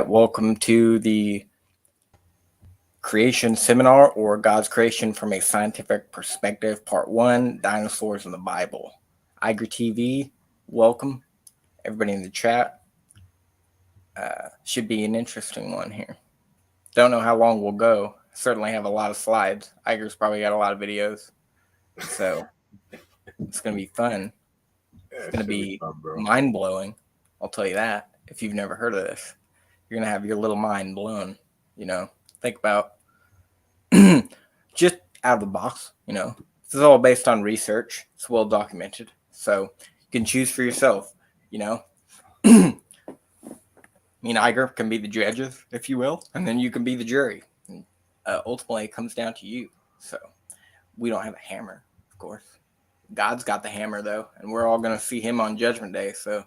welcome to the creation seminar, or God's creation from a scientific perspective, part 1, dinosaurs in the Bible. Iger TV, welcome. Everybody in the chat. Should be an interesting one here. Don't know how long we'll go. Certainly have a lot of slides. Iger's probably got a lot of videos. So it's going to be fun. It's going to be mind-blowing. I'll tell you that. If you've never heard of this, you're going to have your little mind blown. Think about just out of the box. This is all based on research. It's well documented. So you can choose for yourself. Me and Iger can be the judges, if you will, and then you can be the jury. Ultimately, it comes down to you. So we don't have a hammer, of course. God's got the hammer, though, and we're all going to see him on Judgment Day. So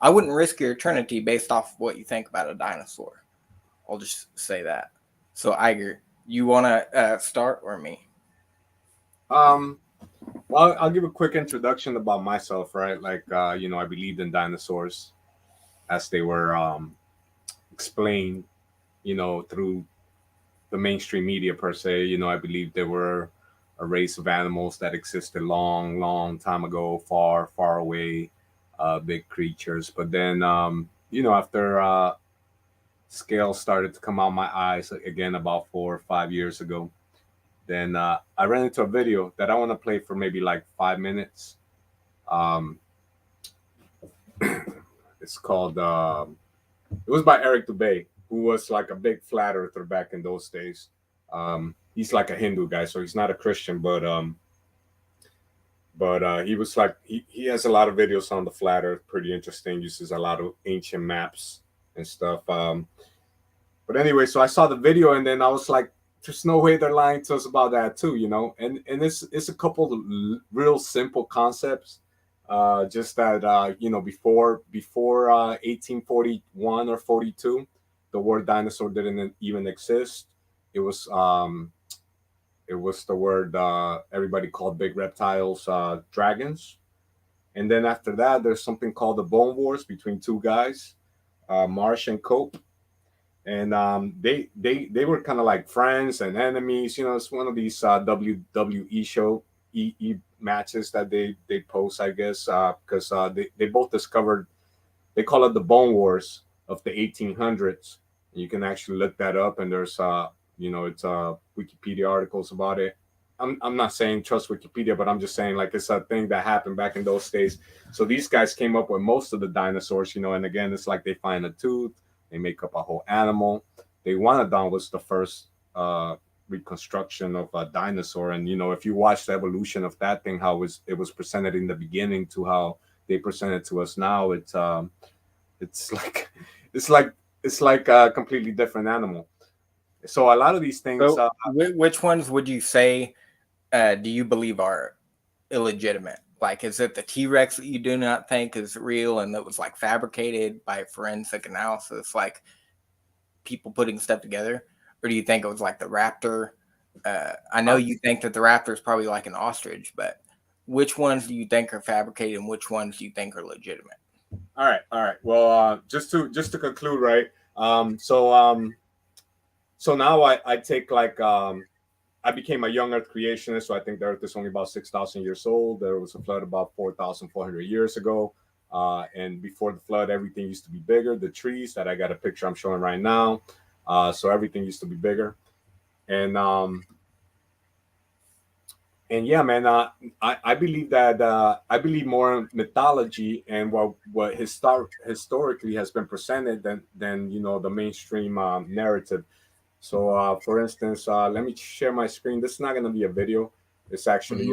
I wouldn't risk your eternity based off of what you think about a dinosaur. I'll just say that. So, Iger, you want to start or me? Well, I'll give a quick introduction about myself, right? I believed in dinosaurs as they were explained, through the mainstream media per se. I believe they were a race of animals that existed long, long time ago, far, far away, big creatures. But then, after scales started to come out my eyes again about 4 or 5 years ago, then I ran into a video that I want to play for maybe like 5 minutes. It's called, it was by Eric Dubay, who was like a big flat earther back in those days. He's like a Hindu guy, so he's not a Christian, but he was like, he has a lot of videos on the flat earth, pretty interesting, uses a lot of ancient maps and stuff. But anyway, so I saw the video and then I was like, there's no way they're lying to us about that too, and it's a couple of real simple concepts. Just that before 1841 or 42, the word dinosaur didn't even exist. It was the word everybody called big reptiles dragons. And then after that, there's something called the Bone Wars between two guys, Marsh and Cope. And they were kind of like friends and enemies. It's one of these WWE show matches that they post, I guess, because they both discovered, they call it the Bone Wars of the 1800s. You can actually look that up, and there's it's Wikipedia articles about it. I'm not saying trust Wikipedia, but I'm just saying like it's a thing that happened back in those days. So these guys came up with most of the dinosaurs, and again, it's like they find a tooth, they make up a whole animal. The iguanodon was the first reconstruction of a dinosaur, and if you watch the evolution of that thing, how it was presented in the beginning to how they present it to us now, it's like a completely different animal. So a lot of these things. So, which ones would you say do you believe are illegitimate? Like, is it the T-Rex that you do not think is real and that was like fabricated by forensic analysis, like people putting stuff together? Or do you think it was like the raptor? I know you think that the raptor is probably like an ostrich, but which ones do you think are fabricated and which ones do you think are legitimate? All right. Well, just to conclude, right? So now I take like I became a young Earth creationist, so I think the Earth is only about 6,000 years old. There was a flood about 4,400 years ago, and before the flood, everything used to be bigger. The trees that I got a picture I'm showing right now, so everything used to be bigger, and yeah, man, I believe that I believe more in mythology and what historically has been presented than the mainstream narrative. So, for instance, let me share my screen. This is not going to be a video. It's actually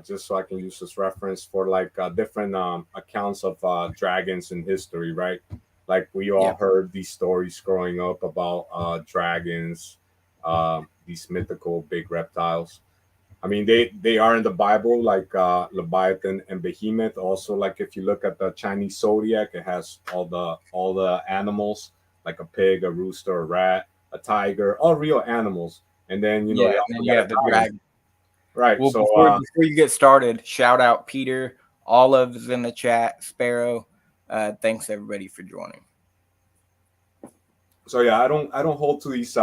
just so I can use this reference for like different accounts of dragons in history, right? Like we all heard these stories growing up about dragons, these mythical big reptiles. I mean, they are in the Bible, like Leviathan and Behemoth. Also, like if you look at the Chinese zodiac, it has all the animals, like a pig, a rooster, a rat, a tiger, all real animals. And then and then you have the dragon. Right. Well, so before you get started, shout out Peter. Olive's in the chat. Sparrow. Thanks everybody for joining. So yeah, I don't hold to these.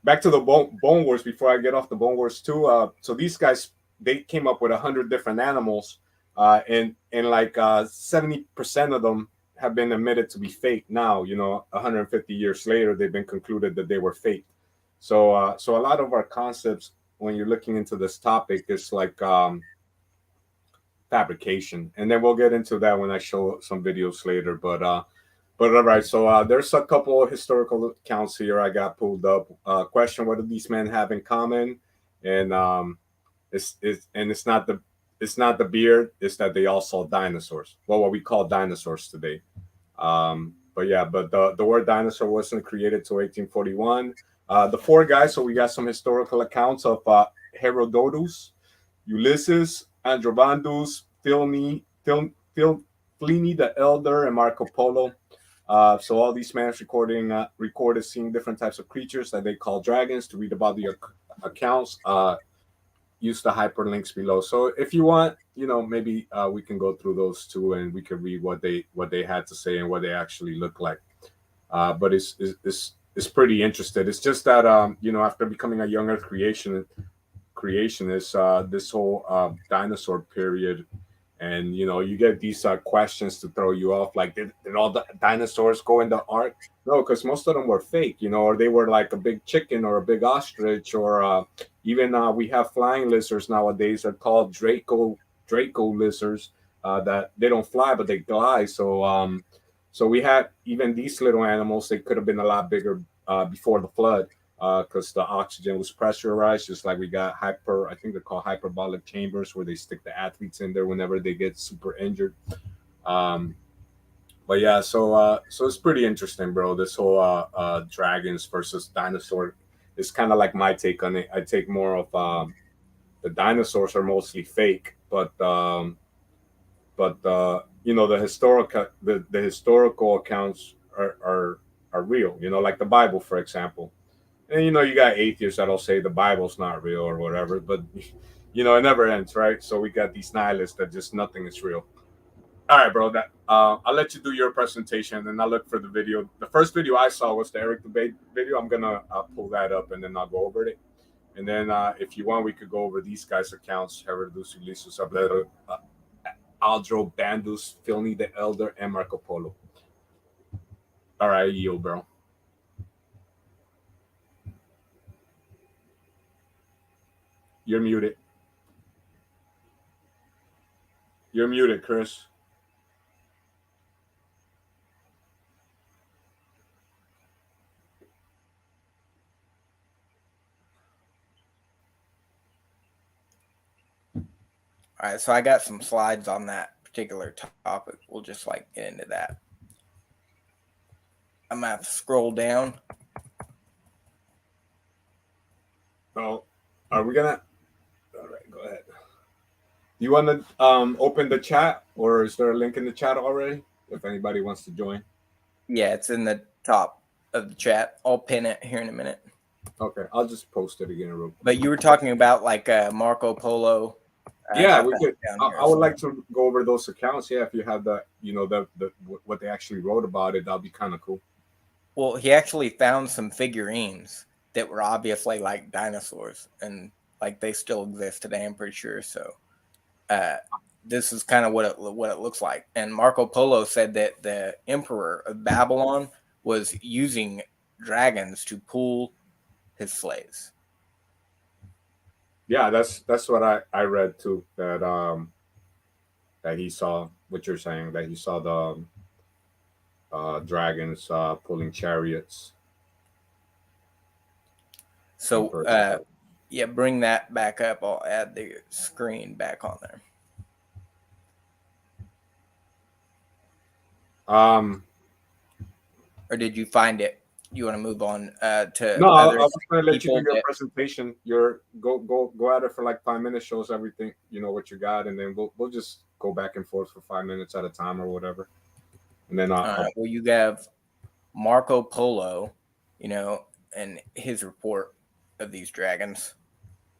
Back to the bone wars before I get off the bone wars too. So these guys, they came up with 100 different animals, and like 70% of them have been admitted to be fake now. 150 years later, they've been concluded that they were fake. So a lot of our concepts, when you're looking into this topic, is like fabrication, and then we'll get into that when I show some videos later. But all right, so there's a couple of historical accounts here I got pulled up. Question: what do these men have in common? And it's not the beard; it's that they all saw dinosaurs. Well, what we call dinosaurs today. But the word dinosaur wasn't created till 1841. The four guys. So we got some historical accounts of Herodotus, Ulysses, Androbandus, Pliny the Elder, and Marco Polo. So all these men recorded seeing different types of creatures that they call dragons. To read about the accounts, use the hyperlinks below. So if you want, maybe we can go through those too, and we can read what they had to say and what they actually look like. But it's pretty interesting. It's just that after becoming a younger creationist, this whole dinosaur period, and you get these questions to throw you off, like did all the dinosaurs go in the ark? No, because most of them were fake, or they were like a big chicken or a big ostrich, or even we have flying lizards nowadays that are called Draco lizards, that they don't fly but they glide. So we had even these little animals. They could have been a lot bigger before the flood, because the oxygen was pressurized, just like we got I think they're called hyperbolic chambers, where they stick the athletes in there whenever they get super injured. Um, but yeah, so it's pretty interesting, bro. This whole dragons versus dinosaur is kind of like my take on it. I take more of the dinosaurs are mostly fake, but the historical accounts are real. Like the Bible, for example. And you got atheists that'll say the Bible's not real or whatever, but it never ends, right? So we got these nihilists that just nothing is real. All right, bro. That I'll let you do your presentation, and I'll look for the video. The first video I saw was the Eric debate video. I'm gonna pull that up, and then I'll go over it. And then if you want, we could go over these guys' accounts: Herodus, Ulysses, Aldro, Bandus, Pliny the Elder, and Marco Polo. All right, you, bro. You're muted. You're muted, Chris. All right, so I got some slides on that particular topic. We'll just get into that. I'm gonna have to scroll down. Oh, are we gonna? All right, go ahead. You want to open the chat, or is there a link in the chat already? If anybody wants to join. Yeah, it's in the top of the chat. I'll pin it here in a minute. Okay, I'll just post it again real quick. But you were talking about Marco Polo. Yeah, we could. I would like to go over those accounts. Yeah, if you have the what they actually wrote about it, that'd be kind of cool. Well, he actually found some figurines that were obviously like dinosaurs, and they still exist today. I'm pretty sure. So, this is kind of what it looks like. And Marco Polo said that the emperor of Babylon was using dragons to pull his slaves. Yeah, that's what I read too. That he saw what you're saying. That he saw the dragons pulling chariots. So, yeah, bring that back up. I'll add the screen back on there. Or did you find it? You want to move on to? No, I was going to let you do your presentation. Go at it for like 5 minutes. Shows everything, what you got, and then we'll just go back and forth for 5 minutes at a time or whatever. And then well, you have Marco Polo, and his report of these dragons.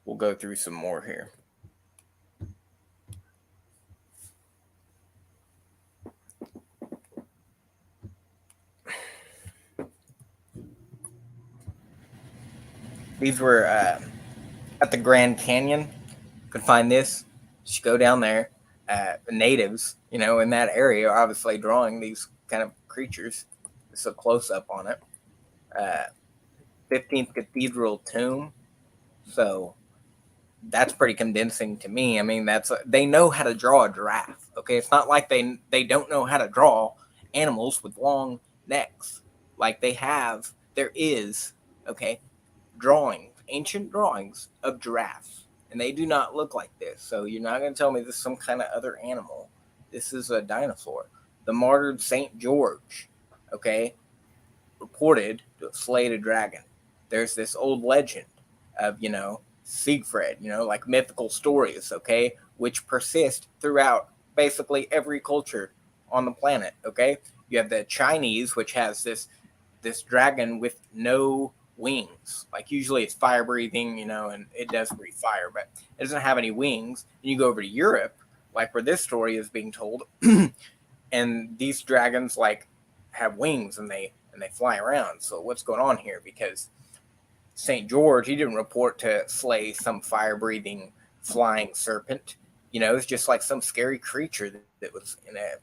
We'll go through some more here. These were at the Grand Canyon. You could find this. Just go down there. The natives, in that area, are obviously drawing these kind of creatures. It's a close up on it. Uh, 15th Cathedral tomb. So that's pretty convincing to me. I mean, they know how to draw a giraffe. Okay, it's not like they don't know how to draw animals with long necks. Like there is, okay, ancient drawings of giraffes, and they do not look like this. So you're not going to tell me this is some kind of other animal. This is a dinosaur. The martyred Saint George, okay, reported to have slayed a dragon. There's this old legend of, Siegfried, like mythical stories, okay, which persist throughout basically every culture on the planet, okay? You have the Chinese, which has this dragon with no wings. Like usually it's fire breathing, and it does breathe fire, but it doesn't have any wings. And you go over to Europe, like where this story is being told, and these dragons like have wings and they fly around. So what's going on here? Because St. George, he didn't report to slay some fire breathing flying serpent. It's just like some scary creature that was in that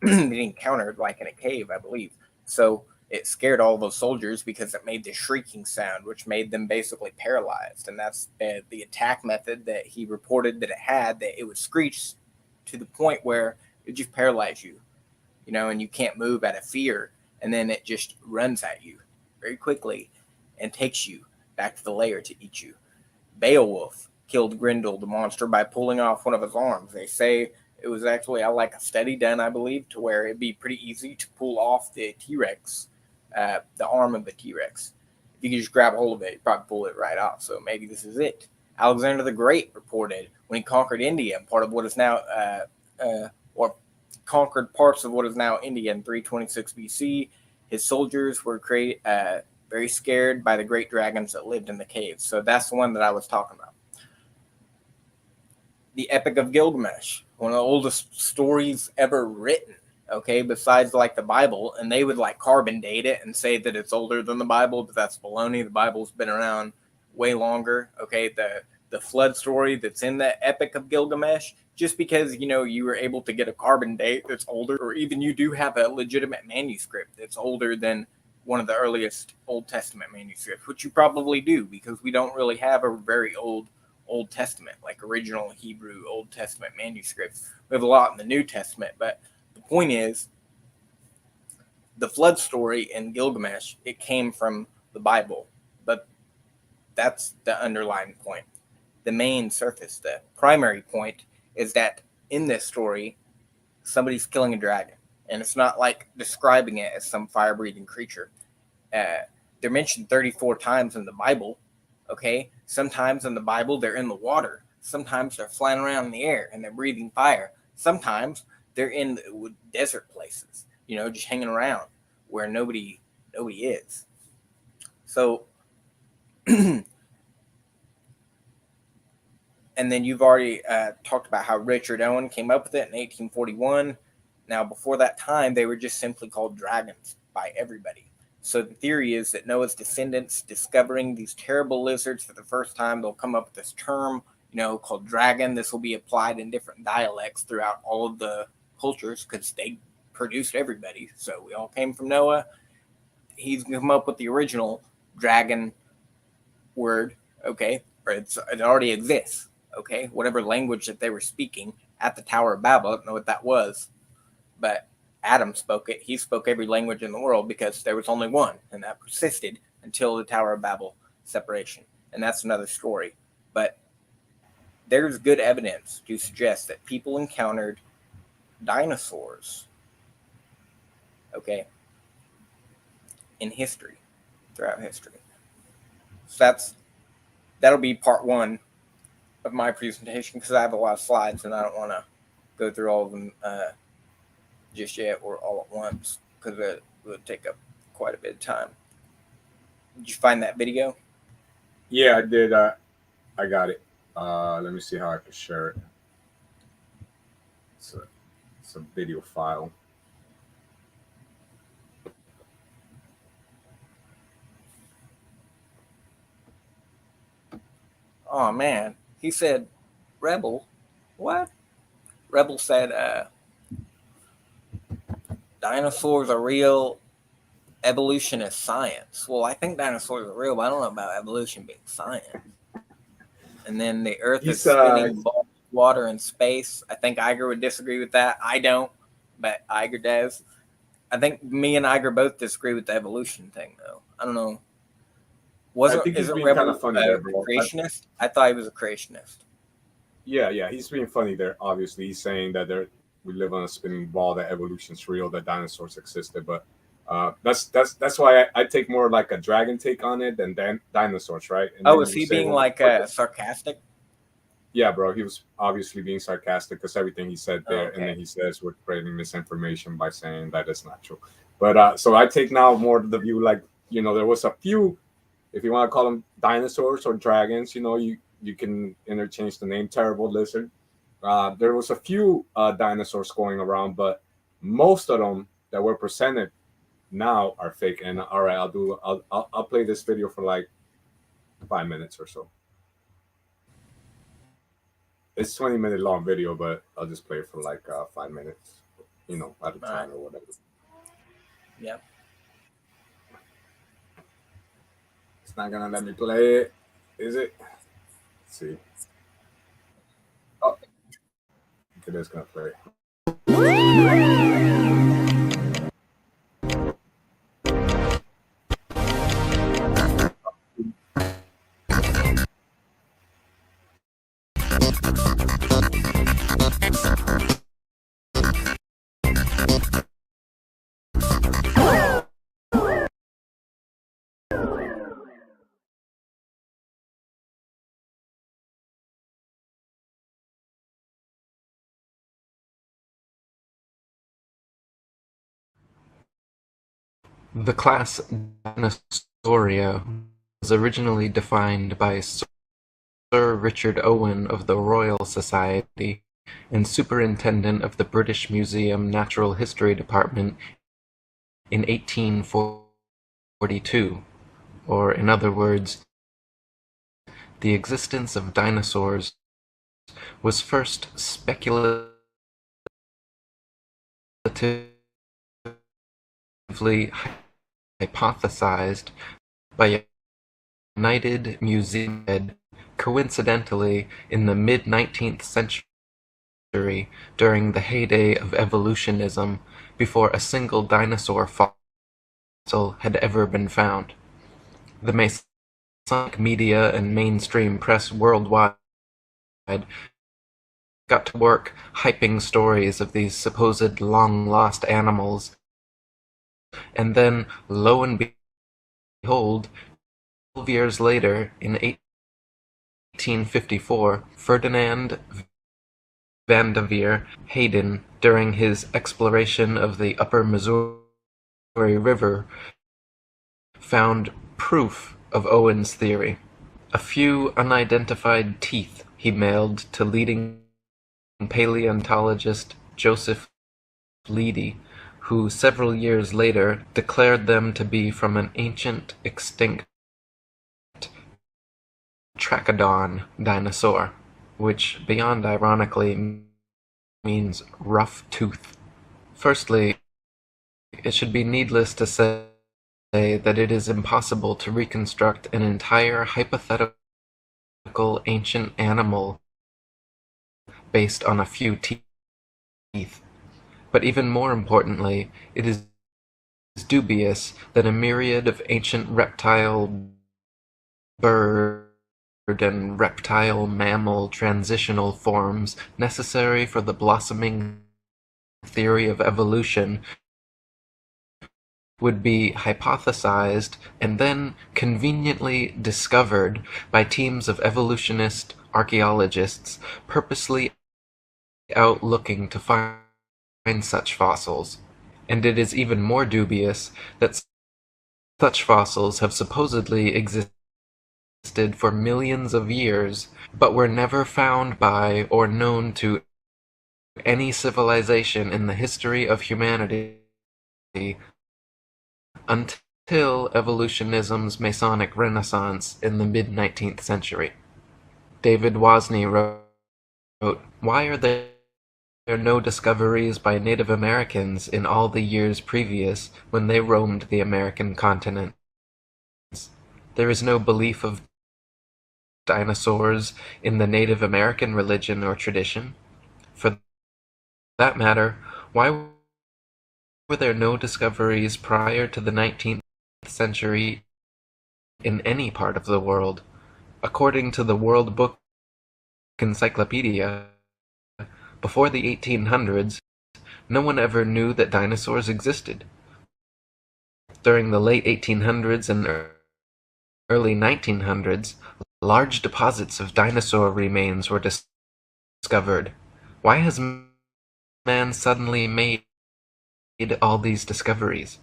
he encountered like in a cave, I believe. So it scared all those soldiers because it made this shrieking sound, which made them basically paralyzed. And that's the attack method that he reported that it had, that it would screech to the point where it would just paralyze you, and you can't move out of fear. And then it just runs at you very quickly and takes you back to the lair to eat you. Beowulf killed Grendel, the monster, by pulling off one of his arms. They say it was actually like a study done, I believe, to where it'd be pretty easy to pull off the T-Rex, the arm of the T-Rex. If you could just grab a hold of it, you'd probably pull it right off. So maybe this is it. Alexander the Great reported when he conquered India, part of what is now, or conquered parts of what is now India in 326 BC. His soldiers were very scared by the great dragons that lived in the caves. So that's the one that I was talking about. The Epic of Gilgamesh, one of the oldest stories ever written, okay, besides like the Bible. And they would like carbon date it and say that it's older than the Bible, but that's baloney. The Bible's been around way longer, okay? The flood story that's in the Epic of Gilgamesh, just because, you were able to get a carbon date that's older, or even you do have a legitimate manuscript that's older than one of the earliest Old Testament manuscripts, which you probably do, because we don't really have a very Old Testament, like original Hebrew Old Testament manuscripts. We have a lot in the New Testament, but the point is, the flood story in Gilgamesh, it came from the Bible, but that's the underlying point. The main surface, the primary point, is that in this story, somebody's killing a dragon. And it's not like describing it as some fire-breathing creature. They're mentioned 34 times in the Bible, okay? Sometimes in the Bible, they're in the water. Sometimes they're flying around in the air and they're breathing fire. Sometimes they're in desert places, just hanging around where nobody is. So, and then you've already talked about how Richard Owen came up with it in 1841. Now, before that time, they were just simply called dragons by everybody. So the theory is that Noah's descendants discovering these terrible lizards for the first time, they'll come up with this term, called dragon. This will be applied in different dialects throughout all of the cultures because they produced everybody. So we all came from Noah. He's come up with the original dragon word, okay? Or it already exists, okay? Whatever language that they were speaking at the Tower of Babel, I don't know what that was, but Adam spoke it. He spoke every language in the world because there was only one, and that persisted until the Tower of Babel separation. And that's another story. But there's good evidence to suggest that people encountered dinosaurs, okay, in history, throughout history. So that'll be part one of my presentation because I have a lot of slides and I don't want to go through all of them just yet or all at once because it would take up quite a bit of time. Did you find that video? Yeah, I did. I got it. Let me see how I can share it. It's a video file. Oh man, he said, Rebel, what? Rebel said, dinosaurs are real, evolution is science. Well, I think dinosaurs are real, but I don't know about evolution being science. And then the Earth is He's spinning ball of water in space. I think Iger would disagree with that. I don't, but Iger does. I think me and Iger both disagree with the evolution thing, though. I don't know. I think he's Isn't being kind Rebel of funny there, bro. creationist? I thought he was a creationist. Yeah, he's being funny there. Obviously, he's saying that we live on a spinning ball, that evolution's real, that dinosaurs existed. But that's why I take more like a dragon take on it than dinosaurs, right? And Oh, then is you he say, being well, like sarcastic? yeah, bro, he was obviously being sarcastic because everything he said there, Okay. and then he says we're spreading misinformation by saying that it's not true. But so I take now more the view like, there was a few, if you want to call them dinosaurs or dragons, you can interchange the name terrible lizard. There was a few dinosaurs going around, but most of them that were presented now are fake. And all right, I'll play this video for like 5 minutes or so. It's 20-minute long video, but I'll just play it for like 5 minutes, at a time or whatever. Yep. It's not gonna let me play it, is it? Let's see. Oh, it is gonna play. The class Dinosauria was originally defined by Sir Richard Owen of the Royal Society and Superintendent of the British Museum Natural History Department in 1842, or in other words, the existence of dinosaurs was first speculatively hypothesized by a United Museum head coincidentally in the mid-19th century during the heyday of evolutionism before a single dinosaur fossil had ever been found. The Masonic media and mainstream press worldwide got to work hyping stories of these supposed long-lost animals, and then, lo and behold, 12 years later, in 1854, Ferdinand Vanderveer Hayden, during his exploration of the upper Missouri River, found proof of Owen's theory. A few unidentified teeth he mailed to leading paleontologist Joseph Leidy, who several years later declared them to be from an ancient extinct Trachodon dinosaur, which, beyond ironically, means rough tooth. Firstly, it should be needless to say that it is impossible to reconstruct an entire hypothetical ancient animal based on a few teeth. But even more importantly, it is dubious that a myriad of ancient reptile, bird, and reptile-mammal transitional forms necessary for the blossoming theory of evolution would be hypothesized and then conveniently discovered by teams of evolutionist archaeologists purposely out looking to find such fossils. And it is even more dubious that such fossils have supposedly existed for millions of years, but were never found by or known to any civilization in the history of humanity until evolutionism's Masonic Renaissance in the mid-19th century. David Wozni wrote, "Why are there no discoveries by Native Americans in all the years previous when they roamed the American continent? There is no belief of dinosaurs in the Native American religion or tradition. For that matter, why were there no discoveries prior to the 19th century in any part of the world? According to the World Book Encyclopedia, before the 1800s, no one ever knew that dinosaurs existed. During the late 1800s and early 1900s, large deposits of dinosaur remains were discovered. Why has man suddenly made all these discoveries?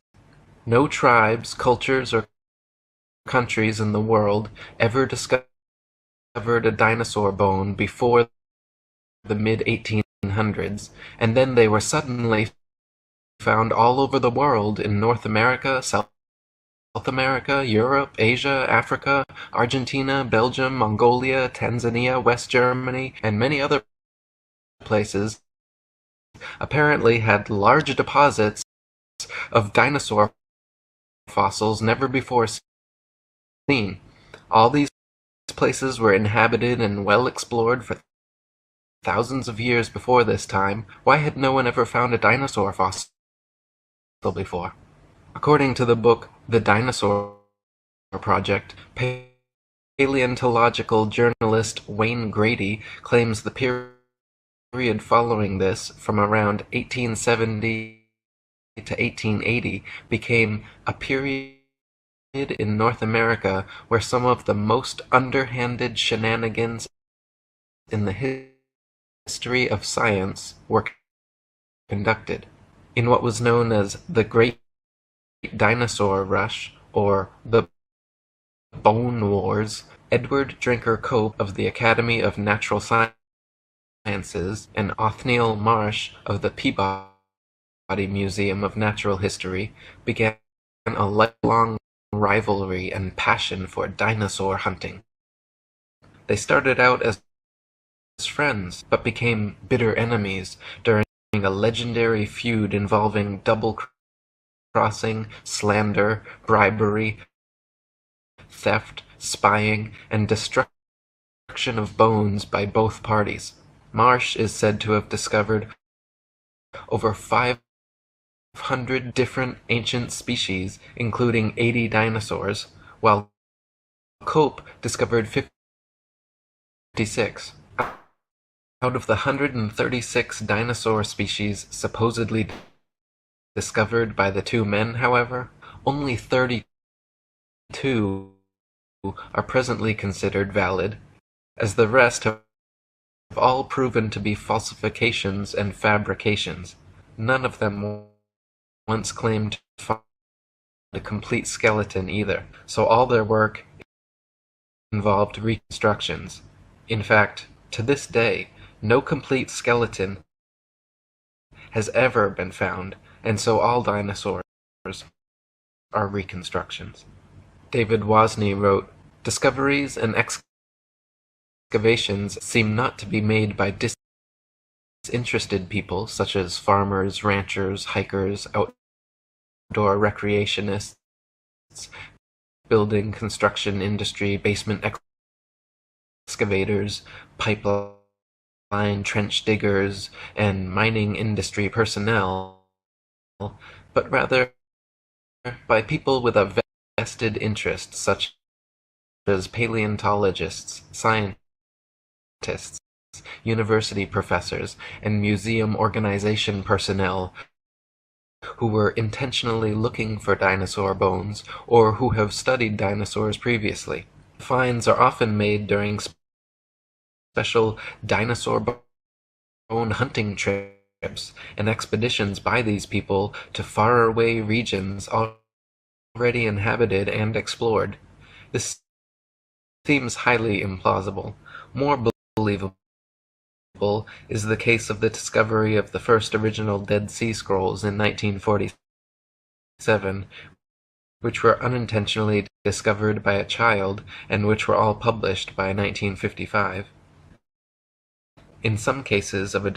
No tribes, cultures, or countries in the world ever discovered a dinosaur bone before the mid-1800s, and then they were suddenly found all over the world in North America, South America, Europe, Asia, Africa, Argentina, Belgium, Mongolia, Tanzania, West Germany, and many other places apparently had large deposits of dinosaur fossils never before seen. All these places were inhabited and well explored for thousands of years before this time. Why had no one ever found a dinosaur fossil before? According to the book The Dinosaur Project, paleontological journalist Wayne Grady claims the period following this, from around 1870 to 1880, became a period in North America where some of the most underhanded shenanigans in the history of science were conducted. In what was known as the Great Dinosaur Rush, or the Bone Wars, Edward Drinker Cope of the Academy of Natural Sciences and Othniel Marsh of the Peabody Museum of Natural History began a lifelong rivalry and passion for dinosaur hunting. They started out as friends, but became bitter enemies during a legendary feud involving double-crossing, slander, bribery, theft, spying, and destruction of bones by both parties. Marsh is said to have discovered over 500 different ancient species, including 80 dinosaurs, while Cope discovered 56. Out of the 136 dinosaur species supposedly discovered by the two men, however, only 32 are presently considered valid, as the rest have all proven to be falsifications and fabrications. None of them once claimed to find a complete skeleton either, so all their work involved reconstructions. In fact, to this day, no complete skeleton has ever been found, and so all dinosaurs are reconstructions. David Wozni wrote, "Discoveries and excavations seem not to be made by disinterested people such as farmers, ranchers, hikers, outdoor recreationists, building, construction industry, basement excavators, pipeline trench diggers, and mining industry personnel, but rather by people with a vested interest such as paleontologists, scientists, university professors, and museum organization personnel who were intentionally looking for dinosaur bones or who have studied dinosaurs previously. Finds are often made during special dinosaur bone hunting trips and expeditions by these people to faraway regions already inhabited and explored. This seems highly implausible. More believable is the case of the discovery of the first original Dead Sea Scrolls in 1947, which were unintentionally discovered by a child and which were all published by 1955. In some cases of a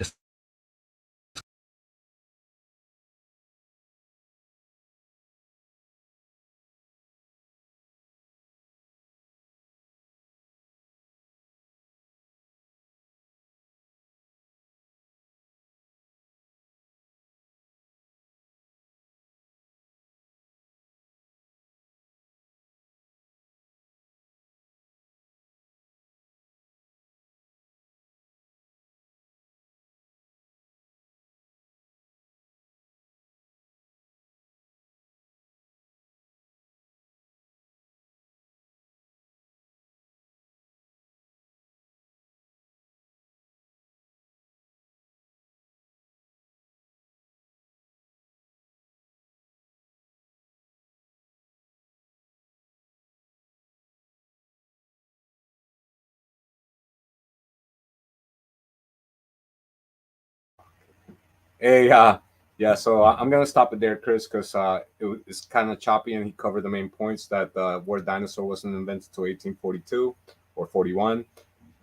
Hey, yeah. So I'm gonna stop it there, Chris, because it's kind of choppy, and he covered the main points that the word dinosaur wasn't invented until 1842 or 41,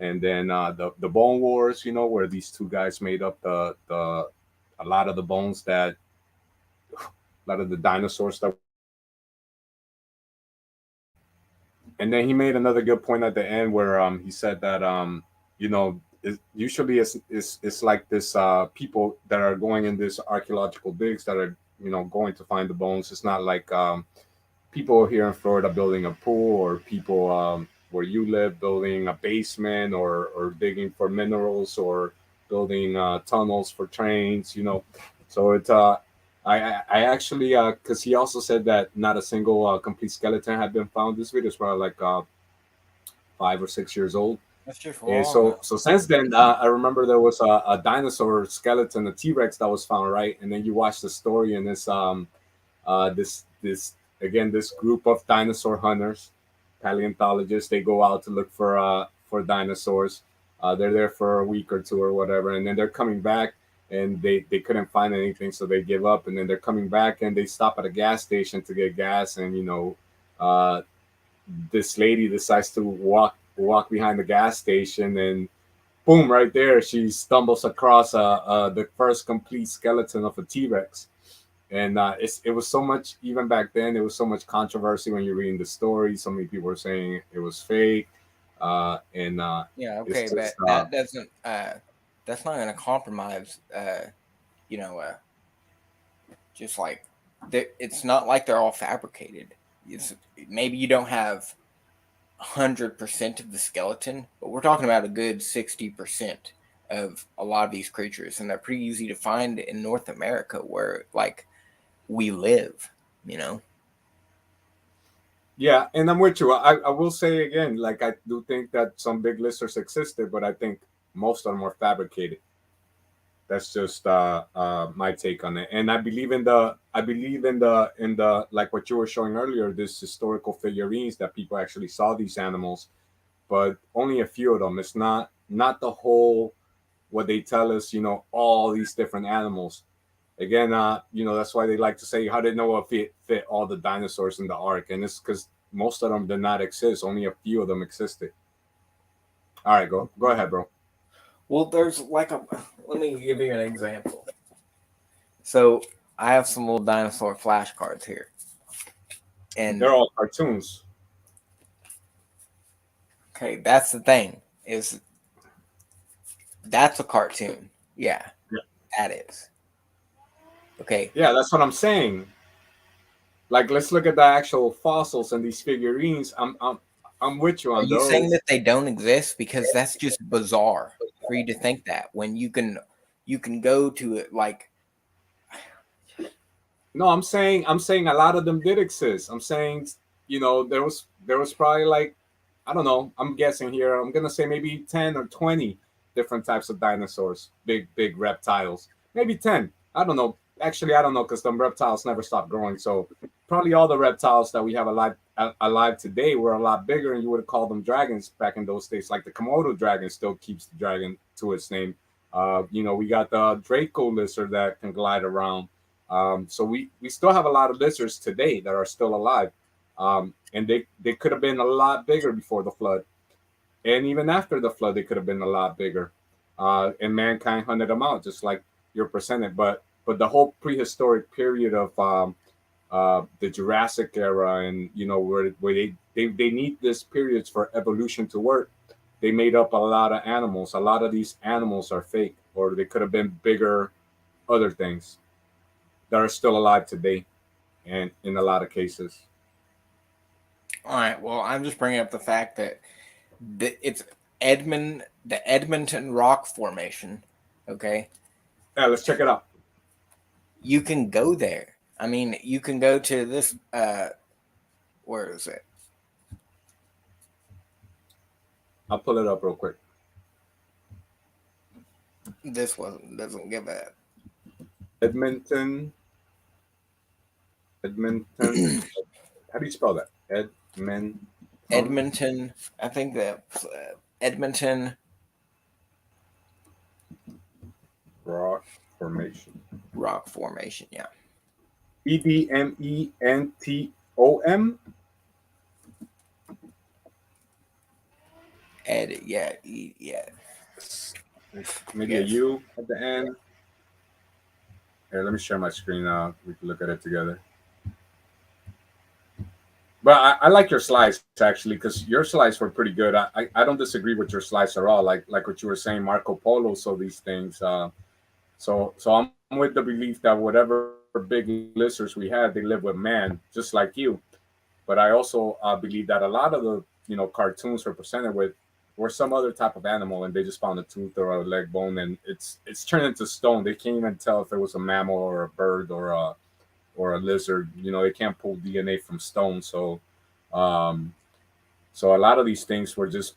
and then the Bone Wars, where these two guys made up the a lot of the bones that a lot of the dinosaurs that. And then he made another good point at the end where he said that usually it's like this people that are going in this archaeological digs that are going to find the bones. It's not like people here in Florida building a pool, or people where you live building a basement, or digging for minerals, or building tunnels for trains. So it's I actually because he also said that not a single complete skeleton had been found. This video is probably like 5 or 6 years old. That's just And wrong. so since then, I remember there was a dinosaur skeleton, a T-Rex that was found, right? And then you watch the story, and this again, this group of dinosaur hunters, paleontologists, they go out to look for dinosaurs. They're there for a week or two or whatever, and then they're coming back, and they couldn't find anything, so they give up. And then they're coming back, and they stop at a gas station to get gas, and uh, this lady decides to walk behind the gas station, and boom, right there, she stumbles across the first complete skeleton of a T-Rex. And it was so much, even back then, it was so much controversy when you're reading the story. So many people were saying it was fake. And Yeah, okay, it's but just, that doesn't that's not gonna compromise you know just like it's not like they're all fabricated. It's maybe you don't have 100% of the skeleton, but we're talking about a good 60% of a lot of these creatures, and they're pretty easy to find in North America where like we live, you know. yeah, and I'm with you. I will say again, like, I do think that some big lizards existed, but I think most of them are fabricated. That's just my take on it. And I believe in the like what you were showing earlier, this historical figurines that people actually saw these animals, but only a few of them. It's not the whole, what they tell us, all these different animals. Again, that's why they like to say, how did Noah fit all the dinosaurs in the ark? And it's because most of them did not exist. Only a few of them existed. All right, go ahead, bro. Well, there's like a let me give you an example. So I have some little dinosaur flashcards here, and They're all cartoons. okay, that's the thing is that's a cartoon. Yeah, Yeah, that is okay. yeah, that's what I'm saying. Like, let's look at the actual fossils and these figurines. I'm with you Are on you saying those. that they don't exist? Because that's just bizarre for you to think that when you can go to it like No, I'm saying a lot of them did exist. I'm saying, there was probably, like, I don't know. I'm guessing here. I'm gonna say maybe 10 or 20 different types of dinosaurs, big reptiles. Maybe 10. I don't know. Actually, I don't know, because them reptiles never stop growing. So probably all the reptiles that we have alive today were a lot bigger, and you would have called them dragons back in those days. Like the Komodo dragon still keeps the dragon to its name. We got the Draco lizard that can glide around. So we still have a lot of lizards today that are still alive, and they could have been a lot bigger before the flood, and even after the flood, they could have been a lot bigger. And mankind hunted them out, just like you're presented. But the whole prehistoric period of the Jurassic era, and where they need these periods for evolution to work. They made up a lot of animals. A lot of these animals are fake, or they could have been bigger other things that are still alive today, and in a lot of cases. All right. Well, I'm just bringing up the fact that it's the Edmonton Rock Formation. Okay, Yeah, let's check it out. you can go there. I mean, you can go to this. Where is it? I'll pull it up real quick. This one doesn't give a. Edmonton. How do you spell that? Edmonton. I think that Edmonton Rock Formation. Rock Formation. Yeah. Edmentom. Yeah. Maybe a U at the end. Here, let me share my screen now. We can look at it together. But I like your slides actually, because your slides were pretty good. I don't disagree with your slides at all. Like what you were saying, Marco Polo. So these things. So I'm with the belief that whatever big lizards we had, they live with man, just like you. But I also believe that a lot of the cartoons were presented with were some other type of animal, and they just found a tooth or a leg bone, and it's turned into stone. They can't even tell if it was a mammal or a bird or a lizard. They can't pull DNA from stone. So so a lot of these things were just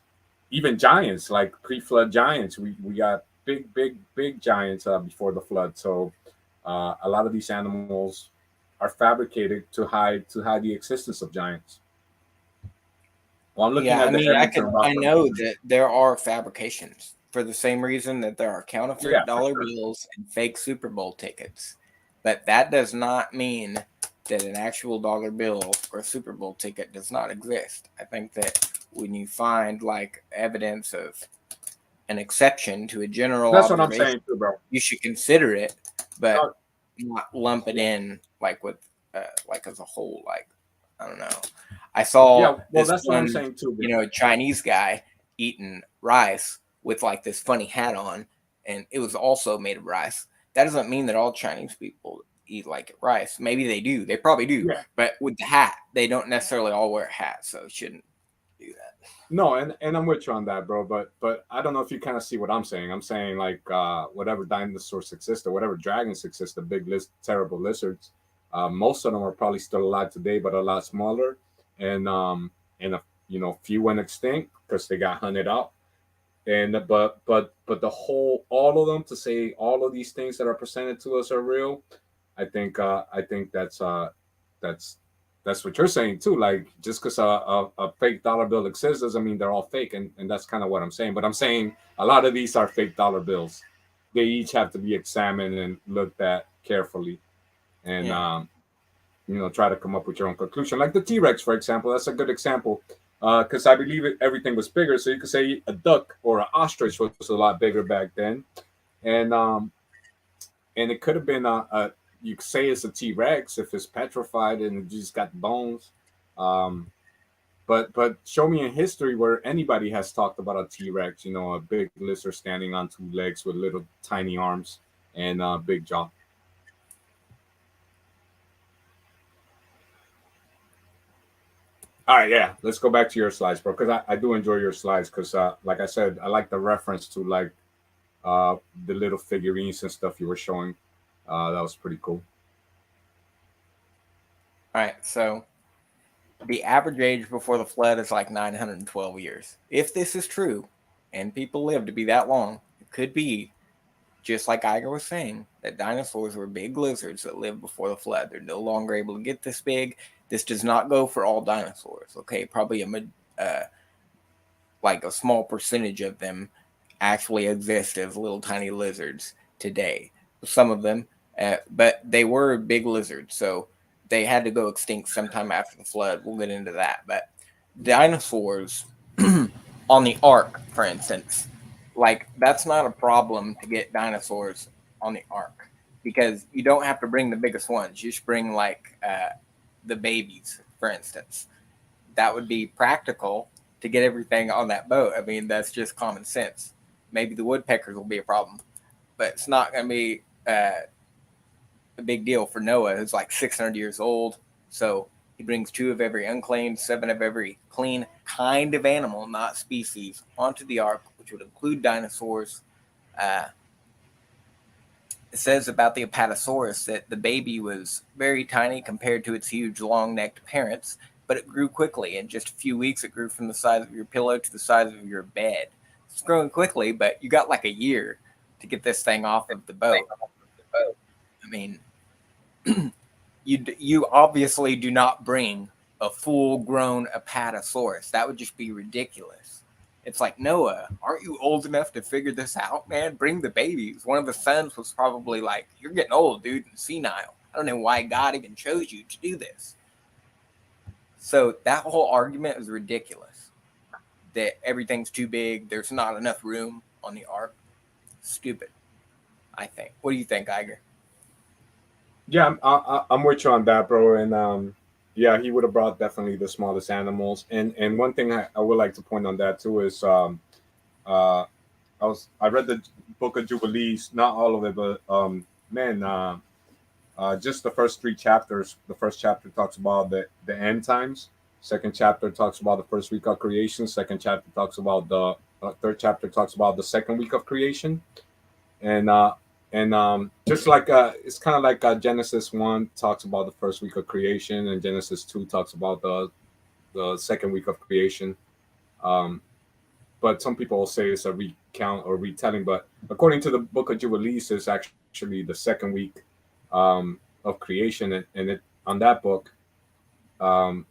even giants, like pre-flood giants. We got big giants before the flood. So a lot of these animals are fabricated to hide the existence of giants. Well, I'm looking Yeah, at I the mean, Edmonton Rock. I know that there are fabrications for the same reason that there are counterfeit Yeah, for dollar sure. bills and fake Super Bowl tickets. But that does not mean that an actual dollar bill or Super Bowl ticket does not exist. I think that when you find like evidence of an exception to a general That's what I'm observation, saying too, bro. you should consider it, but Uh, not lump it in like with like as a whole. Like, I don't know. I saw Yeah, well, this that's what I'm one, saying too. a Chinese guy eating rice with like this funny hat on, and it was also made of rice. That doesn't mean that all Chinese people eat like rice. Maybe they do. They probably do. Yeah. But with the hat, they don't necessarily all wear hats, so shouldn't do that. No, and I'm with you on that, bro. But I don't know if you kind of see what I'm saying. I'm saying like whatever dinosaurs exist or whatever dragons exist, the big terrible lizards. Most of them are probably still alive today, but a lot smaller, and few went extinct because they got hunted out. And but the whole all of them, to say all of these things that are presented to us are real, I think that's what you're saying too. Like, just because a fake dollar bill exists doesn't mean they're all fake, and that's kind of what I'm saying. But I'm saying a lot of these are fake dollar bills. They each have to be examined and looked at carefully, and Yeah. try to come up with your own conclusion. Like the T-Rex, for example, that's a good example, because I believe everything was bigger. So you could say a duck or an ostrich was a lot bigger back then, and it could have been you could say it's a T-Rex if it's petrified and it just got bones. Um, but show me in history where anybody has talked about a T-Rex, a big lizard standing on two legs with little tiny arms and big jaw. All right, yeah, let's go back to your slides, bro, because I do enjoy your slides because, like I said, I like the reference to like the little figurines and stuff you were showing. That was pretty cool. All right. So the average age before the flood is like 912 years. If this is true, and people live to be that long, it could be just like Iger was saying, that dinosaurs were big lizards that lived before the flood. They're no longer able to get this big. This does not go for all dinosaurs. Okay, probably like a small percentage of them actually exist as little tiny lizards today. Some of them But they were big lizards, so they had to go extinct sometime after the flood. We'll get into that. But dinosaurs on the ark, for instance, like that's not a problem to get dinosaurs on the ark because you don't have to bring the biggest ones. You just bring like the babies, for instance. That would be practical to get everything on that boat. I mean, that's just common sense. Maybe the woodpeckers will be a problem, but it's not going to be a big deal for Noah, who's like 600 years old. So he brings 2 of every unclean, 7 of every clean kind of animal, not species, onto the ark, which would include dinosaurs. It says about the Apatosaurus that the baby was very tiny compared to its huge, long-necked parents, but it grew quickly. In just a few weeks, it grew from the size of your pillow to the size of your bed. It's growing quickly, but you got like a year to get this thing off of the boat. I mean, you obviously do not bring a full-grown Apatosaurus. That would just be ridiculous. It's like, Noah, aren't you old enough to figure this out, man? Bring the babies. One of the sons was probably like, you're getting old, dude, and senile. I don't know why God even chose you to do this. So that whole argument is ridiculous. That everything's too big. There's not enough room on the ark. Stupid, I think. What do you think, Iger? Yeah, I'm with you on that, bro. And yeah, he would have brought definitely the smallest animals. And one thing I would like to point on that too is uh, I read the Book of Jubilees, not all of it, but man, just the first 3 chapters. The first chapter talks about the end times. Second chapter talks about the first week of creation. Second chapter talks about the third chapter talks about the second week of creation. And just like it's kind of like Genesis 1 talks about the first week of creation, and Genesis 2 talks about the second week of creation. Um, but some people will say it's a recount or retelling. But according to the Book of Jubilees, it's actually the second week of creation, and it on that book. Um,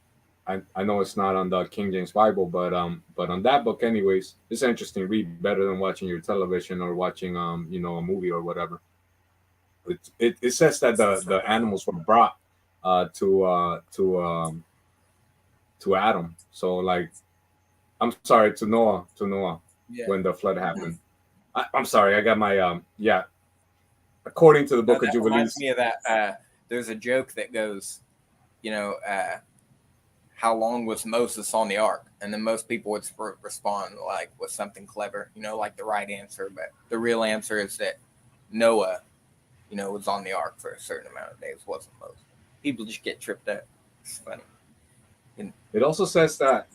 I know it's not on the King James Bible, but on that book, anyways, it's an interesting read, better than watching your television or watching a movie or whatever. It says that the animals were brought to Adam. So like, I'm sorry, to Noah Yeah. when the flood happened. I'm sorry, I got my yeah. According to the No, Book of that reminds Jubilees, me of that. There's a joke that goes, you know, how long was Moses on the ark? And then most people would respond like with something clever, like the right answer. But the real answer is that Noah, was on the ark for a certain amount of days. Wasn't Moses. People just get tripped up. It's funny. it also says that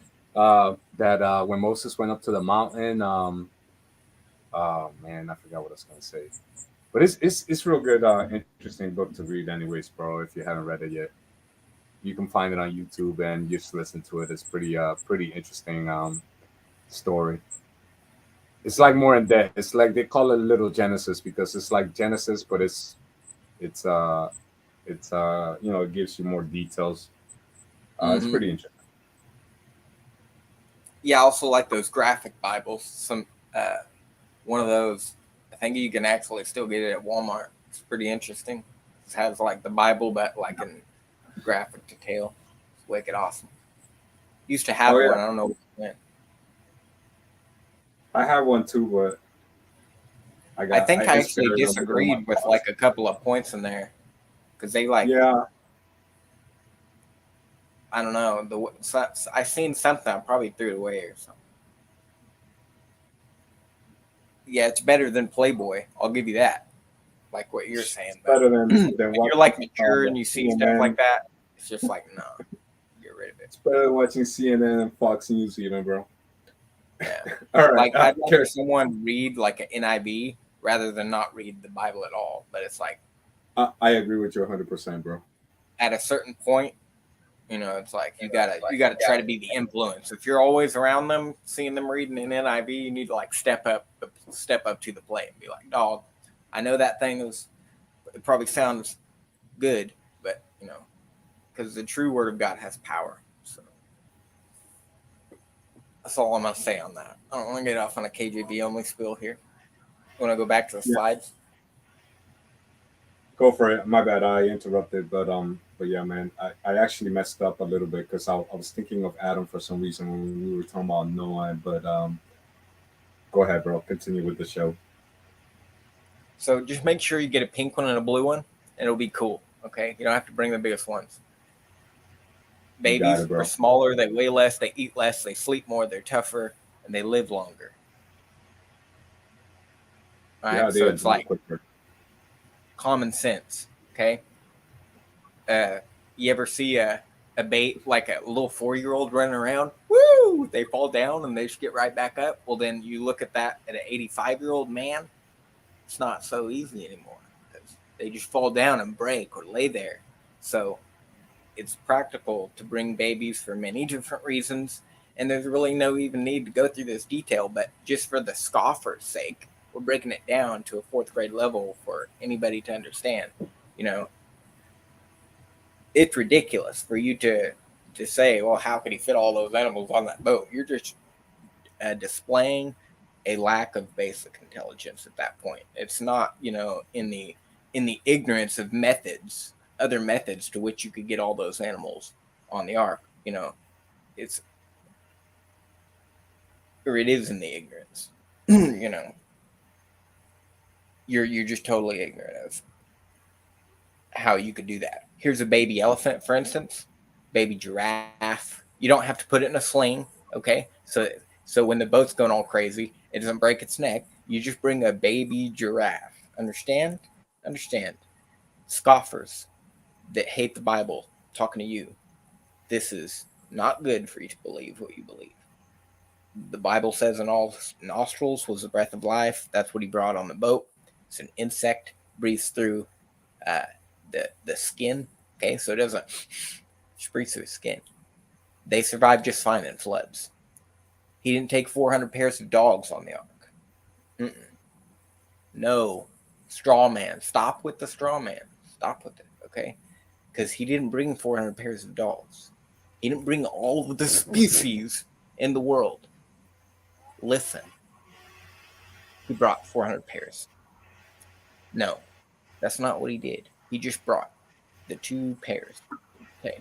when Moses went up to the mountain, oh man, I forgot what I was gonna say. But it's real good, interesting book to read, anyways, bro. If you haven't read it yet, you can find it on YouTube and just listen to it. It's pretty interesting story. It's like more in depth. It's like they call it Little Genesis because it's like Genesis, but it's it gives you more details. It's Mm-hmm. pretty interesting. Yeah, I also like those graphic Bibles. One of those. I think you can actually still get it at Walmart. It's pretty interesting. It has like the Bible, but like in graphic detail. It's wicked awesome. Used to have Oh one. yeah, I don't know when. I have one too, but I think I it's actually buried under my disagreed with closet. like a couple of points in there because they like Yeah, I don't know I seen something I probably threw it away or something. Yeah, it's better than Playboy. I'll give you that. Like what you're saying, it's but better when than you're watching like mature and you see stuff CNN. like that, it's just like no, get rid of it. It's better than watching CNN and Fox News, even, bro. Yeah, All right, like I'd rather okay. someone read like an NIV rather than not read the Bible at all. But it's like I agree with you 100%, bro. at a certain point, it's like you gotta try to be the influence. If you're always around them, seeing them reading an NIV, you need to like step up to the plate and be like, dog, I know that thing it probably sounds good, but because the true word of God has power. So that's all I'm gonna say on that. I don't want to get off on a KJV only spiel here. You want to go back to the Yeah. slides? Go for it. My bad. I interrupted, but yeah, man, I actually messed up a little bit because I was thinking of Adam for some reason when we were talking about Noah. But go ahead, bro. Continue with the show. So just make sure you get a pink one and a blue one, and it'll be cool. Okay, you don't have to bring the biggest ones. You got Babies it, are bro. smaller, they weigh less, they eat less, they sleep more, they're tougher, and they live longer. All Yeah, right, they so it's age like quicker. common sense. Okay, uh, you ever see a bait like a little 4-year-old running around? Woo! They fall down and they just get right back up. Well, then you look at that at an 85-year-old man. It's not so easy anymore because they just fall down and break or lay there. So it's practical to bring babies for many different reasons, and there's really no even need to go through this detail, but just for the scoffer's sake, we're breaking it down to a fourth grade level for anybody to understand. You know, it's ridiculous for you to say, well, how could he fit all those animals on that boat? You're just displaying a lack of basic intelligence at that point. It's not, in the ignorance of methods, other methods to which you could get all those animals on the ark. It's or it is in the ignorance. you know, you're just totally ignorant of how you could do that. Here's a baby elephant, for instance, baby giraffe. You don't have to put it in a sling, okay? So when the boat's going all crazy, it doesn't break its neck. You just bring a baby giraffe. Understand? Understand. Scoffers that hate the Bible talking to you. This is not good for you to believe what you believe. The Bible says in all nostrils was the breath of life. That's what he brought on the boat. It's an insect, breathes through uh, the skin. Okay, so it doesn't breathe through the skin. They survived just fine in floods. He didn't take 400 pairs of dogs on the ark. Mm-mm. No, straw man. Stop with the straw man. Stop with it, okay? Because he didn't bring 400 pairs of dogs. He didn't bring all of the species in the world. Listen, he brought 400 pairs. No, that's not what he did. He just brought the 2 pairs, okay,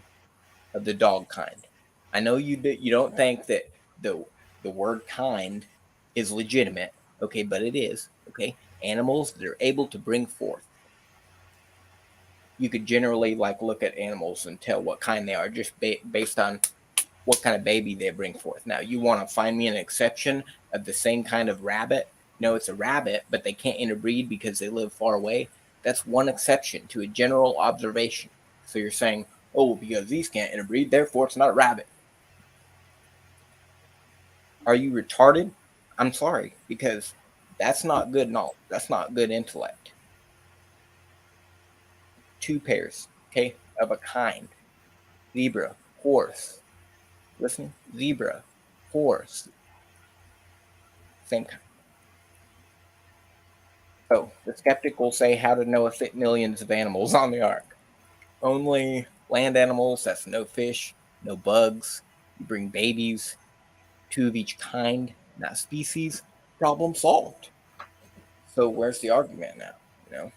of the dog kind. I know you don't think that the word kind is legitimate, okay, but it is, okay. Animals that are able to bring forth. You could generally like look at animals and tell what kind they are just based on what kind of baby they bring forth. Now, you want to find me an exception of the same kind of rabbit? No, it's a rabbit, but they can't interbreed because they live far away. That's one exception to a general observation. So you're saying, oh, because these can't interbreed, therefore it's not a rabbit. Are you retarded? I'm sorry, because that's not good knowledge. That's not good intellect. 2 pairs, okay, of a kind. Zebra, horse. Listening? Zebra, horse. Same kind. Oh, the skeptic will say how did Noah fit millions of animals on the ark? Only land animals, that's no fish, no bugs. You bring babies, 2 of each kind, not species. Problem solved. So where's the argument now?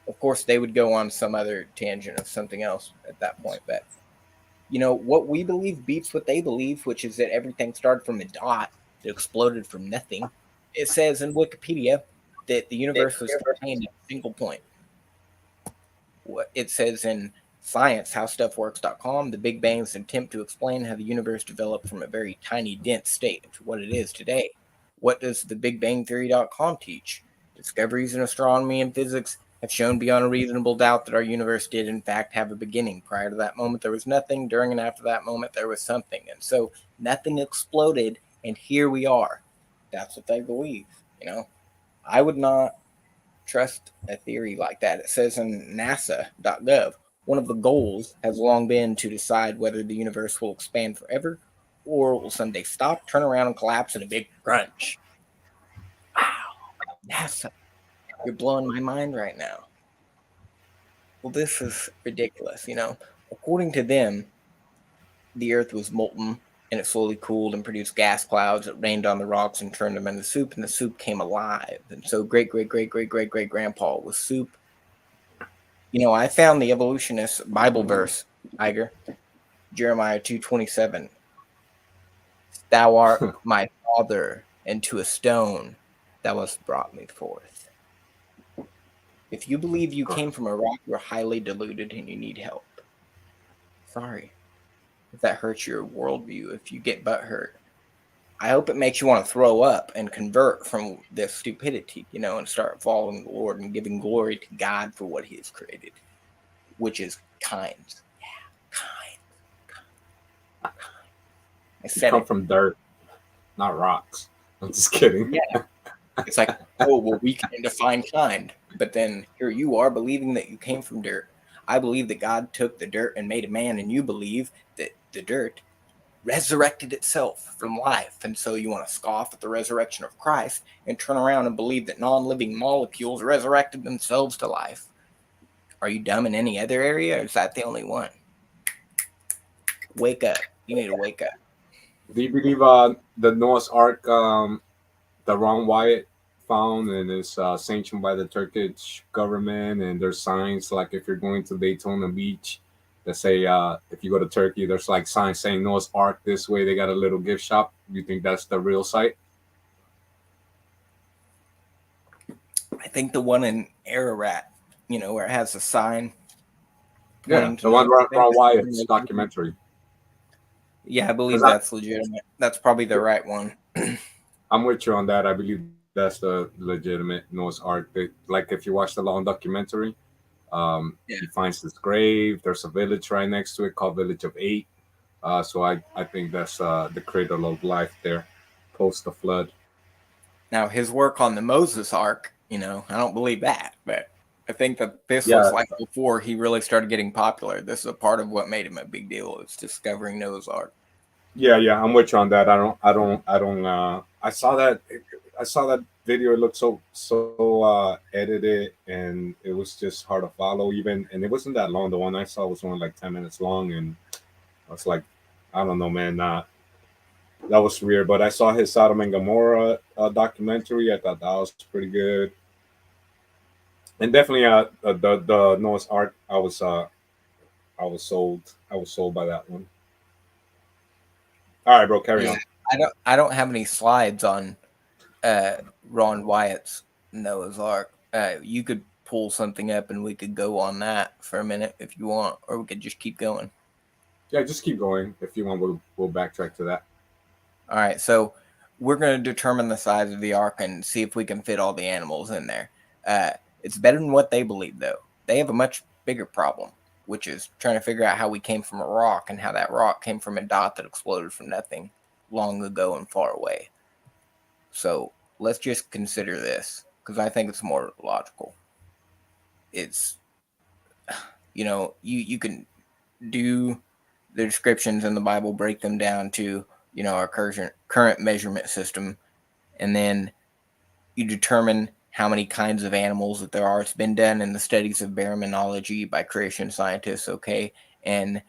Of course, they would go on some other tangent of something else at that point, but what we believe beats what they believe, which is that everything started from a dot that exploded from nothing. It says in Wikipedia that the universe was contained in a single point. What it says in science, howstuffworks.com, the Big Bang is an attempt to explain how the universe developed from a very tiny, dense state to what it is today. What does the Big Bang Theory.com teach? Discoveries in astronomy and physics have shown beyond a reasonable doubt that our universe did in fact have a beginning. Prior to that moment, there was nothing. During and after that moment, there was something. And so nothing exploded, and here we are. That's what they believe. I would not trust a theory like that. It says in NASA.gov, one of the goals has long been to decide whether the universe will expand forever or will someday stop, turn around, and collapse in a big crunch. Wow, NASA, you're blowing my mind right now. Well, this is ridiculous. According to them, the earth was molten and it slowly cooled and produced gas clouds that rained on the rocks and turned them into soup, and the soup came alive. And so great grandpa was soup. I found the evolutionist Bible verse, Iger, Jeremiah 2:27. Thou art my father, and to a stone thou hast brought me forth. If you believe you came from a rock, you're highly deluded and you need help. Sorry if that hurts your worldview, if you get butthurt. I hope it makes you want to throw up and convert from this stupidity, and start following the Lord and giving glory to God for what He has created, which is kind. Yeah, kind. I You said come it. from dirt, not rocks. I'm just kidding. Yeah. It's like, oh, well, we can define kind. But then here you are believing that you came from dirt. I believe that God took the dirt and made a man, and you believe that the dirt resurrected itself from life. And so you want to scoff at the resurrection of Christ and turn around and believe that non-living molecules resurrected themselves to life. Are you dumb in any other area, or is that the only one? Wake up. You need to wake up. Do you believe the Noah's Ark, the Ron Wyatt found and is sanctioned by the Turkish government? And there's signs like if you're going to Daytona Beach, that say if you go to Turkey, there's like signs saying Noah's Ark this way. They got a little gift shop. You think that's the real site? I think the one in Ararat, where it has a sign. Yeah, the one Ron Wyatt's documentary. Yeah, I believe that's legitimate. That's probably the right one. I'm with you on that. I believe that's the legitimate Noah's Ark. Like if you watch the long documentary, he finds this grave. There's a village right next to it called Village of Eight. So I think that's the cradle of life there, post the flood. Now his work on the Moses Ark, I don't believe that, but I think that this was like before he really started getting popular. This is a part of what made him a big deal. It's discovering Noah's Ark. Yeah, I'm with you on that. I saw that video. It looked so edited, and it was just hard to follow. And it wasn't that long. The one I saw was only like 10 minutes long, and I was like, I don't know, man. That was weird. But I saw his Sodom and Gomorrah documentary. I thought that was pretty good. And definitely, the Noah's Ark. I was sold. I was sold by that one. All right, bro. Carry on. I don't have any slides on Ron Wyatt's Noah's Ark. You could pull something up and we could go on that for a minute if you want, or we could just keep going. Yeah, just keep going. If you want, we'll backtrack to that. All right, so we're going to determine the size of the ark and see if we can fit all the animals in there. It's better than what they believe, though. They have a much bigger problem, which is trying to figure out how we came from a rock and how that rock came from a dot that exploded from nothing long ago and far away. So let's just consider this, because I think it's more logical. It's, you can do the descriptions in the Bible, break them down to, our current measurement system, and then you determine how many kinds of animals that there are. It's been done in the studies of baraminology by creation scientists, okay? And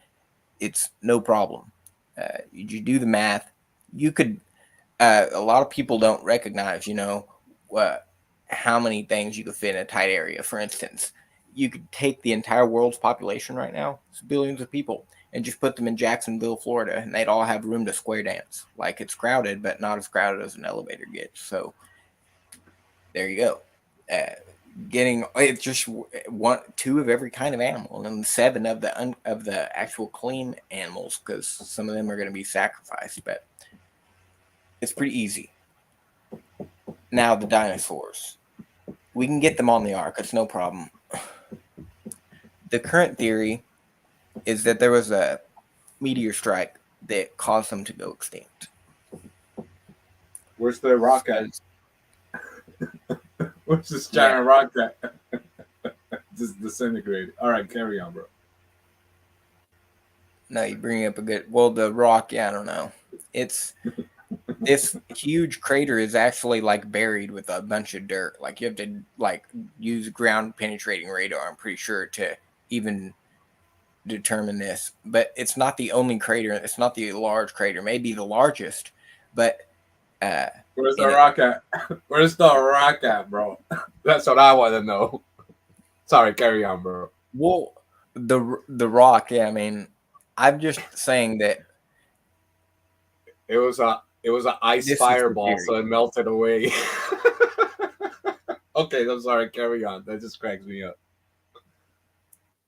it's no problem. You do the math. You could, a lot of people don't recognize, how many things you could fit in a tight area. For instance, you could take the entire world's population right now, it's billions of people, and just put them in Jacksonville, Florida, and they'd all have room to square dance. Like, it's crowded, but not as crowded as an elevator gets. So there you go. It's just two of every kind of animal, and 7 of the actual clean animals, because some of them are going to be sacrificed. But it's pretty easy. Now the dinosaurs, we can get them on the ark. It's no problem. The current theory is that there was a meteor strike that caused them to go extinct. Where's the rock at? Where's this giant rock at? Just disintegrated. All right, carry on, bro. No, you bring up the rock, I don't know. It's this huge crater is actually like buried with a bunch of dirt. Like, you have to use ground penetrating radar, I'm pretty sure, to even determine this. But it's not the only crater. It's not the large crater, maybe the largest, but where's the rock at? Where's the rock at, bro? That's what I want to know. Sorry, carry on, bro. Well, the rock. Yeah, I mean, I'm just saying that It was a ice this is the fireball, theory. so it melted away. Okay, I'm sorry. Carry on. That just cracks me up.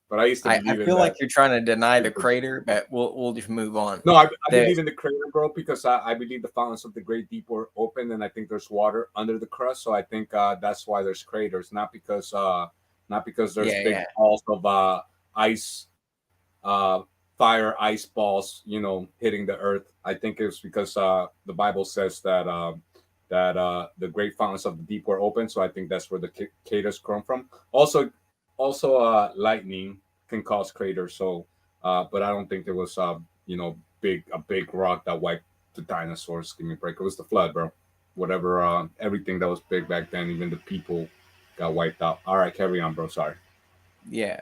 But I used to I believe in feel like that. you're trying to deny the crater, but we'll just move on. No, I The believe in the crater, bro, because I believe the fountains of the Great Deep were open, and I think there's water under the crust. So I think that's why there's craters, not because there's yeah, big yeah, balls of ice, uh, fire, ice balls, hitting the earth. I think it's because the Bible says that the great fountains of the deep were open. So I think that's where the craters come from. Also, lightning can cause craters. So, but I don't think there was a big rock that wiped the dinosaurs. Give me a break. It was the flood, bro. Whatever, everything that was big back then, even the people got wiped out. All right, carry on, bro. Sorry. yeah.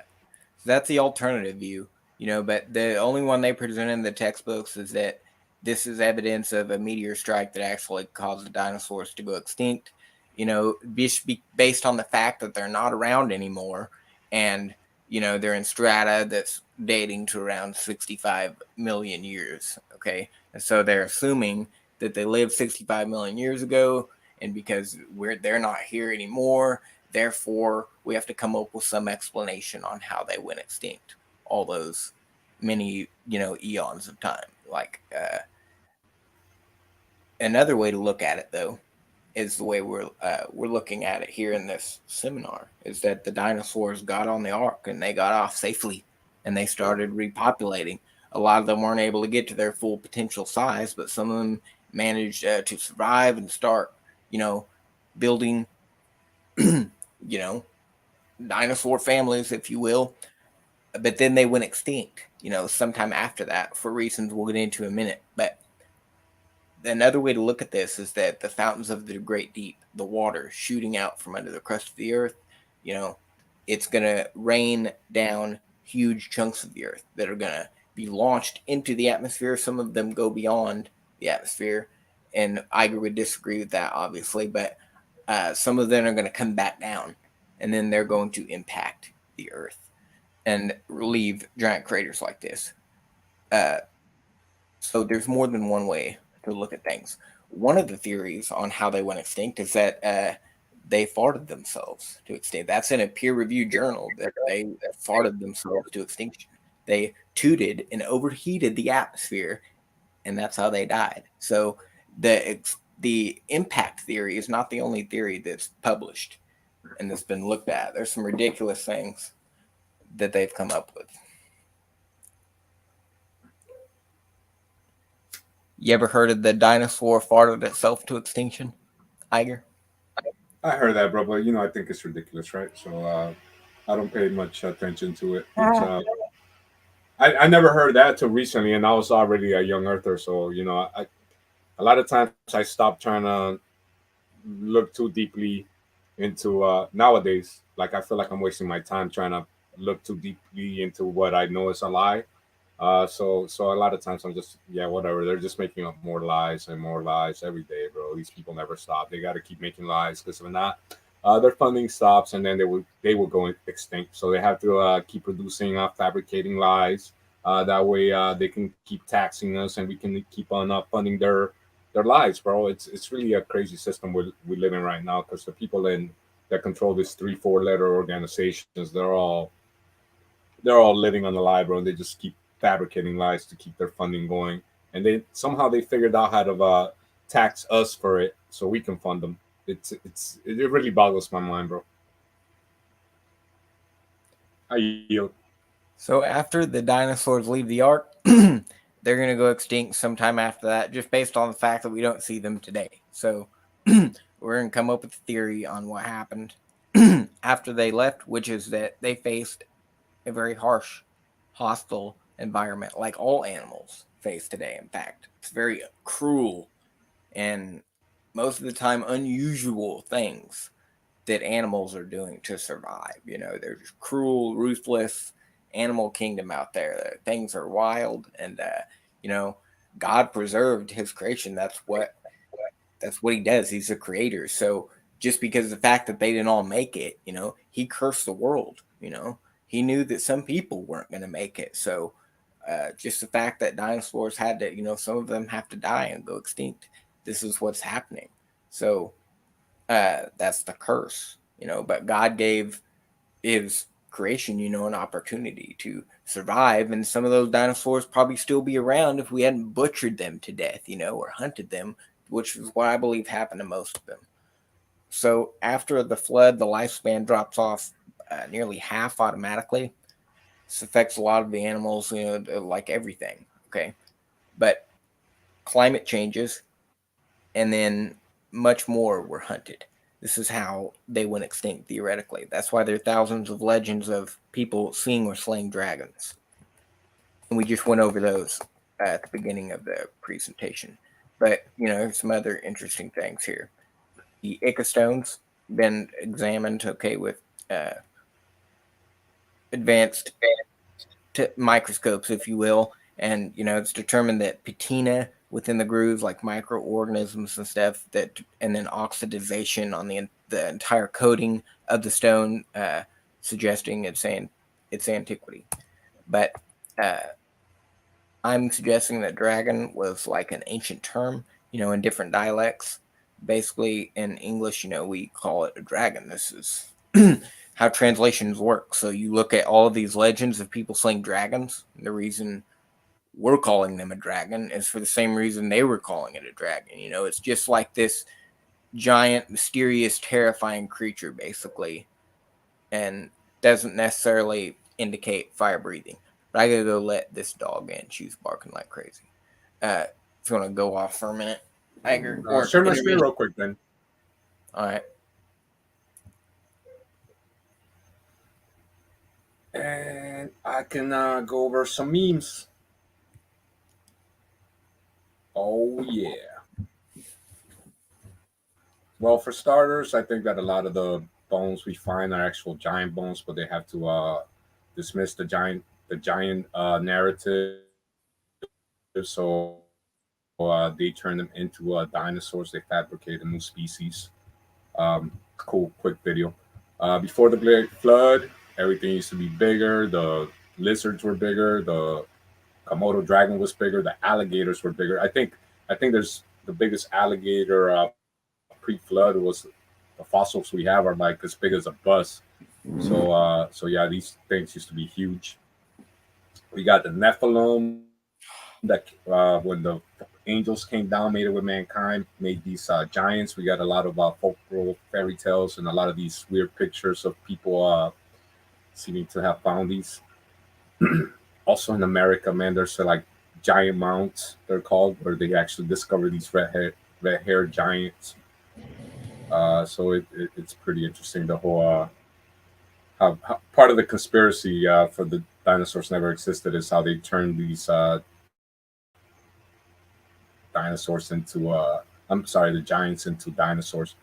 So that's the alternative view, but the only one they present in the textbooks is that this is evidence of a meteor strike that actually caused the dinosaurs to go extinct, based on the fact that they're not around anymore. And, they're in strata that's dating to around 65 million years. Okay. And so they're assuming that they lived 65 million years ago. And because they're not here anymore, therefore, we have to come up with some explanation on how they went extinct all those many, eons of time. Like another way to look at it, though, is the way we're looking at it here in this seminar, is that the dinosaurs got on the ark and they got off safely, and they started repopulating. A lot of them weren't able to get to their full potential size, but some of them managed to survive and start, building, you know, dinosaur families, if you will. But then they went extinct, sometime after that for reasons we'll get into in a minute. But another way to look at this is that the fountains of the great deep, the water shooting out from under the crust of the earth, you know, it's going to rain down huge chunks of the earth that are going to be launched into the atmosphere. Some of them go beyond the atmosphere. And Iger would disagree with that, obviously, but some of them are going to come back down, and then they're going to impact the earth and leave giant craters like this. Uh, so there's more than one way to look at things. One of the theories on how they went extinct is that they farted themselves to extinct. That's in a peer-reviewed journal that they farted themselves to extinction. They tooted and overheated the atmosphere, and that's how they died. So the impact theory is not the only theory that's published and that's been looked at. There's some ridiculous things that they've come up with. You ever heard of the dinosaur farted itself to extinction, Iger? I heard that, bro, but I think it's ridiculous, right? So I don't pay much attention to it. I never heard that till recently, and I was already a young earther, so a lot of times I stopped trying to look too deeply into nowadays. Like I feel like I'm wasting my time trying to look too deeply into what I know is a lie. So a lot of times I'm just whatever. They're just making up more lies and more lies every day, bro. These people never stop. They got to keep making lies because if not, their funding stops and then they will go extinct. So they have to keep producing, fabricating lies. That way they can keep taxing us and we can keep on funding their lives, bro. It's really a crazy system we live in right now because the people that control these 3-4 letter organizations, they're all living on the lie, bro, and they just keep fabricating lies to keep their funding going. And they figured out how to tax us for it so we can fund them. It really boggles my mind, bro. I yield. So after the dinosaurs leave the ark, they're going to go extinct sometime after that, just based on the fact that we don't see them today. So we're going to come up with a theory on what happened after they left, which is that they faced a very harsh, hostile environment, like all animals face today. In fact, it's very cruel and most of the time unusual things that animals are doing to survive. There's cruel, ruthless animal kingdom out there. Things are wild, and God preserved His creation. That's what He does. He's a creator. So just because of the fact that they didn't all make it, He cursed the world. he knew that some people weren't going to make it. So just the fact that dinosaurs had to, some of them have to die and go extinct. This is what's happening. So that's the curse, but God gave his creation, an opportunity to survive. And some of those dinosaurs probably still be around if we hadn't butchered them to death, or hunted them, which is what I believe happened to most of them. So after the flood, the lifespan drops off nearly half automatically. This affects a lot of the animals, like everything. Okay. But climate changes, and then much more were hunted. This is how they went extinct theoretically. That's why there are thousands of legends of people seeing or slaying dragons. And we just went over those at the beginning of the presentation. But, there's some other interesting things here. The Ica stones been examined, okay, with advanced microscopes, if you will, and it's determined that patina within the grooves, like microorganisms and stuff, and then oxidization on the entire coating of the stone, suggesting it's antiquity. But I'm suggesting that dragon was like an ancient term, in different dialects. Basically, in English, we call it a dragon. This is how translations work. So you look at all of these legends of people slaying dragons. The reason we're calling them a dragon is for the same reason they were calling it a dragon. It's just like this giant, mysterious, terrifying creature, basically, and doesn't necessarily indicate fire breathing. But I gotta go let this dog in. She's barking like crazy. If you want to go off for a minute, Iger, or Share my screen real quick, then. All right. And I can go over some memes. Oh, yeah. Well, for starters, I think that a lot of the bones we find are actual giant bones, but they have to dismiss the giant narrative. So they turn them into dinosaurs. They fabricate a new species. Cool, quick video. Before the Great Flood, everything used to be bigger. The lizards were bigger. The Komodo dragon was bigger. The alligators were bigger. I think there's the biggest alligator pre-flood was the fossils we have are like as big as a bus. So yeah, these things used to be huge. We got the Nephilim that when the angels came down, made it with mankind, made these giants. We got a lot of folklore fairy tales and a lot of these weird pictures of people seeming to have found these. Also in America, man, there's like giant mounds they're called, where they actually discover these red hair giants. So it's pretty interesting. The whole how part of the conspiracy for the dinosaurs never existed is how they turned these dinosaurs into I'm sorry, the giants into dinosaurs.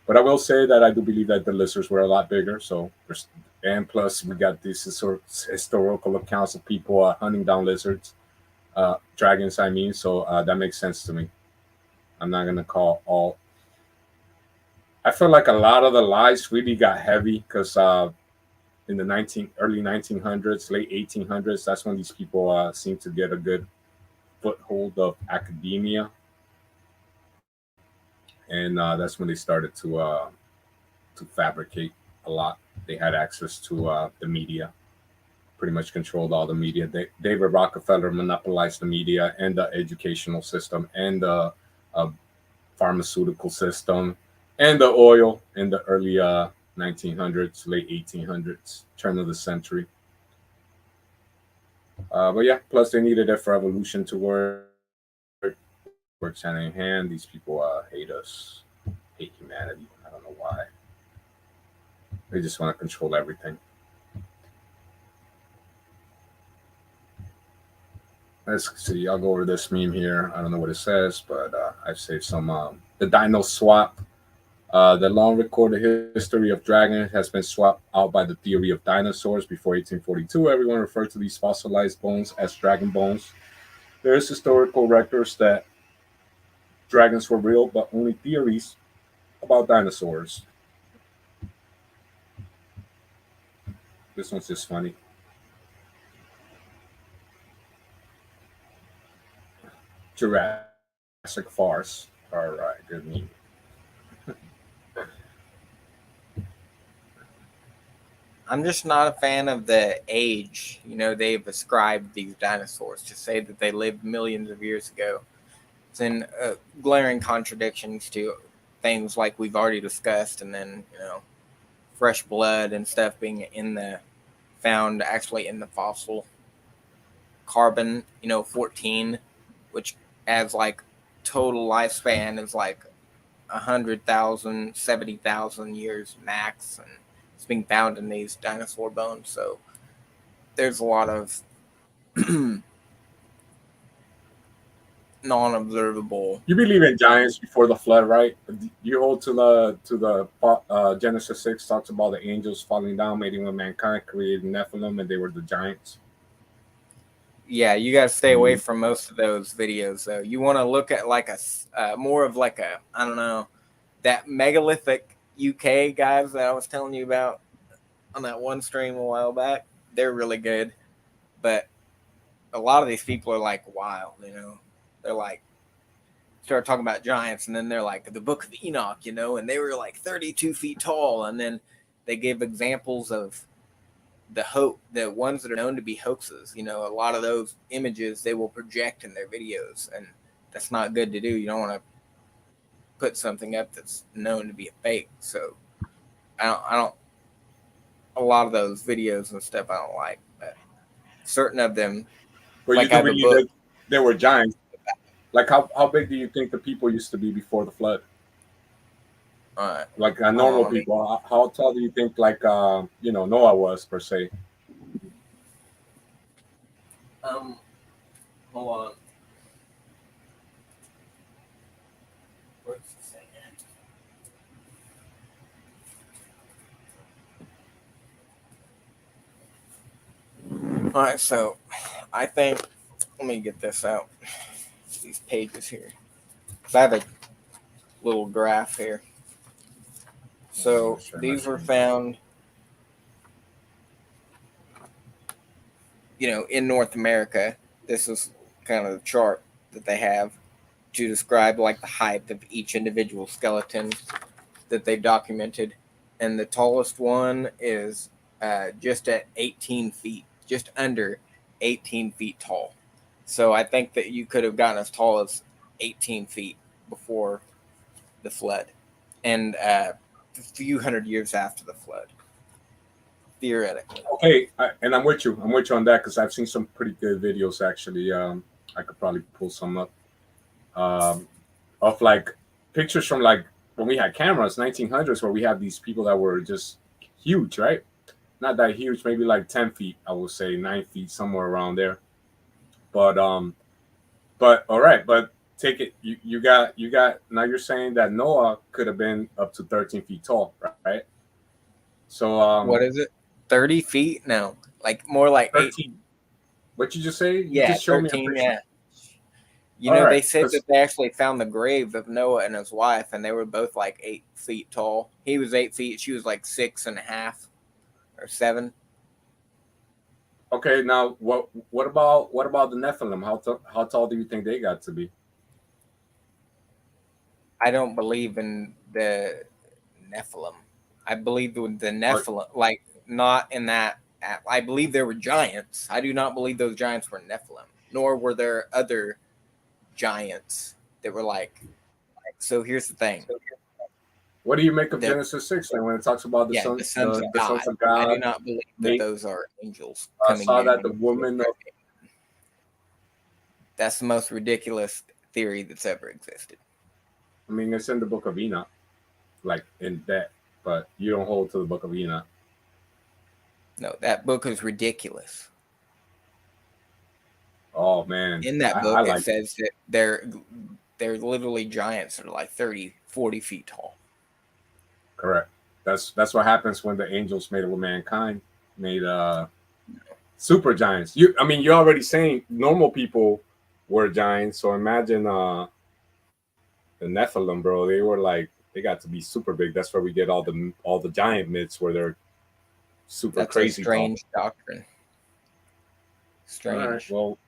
But I will say that I do believe that the lizards were a lot bigger. So and plus we got these historical accounts of people hunting down lizards, dragons. I mean, so that makes sense to me. I'm not gonna call all. I feel like a lot of the lies really got heavy because in the early 1900s, late 1800s, that's when these people seemed to get a good foothold of academia, and that's when they started to fabricate a lot. They had access to the media, pretty much controlled all the media. David Rockefeller monopolized the media and the educational system and the pharmaceutical system and the oil in the early 1900s, late 1800s, turn of the century. But yeah, plus they needed it for evolution to work. Works hand in hand. These people hate us, hate humanity. I don't know why. They just want to control everything. Let's see. I'll go over this meme here. I don't know what it says, but I've saved some. The Dino Swap. The long recorded history of dragons has been swapped out by the theory of dinosaurs. Before 1842, everyone referred to these fossilized bones as dragon bones. There is historical records that dragons were real, but only theories about dinosaurs. This one's just funny. Jurassic Farce. All right, good meme. I'm just not a fan of the age, they've ascribed these dinosaurs to say that they lived millions of years ago. It's in glaring contradictions to things like we've already discussed, and then, fresh blood and stuff being found actually in the fossil. Carbon, 14, which as like total lifespan is like 100,000, 70,000 years max, and it's being found in these dinosaur bones. So there's a lot of non-observable. You believe in giants before the flood, right? You hold to the Genesis 6 talks about the angels falling down, mating with mankind, created Nephilim, and they were the giants. Yeah, you got to stay away from most of those videos, though. You want to look at like a more of like a, I don't know, that megalithic UK guys that I was telling you about on that one stream a while back. They're really good, but a lot of these people are like wild, They're like, start talking about giants, and then they're like the Book of Enoch, and they were like 32 feet tall, and then they give examples of the ones that are known to be hoaxes. A lot of those images they will project in their videos, and that's not good to do. You don't want to put something up that's known to be a fake. So I don't a lot of those videos and stuff I don't like, but certain of them, But like you I do have a believe book. that there were giants. Like how big do you think the people used to be before the flood? Like normal people. How tall do you think Noah was per se? Hold on. Where's the thing at? All right, so I think, let me get this out. These pages here. I have a little graph here. So these were found, in North America. This is kind of the chart that they have to describe like the height of each individual skeleton that they've documented. And the tallest one is just at 18 feet, just under 18 feet tall. So I think that you could have gotten as tall as 18 feet before the flood, and a few hundred years after the flood, theoretically. Okay, and I'm with you. I'm with you on that because I've seen some pretty good videos actually. I could probably pull some up of like pictures from like when we had cameras, 1900s, where we had these people that were just huge, right? Not that huge, maybe like 10 feet, I would say 9 feet, somewhere around there. But all right, but take it. You got now. You're saying that Noah could have been up to 13 feet tall, right? So what is it? 30 feet? No, like more like 13. 8. What you just say? You yeah, just showed 13. Me a picture. Yeah. They said that they actually found the grave of Noah and his wife, and they were both like 8 feet tall. He was 8 feet. She was like 6.5 or 7. Okay, now what about the Nephilim? How tall do you think they got to be? I don't believe in the Nephilim. I believe the Nephilim, like not in that. I believe there were giants. I do not believe those giants were Nephilim, nor were there other giants that were like. So here's the thing. What do you make of Genesis 6 when it talks about the sons of God? I do not believe that those are angels coming saw in. That the woman. That's the most ridiculous theory that's ever existed. I mean, it's in the Book of Enoch, like in that, but you don't hold to the Book of Enoch. No, that book is ridiculous. Oh man! In that book, it says that they're literally giants that are like 30, 40 feet tall. Correct. That's what happens when the angels made it with mankind, made super giants. You're already saying normal people were giants, so imagine the Nephilim, bro. They got to be super big. That's where we get all the giant myths where they're super That's crazy a talk. strange doctrine. Strange. All right, well,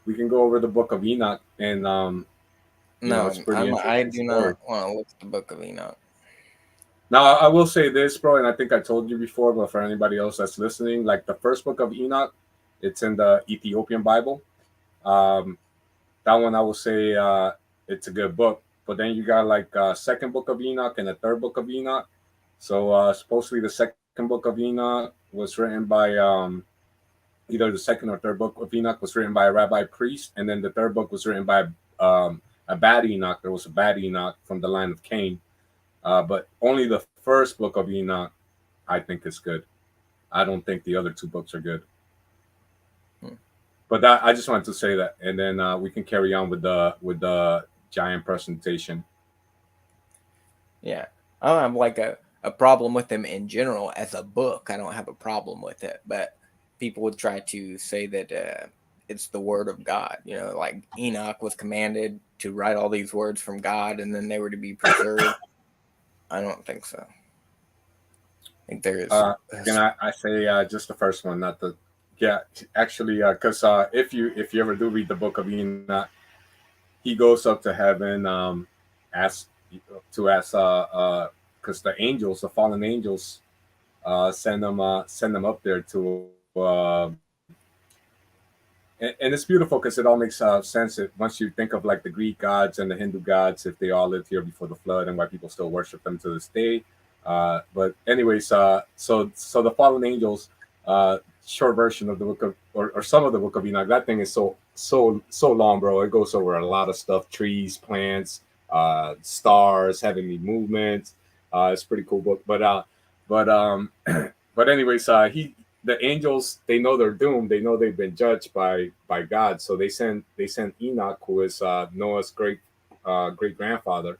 we can go over the Book of Enoch, and No, it's pretty I interesting do story. not want to look at the Book of Enoch. Now, I will say this, bro, and I think I told you before, but for anybody else that's listening, like the first Book of Enoch, it's in the Ethiopian Bible. Um, that one I will say it's a good book. But then you got like second Book of Enoch and the third Book of Enoch. So supposedly the second Book of Enoch was written by either the second or third Book of Enoch was written by a rabbi priest, and then the third book was written by a bad Enoch. There was a bad Enoch from the line of Cain. But only the first Book of Enoch I think is good. I don't think the other two books are good. But I just wanted to say that, and then we can carry on with the giant presentation. Yeah, I don't have like a problem with them in general as a book. I don't have a problem with it, but people would try to say that it's the word of God. You know, like Enoch was commanded to write all these words from God, and then they were to be preserved. I don't think so. I think there is. Can I say just the first one, not the yeah, actually, because if you ever do read the Book of Enoch, he goes up to heaven, ask to ask, because the angels, the fallen angels, send them up there to, and it's beautiful because it all makes sense. Once you think of like the Greek gods and the Hindu gods, if they all lived here before the flood, and why people still worship them to this day. But anyways, so the fallen angels, short version of the book of or some of the Book of Enoch. That thing is so long, bro. It goes over a lot of stuff: trees, plants, stars, heavenly movements. It's a pretty cool book. But but anyways, the angels, they know they're doomed. They know they've been judged by God. So they send Enoch, who is Noah's great grandfather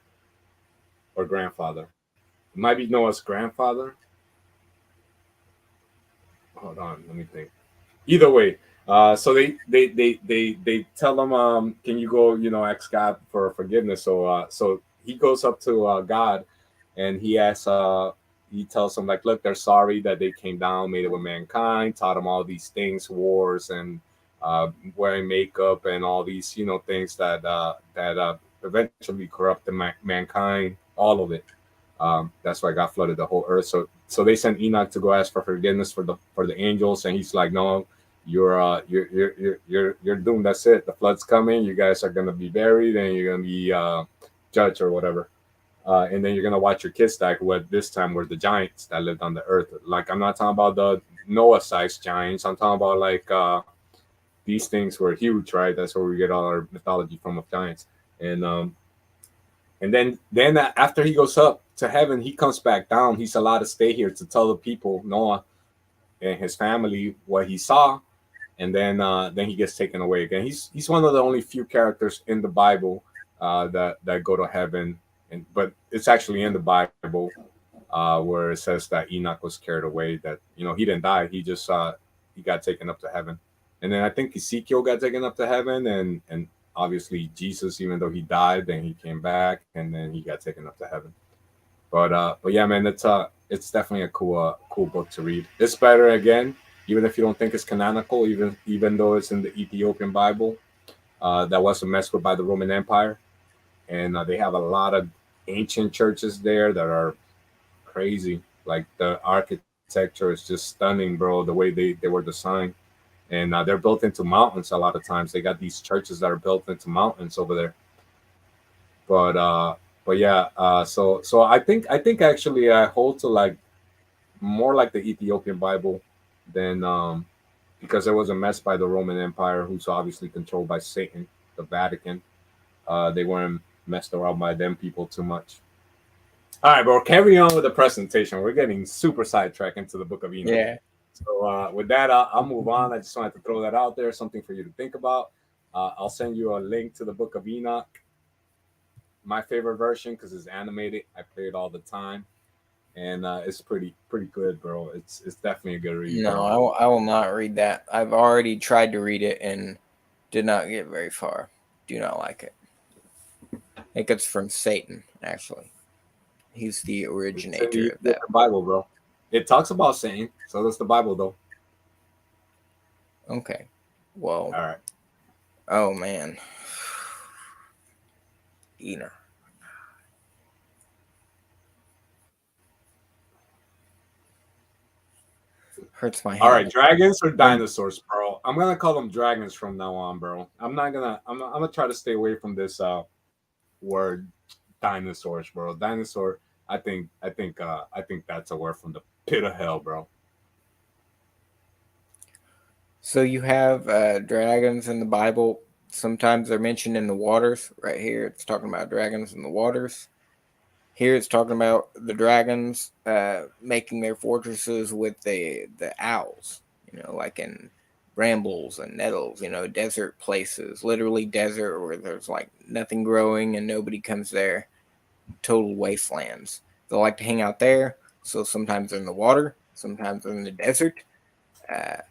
or grandfather. It might be Noah's grandfather. Hold on, let me think. Either way, so they tell him, can you go, ask God for forgiveness? So he goes up to God, and he tells him like, look, they're sorry that they came down, made it with mankind, taught them all these things, wars and wearing makeup and all these things that eventually corrupted mankind, all of it. That's why God flooded the whole earth. So they sent Enoch to go ask for forgiveness for the angels, and he's like, no, you're doomed. That's it. The flood's coming. You guys are gonna be buried, and you're gonna be judged or whatever. And then you're gonna watch your kids die. What this time were the giants that lived on the earth. Like, I'm not talking about the Noah-sized giants. I'm talking about like these things were huge, right? That's where we get all our mythology from, of giants. And then after he goes up to heaven, he comes back down. He's allowed to stay here to tell the people, Noah and his family, what he saw, and then he gets taken away again. He's one of the only few characters in the Bible that go to heaven, but it's actually in the Bible where it says that Enoch was carried away. That he didn't die. He just he got taken up to heaven, and then I think Ezekiel got taken up to heaven, and obviously Jesus, even though he died, then he came back, and then he got taken up to heaven. But yeah, man, it's definitely a cool book to read. It's better, again, even if you don't think it's canonical, even though it's in the Ethiopian Bible, that wasn't messed with by the Roman Empire, and they have a lot of ancient churches there that are crazy. Like, the architecture is just stunning, bro. The way they were designed, and they're built into mountains. A lot of times, they got these churches that are built into mountains over there. But yeah, so I think actually I hold to like more like the Ethiopian Bible than because it was a mess by the Roman Empire, who's obviously controlled by Satan, the Vatican. They weren't messed around by them people too much. All right, bro. Carry on with the presentation. We're getting super sidetracked into the Book of Enoch. Yeah. So with that, I'll move on. I just wanted to throw that out there, something for you to think about. I'll send you a link to the Book of Enoch. My favorite version, because it's animated. I play it all the time, and it's pretty good, bro. It's definitely a good read. No, I will not read that. I've already tried to read it and did not get very far. Do not like it. I think it's from Satan, actually. He's the originator of that. Bible, bro. It talks about Satan, so that's the Bible, though. Okay. Well, All right. oh man. Enoch. Hurts my All hand. right, dragons or dinosaurs, bro? I'm gonna call them dragons from now on, bro. I'm not gonna. I'm gonna try to stay away from this word dinosaurs, bro. Dinosaur. I think that's a word from the pit of hell, bro. So you have dragons in the Bible. Sometimes they're mentioned in the waters. Right here, it's talking about dragons in the waters. Here, it's talking about the dragons making their fortresses with the owls. You know, like in brambles and nettles. You know, desert places, literally desert where there's like nothing growing and nobody comes there. Total wastelands. They like to hang out there. So sometimes they're in the water. Sometimes they're in the desert.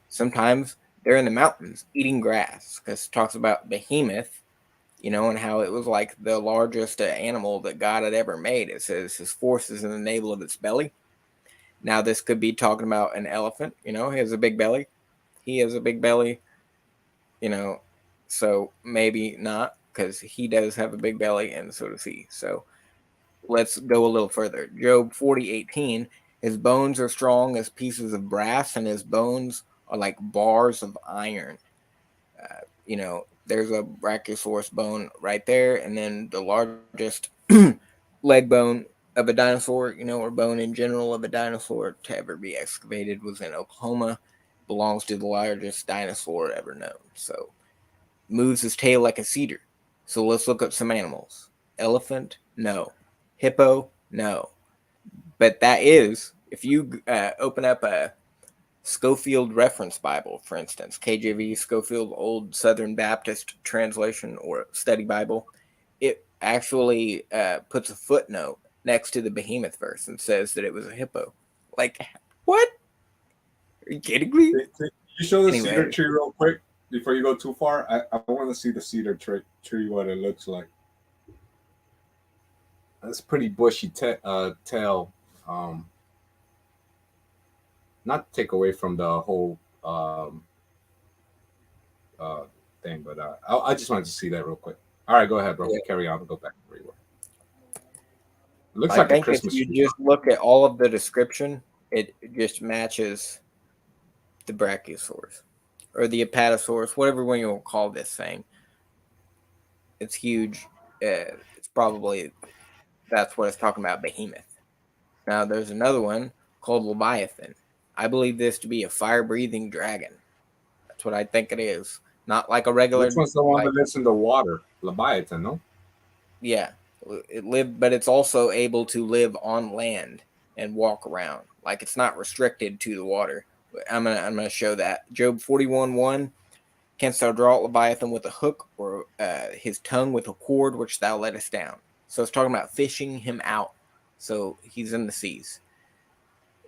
Sometimes they're in the mountains eating grass because it talks about behemoth, you know, and how it was like the largest animal that God had ever made. It says his force is in the navel of its belly. Now, this could be talking about an elephant, you know, he has a big belly. He has a big belly, you know, so maybe not because he does have a big belly and so does he. So let's go a little further. Job 40:18. His bones are strong as pieces of brass, and his bones are like bars of iron. You know, there's a brachiosaurus bone right there, and then the largest leg bone of a dinosaur, you know, or bone in general of a dinosaur to ever be excavated was in Oklahoma. Belongs to the largest dinosaur ever known. So moves his tail like a cedar. So let's look up some animals. Elephant, no. Hippo, no. But that is, if you open up a Schofield Reference Bible, for instance, KJV, Schofield Old Southern Baptist Translation or Study Bible, it actually puts a footnote next to the behemoth verse and says that it was a hippo. Like, what? Are you kidding me? Can you show the cedar Anyway, tree real quick before you go too far? I want to see the cedar tree, what it looks like. That's pretty bushy tail. Um, Not to take away from the whole uh, thing, but I just wanted to see that real quick. All right, go ahead, bro. yeah, Carry on. Go back where you were. It looks I like a think if Christmas you tree. just look at all of the description, it just matches the brachiosaurs or the apatosaurus, whatever one you want to call this thing. It's huge. It's probably that's what it's talking about, behemoth. Now there's another one called Leviathan. I believe this to be a fire-breathing dragon. That's what I think it is. Not like a Which regular, one's the one like, that lives in the water? Leviathan, no? yeah, it lived, but it's also able to live on land and walk around. Like it's not restricted to the water. I'm gonna show that. Job 41:1. Canst thou draw Leviathan with a hook, or his tongue with a cord which thou lettest down? So it's talking about fishing him out. So he's in the seas.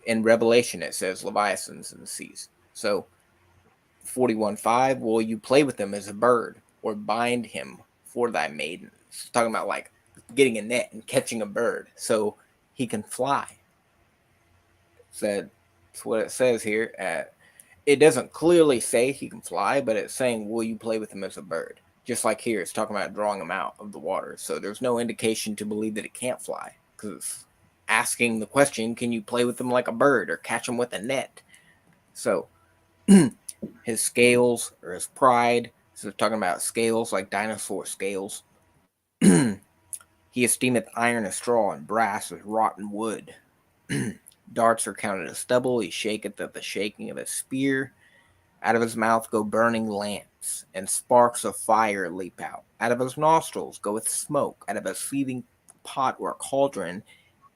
In Revelation, it says Leviathan's in the seas. So 41:5, will you play with him as a bird, or bind him for thy maidens? It's talking about like getting a net and catching a bird so he can fly. That's what it says here. It doesn't clearly say he can fly, but it's saying, will you play with him as a bird? Just like here, it's talking about drawing him out of the water. So there's no indication to believe that it can't fly because it's asking the question, can you play with him like a bird or catch him with a net? So his scales or his pride. So talking about scales like dinosaur scales. He esteemeth iron as straw and brass as rotten wood. Darts are counted as stubble. He shaketh at the shaking of a spear. Out of his mouth go burning lamps, and sparks of fire leap out. Out of his nostrils goeth smoke. Out of a seething pot or a cauldron,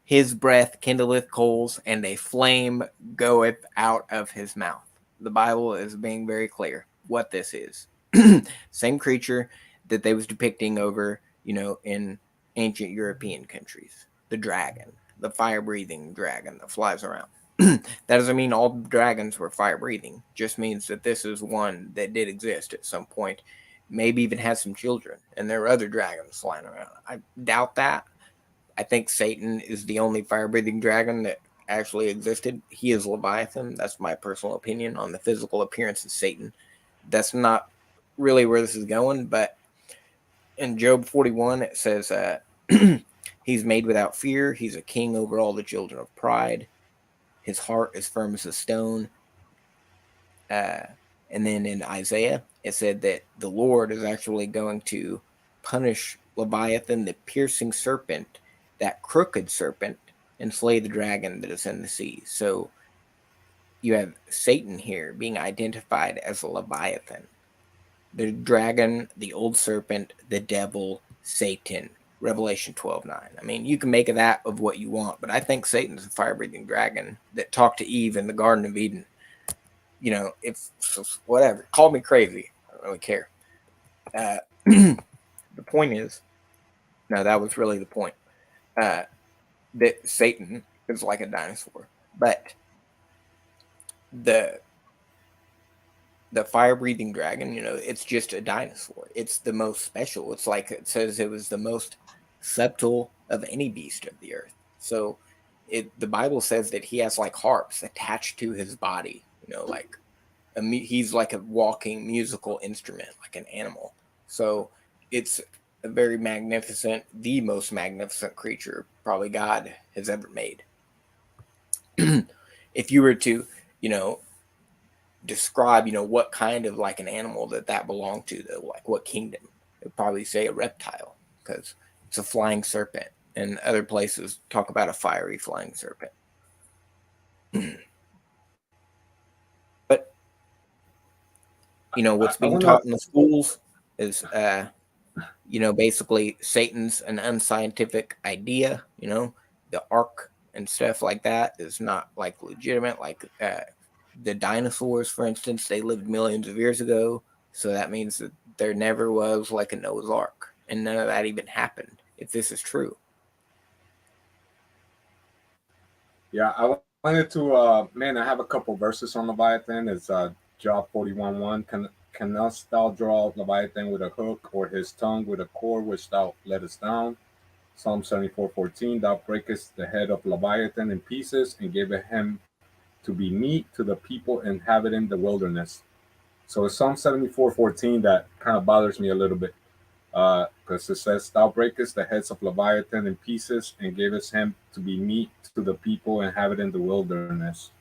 his breath kindleth coals, and a flame goeth out of his mouth. The Bible is being very clear what this is. Same creature that they was depicting over, you know, in ancient European countries. The dragon, the fire-breathing dragon that flies around. That doesn't mean all dragons were fire breathing. Just means that this is one that did exist at some point. Maybe even has some children, and there are other dragons flying around. I doubt that. I think Satan is the only fire breathing dragon that actually existed. He is Leviathan. That's my personal opinion on the physical appearance of Satan. That's not really where this is going, but in Job 41, it says he's made without fear. He's a king over all the children of pride. His heart is firm as a stone. And then in Isaiah, it said that the Lord is actually going to punish Leviathan, the piercing serpent, that crooked serpent, and slay the dragon that is in the sea. So you have Satan here being identified as a Leviathan. The dragon, the old serpent, the devil, Satan. Revelation 12:9. I mean, you can make of that of what you want, but I think Satan's a fire-breathing dragon that talked to Eve in the Garden of Eden. You know, if whatever, call me crazy. I don't really care. The point is, no, that was really the point. That Satan is like a dinosaur, but the fire-breathing dragon, you know, it's just a dinosaur. It's the most special. It's like it says it was the most subtle of any beast of the earth. So the Bible says that he has like harps attached to his body, you know, like he's like a walking musical instrument, like an animal. So it's a very magnificent, the most magnificent creature probably God has ever made. If you were to, you know, describe, you know, what kind of like an animal that belonged to, though, like what kingdom, it'd probably say a reptile, because it's a flying serpent, and other places talk about a fiery flying serpent. But you know what's being taught in the schools is you know, basically Satan's an unscientific idea. You know, the ark and stuff like that is not like legitimate. Like the dinosaurs, for instance, they lived millions of years ago, so that means that there never was like a Noah's Ark, and none of that even happened. If this is true. Yeah, I wanted to. Man, I have a couple verses on Leviathan. It's Job 41:1. Canst thou draw Leviathan with a hook, or his tongue with a cord which thou lettest down? Psalm 74:14. Thou breakest the head of Leviathan in pieces, and gavest him to be meat to the people inhabiting the wilderness. So it's Psalm 74:14 that kind of bothers me a little bit, because it says, "Thou breakest the heads of Leviathan in pieces, and gavest him to be meat to the people inhabiting the wilderness."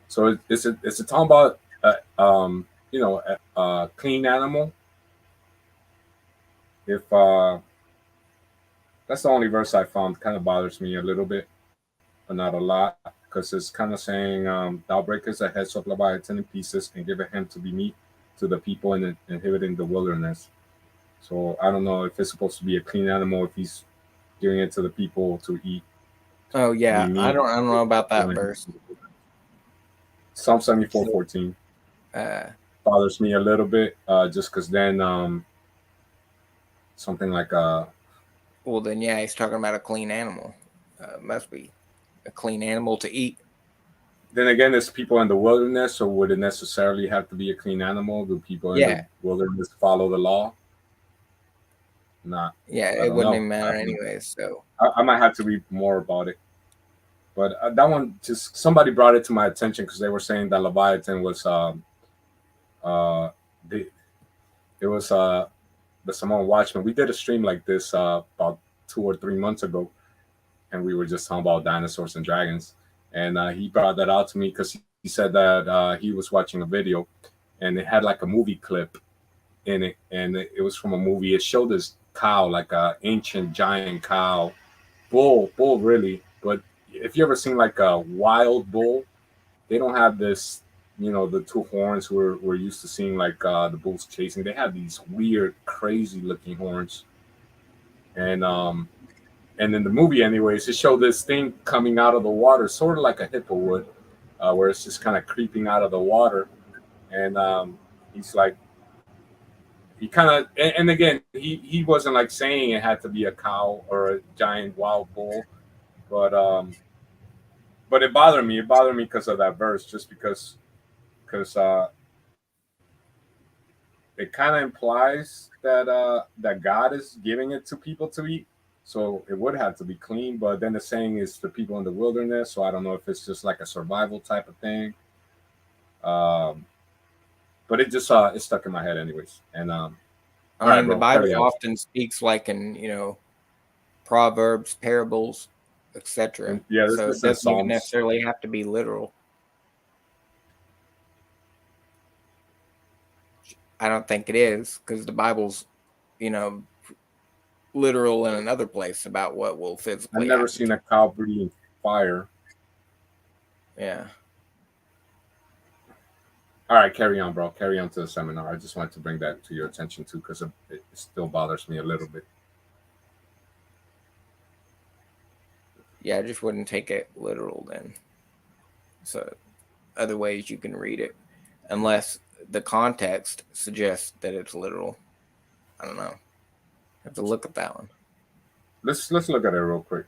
So it's talking about you know, a clean animal. If that's the only verse I found, kind of bothers me a little bit, but not a lot, because it's kind of saying, "Thou breakest the heads of Leviathan in pieces, and givest him to be meat to the people inhabiting the wilderness." So I don't know if it's supposed to be a clean animal, if he's giving it to the people to eat. Oh yeah, I don't know about that verse. Psalm 74:14 bothers me a little bit, just because then something like well then yeah, he's talking about a clean animal. Must be a clean animal to eat. Then again, there's people in the wilderness, so would it necessarily have to be a clean animal? Do people in the wilderness follow the law? Not. Yeah, it wouldn't even matter anyways. So I might have to read more about it. But that one, just somebody brought it to my attention because they were saying that Leviathan was it was the Samoan Watchman. We did a stream like this about 2 or 3 months ago, and we were just talking about dinosaurs and dragons. And he brought that out to me because he said that he was watching a video, and it had like a movie clip in it, and it was from a movie. It showed this cow, like a ancient giant cow, bull really. But if you ever seen like a wild bull, they don't have this, you know, the two horns we're used to seeing, like the bulls chasing. They have these weird, crazy looking horns. And in the movie, anyways, it showed this thing coming out of the water, sort of like a hippo would, where it's just kind of creeping out of the water. And he's like, he kind of, and again, he wasn't like saying it had to be a cow or a giant wild bull, but it bothered me. It bothered me because of that verse, just because it kind of implies that that God is giving it to people to eat. so it would have to be clean. But then the saying is for people in the wilderness, so I don't know if it's just like a survival type of thing. Um, but it just it stuck in my head anyways. And I all right, mean, the bro, Bible carry on. often speaks like in, proverbs, parables, etc. And yeah, So it this in doesn't even Psalms. necessarily have to be literal. I don't think it is, because the Bible's, you know, literal in another place about what will I've physically never happen seen to a cow breathing fire. you. Yeah. All right, carry on, bro. Carry on to the seminar. I just wanted to bring that to your attention too, because it still bothers me a little bit. Yeah, I just wouldn't take it literal then. So other ways you can read it, unless the context suggests that it's literal. I don't know. Have to look at that one. Let's look at it real quick.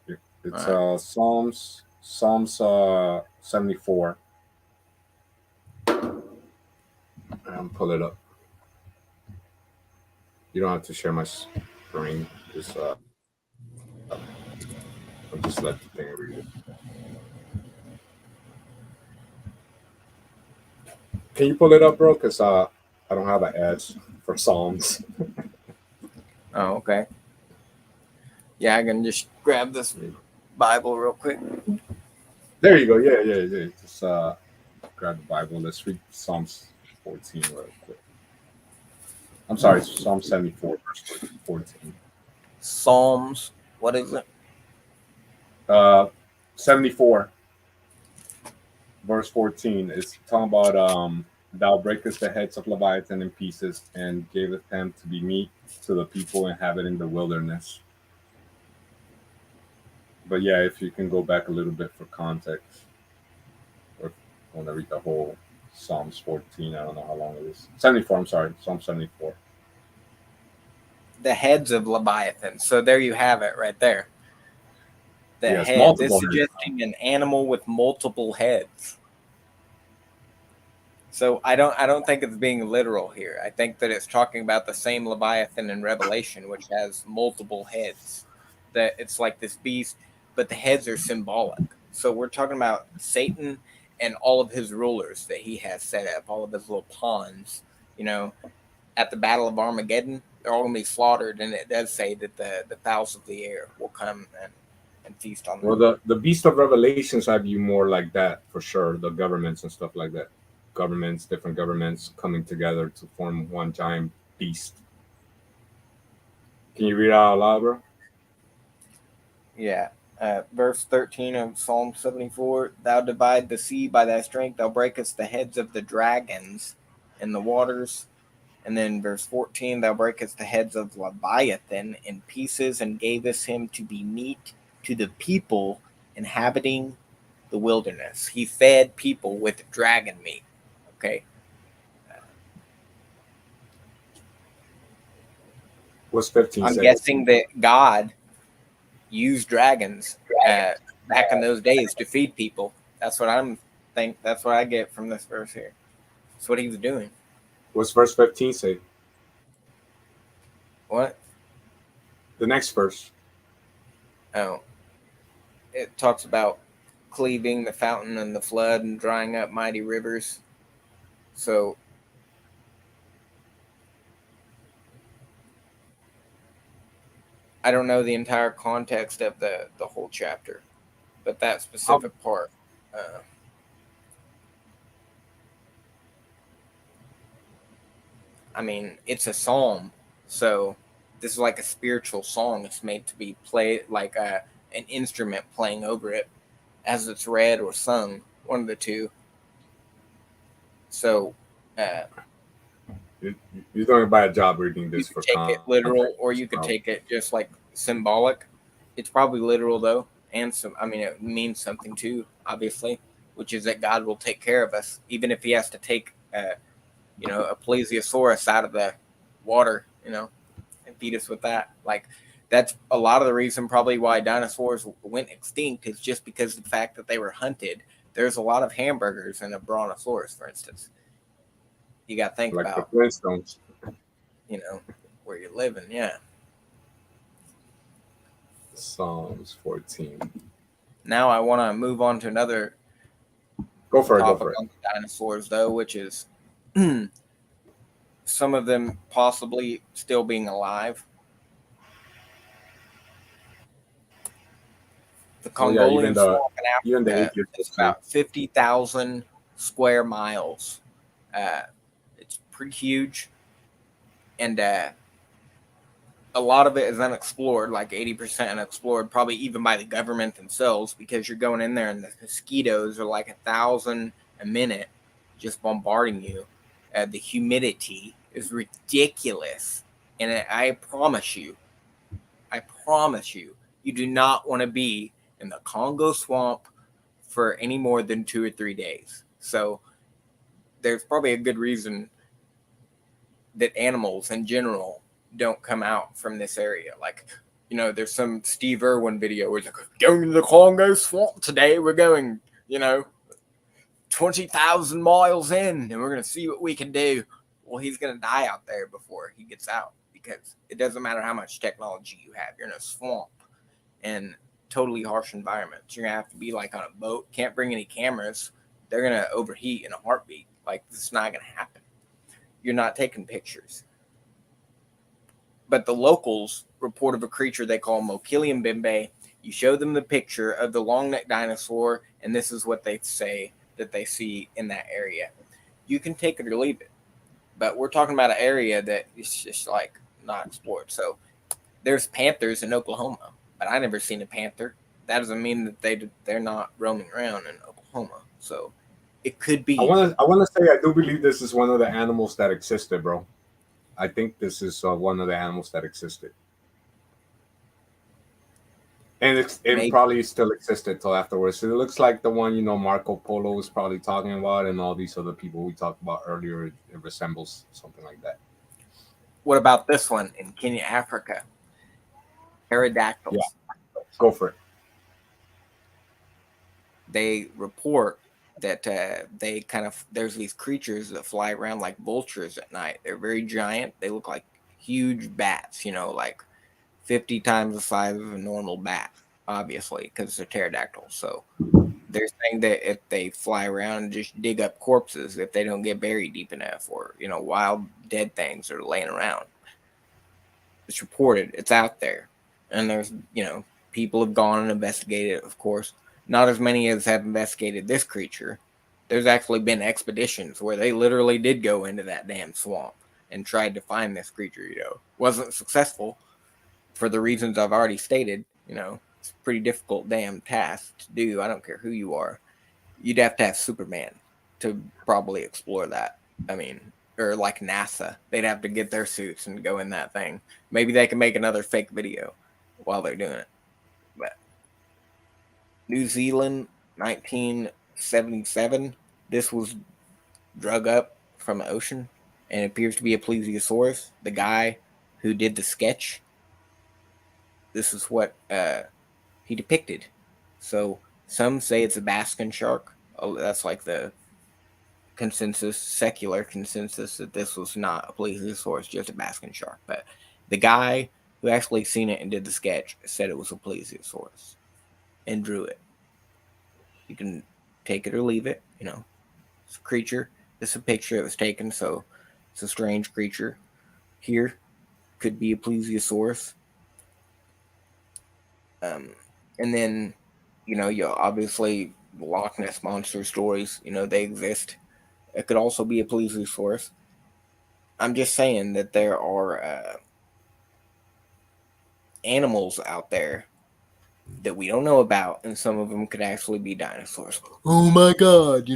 All It's right. Psalms 74. Pull it up. You don't have to share my screen. Just I'll just let the thing read it. Can you pull it up, bro? Because I don't have an ads for Psalms. Oh, okay. Yeah, I can just grab this Bible real quick. There you go. Yeah. Just grab the Bible. Let's read Psalms 14 real quick. I'm sorry, Psalm 74, verse 14. Psalms. What is it? 74, verse 14 is talking about thou breakest the heads of Leviathan in pieces and gavest them to be meat to the people inhabiting the wilderness. But yeah, if you can go back a little bit for context, or if you want to read the whole Psalms 14, I don't know how long it is. 74, I'm sorry, Psalm 74. The heads of Leviathan. So there you have it right there. The Yes, head. This multiple heads. suggesting an animal with multiple heads. So I don't think it's being literal here. I think that it's talking about the same Leviathan in Revelation, which has multiple heads. That it's like this beast, but the heads are symbolic. So we're talking about Satan and all of his rulers that he has set up, all of his little pawns, at the Battle of Armageddon, they're all going to be slaughtered, and it does say that the fowls of the air will come and feast on them. Well, the beast of Revelations I view more like that for sure. The governments and stuff like that. Different governments coming together to form one giant beast. Can you read out loud, bro? Yeah. Verse 13 of Psalm 74, thou divide the sea by thy strength, thou breakest the heads of the dragons in the waters. And then verse 14, thou breakest the heads of Leviathan in pieces and gavest him to be meat to the people inhabiting the wilderness. He fed people with dragon meat. Okay. What's 15 I'm say? guessing that God used dragons back in those days to feed people. That's what That's what I get from this verse here. That's what he was doing. What's verse 15 say? What? The next verse. Oh, it talks about cleaving the fountain and the flood and drying up mighty rivers. So I don't know the entire context of the whole chapter, but that specific part. I mean, it's a psalm, so this is like a spiritual song. It's made to be played like an instrument playing over it as it's read or sung, one of the two. So You're doing a bad job reading you this could for take it context. literal, or you could take it just like symbolic. It's probably literal though, and some. I mean, it means something too, obviously, which is that God will take care of us, even if He has to take, a plesiosaurus out of the water, and feed us with that. Like that's a lot of the reason probably why dinosaurs went extinct is just because of the fact that they were hunted. There's a lot of hamburgers in a brontosaurus, for instance. You got to think Like the about, Flintstones. where you're living. Yeah. Psalms 14. Now I want to move on to another Go for it. Go topic for it. on the dinosaurs, though, which is some of them possibly still being alive. The Oh yeah, Congolian swamp in even the Africa atheists is about 50,000 square miles. It's pretty huge, and a lot of it is unexplored, like 80% unexplored, probably even by the government themselves, because you're going in there and the mosquitoes are like 1,000 a minute just bombarding you. The humidity is ridiculous. And I promise you, you do not want to be in the Congo swamp for any more than 2 or 3 days. So there's probably a good reason that animals in general don't come out from this area. Like, you know, there's some Steve Irwin video where it's like, going to the Congo swamp today. We're going, 20,000 miles in and we're going to see what we can do. Well, he's going to die out there before he gets out because it doesn't matter how much technology you have. You're in a swamp and totally harsh environments. You're going to have to be like on a boat. Can't bring any cameras. They're going to overheat in a heartbeat. Like, this is not going to happen. You're not taking pictures. But the locals report of a creature they call Mokele Mbembe. You show them the picture of the long-necked dinosaur, and this is what they say that they see in that area. You can take it or leave it. But we're talking about an area that is just like not explored. So there's panthers in Oklahoma, but I never seen a panther. That doesn't mean that they're not roaming around in Oklahoma. So it could be. I want to say I do believe this is one of the animals that existed, bro. I think this is one of the animals that existed, and it probably still existed till afterwards. It looks like the one Marco Polo was probably talking about, and all these other people we talked about earlier. It resembles something like that. What about this one in Kenya, Africa? Pterodactyls. Yeah, go for it. They report that there's these creatures that fly around like vultures at night. They're very giant. They look like huge bats, like 50 times the size of a normal bat, obviously, because they're pterodactyls. So they're saying that if they fly around and just dig up corpses, if they don't get buried deep enough, or, wild dead things are laying around. It's reported. It's out there. And there's, people have gone and investigated it, of course. Not as many as have investigated this creature. There's actually been expeditions where they literally did go into that damn swamp and tried to find this creature, Wasn't successful for the reasons I've already stated. It's a pretty difficult damn task to do. I don't care who you are. You'd have to have Superman to probably explore that. I mean, or like NASA. They'd have to get their suits and go in that thing. Maybe they can make another fake video while they're doing it. But New Zealand, 1977. This was drug up from the ocean and it appears to be a plesiosaurus. The guy who did the sketch, this is what he depicted. So some say it's a baskin shark. That's like the secular consensus, that this was not a plesiosaurus, just a baskin shark. But the guy who actually seen it and did the sketch said it was a plesiosaurus and drew it. You can take it or leave it. It's a creature. This is a picture that was taken, so it's a strange creature. Here could be a plesiosaurus. And then, you obviously Loch Ness monster stories. They exist. It could also be a plesiosaurus. I'm just saying that there are animals out there that we don't know about, and some of them could actually be dinosaurs. Oh my God,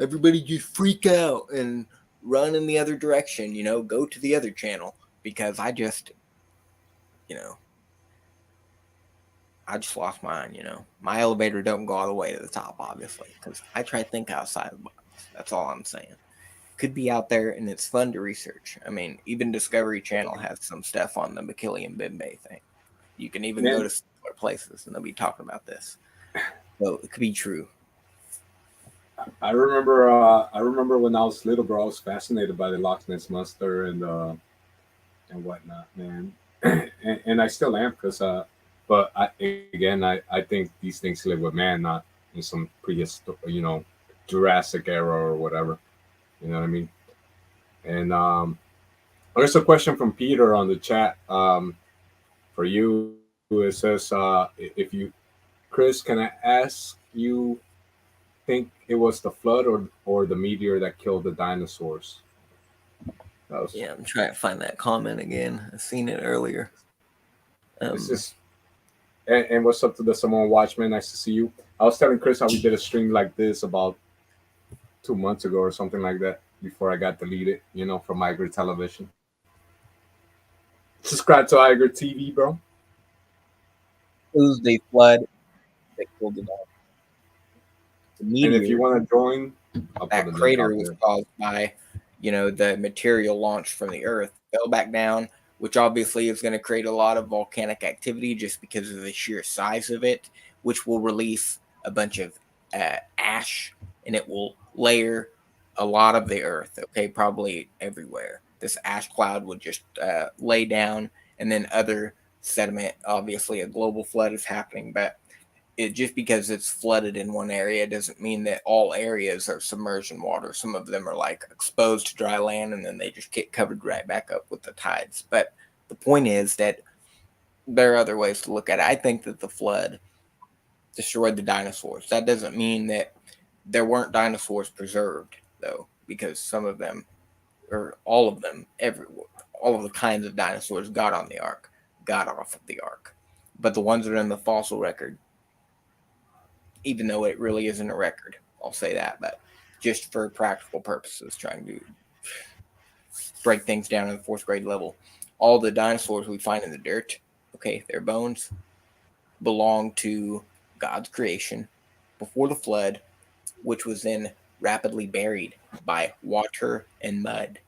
everybody just freak out and run in the other direction, go to the other channel, because I just lost mine, My elevator don't go all the way to the top, obviously, because I try to think outside the box. That's all I'm saying. Could be out there, and it's fun to research. I mean, even Discovery Channel has some stuff on the Mokele Mbembe thing. You can even go to similar places, and they'll be talking about this. So it could be true. I remember when I was little, bro. I was fascinated by the Loch Ness monster and whatnot, man. and I still am, because But I think these things live with man, not in some prehistoric, Jurassic era or whatever. You know what I mean? And there's a question from Peter on the chat for you. It says, if you, Chris, can I ask you, think it was the flood or the meteor that killed the dinosaurs? That was, Yeah, I'm trying to find that comment again. I seen it earlier. it's just, and what's up to the Samoan Watchman? Nice to see you. I was telling Chris how we did a stream like this about 2 months ago or something like that before I got deleted, from Iger Television. Subscribe to Iger TV, bro. Tuesday flood that killed the dinosaurs. The And if you meteor, want to join, I'll that put a link crater out was there. caused by, the material launched from the Earth fell back down, which obviously is going to create a lot of volcanic activity just because of the sheer size of it, which will release a bunch of ash, and it will layer a lot of the Earth. Okay, probably everywhere. This ash cloud would just lay down, and then other sediment. Obviously, a global flood is happening, but it just because it's flooded in one area doesn't mean that all areas are submerged in water. Some of them are like exposed to dry land and then they just get covered right back up with the tides. But the point is that there are other ways to look at it. I think that the flood destroyed the dinosaurs. That doesn't mean that there weren't dinosaurs preserved, though, because some of them, or all of them, all of the kinds of dinosaurs got on the ark, got off of the ark. But the ones that are in the fossil record, even though it really isn't a record. I'll say that, but just for practical purposes, trying to break things down in the fourth grade level. All the dinosaurs we find in the dirt, okay, their bones belong to God's creation before the flood, which was then rapidly buried by water and mud.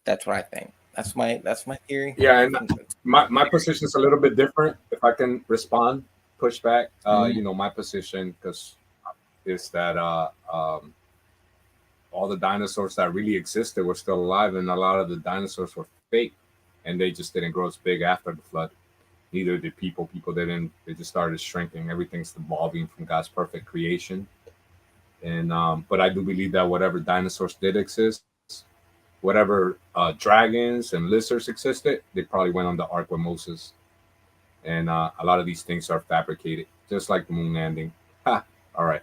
That's what I think. That's my theory. Yeah, and my position is a little bit different. If I can respond, push back, my position because is that all the dinosaurs that really existed were still alive, and a lot of the dinosaurs were fake, and they just didn't grow as big after the flood. Neither did people. People didn't. They just started shrinking. Everything's evolving from God's perfect creation. And but I do believe that whatever dinosaurs did exist, whatever dragons and lizards existed, they probably went on the ark with Moses. And a lot of these things are fabricated, just like the moon landing. Ha! All right.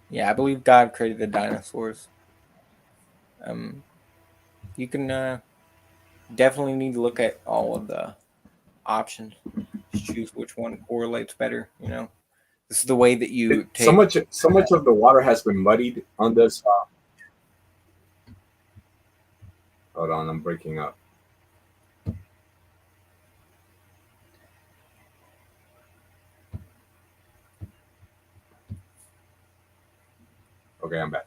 Yeah, I believe God created the dinosaurs. You can definitely need to look at all of the options. Just choose which one correlates better. This is the way that you So take. much of the water has been muddied on this. Hold on, I'm breaking up. Okay, I'm back.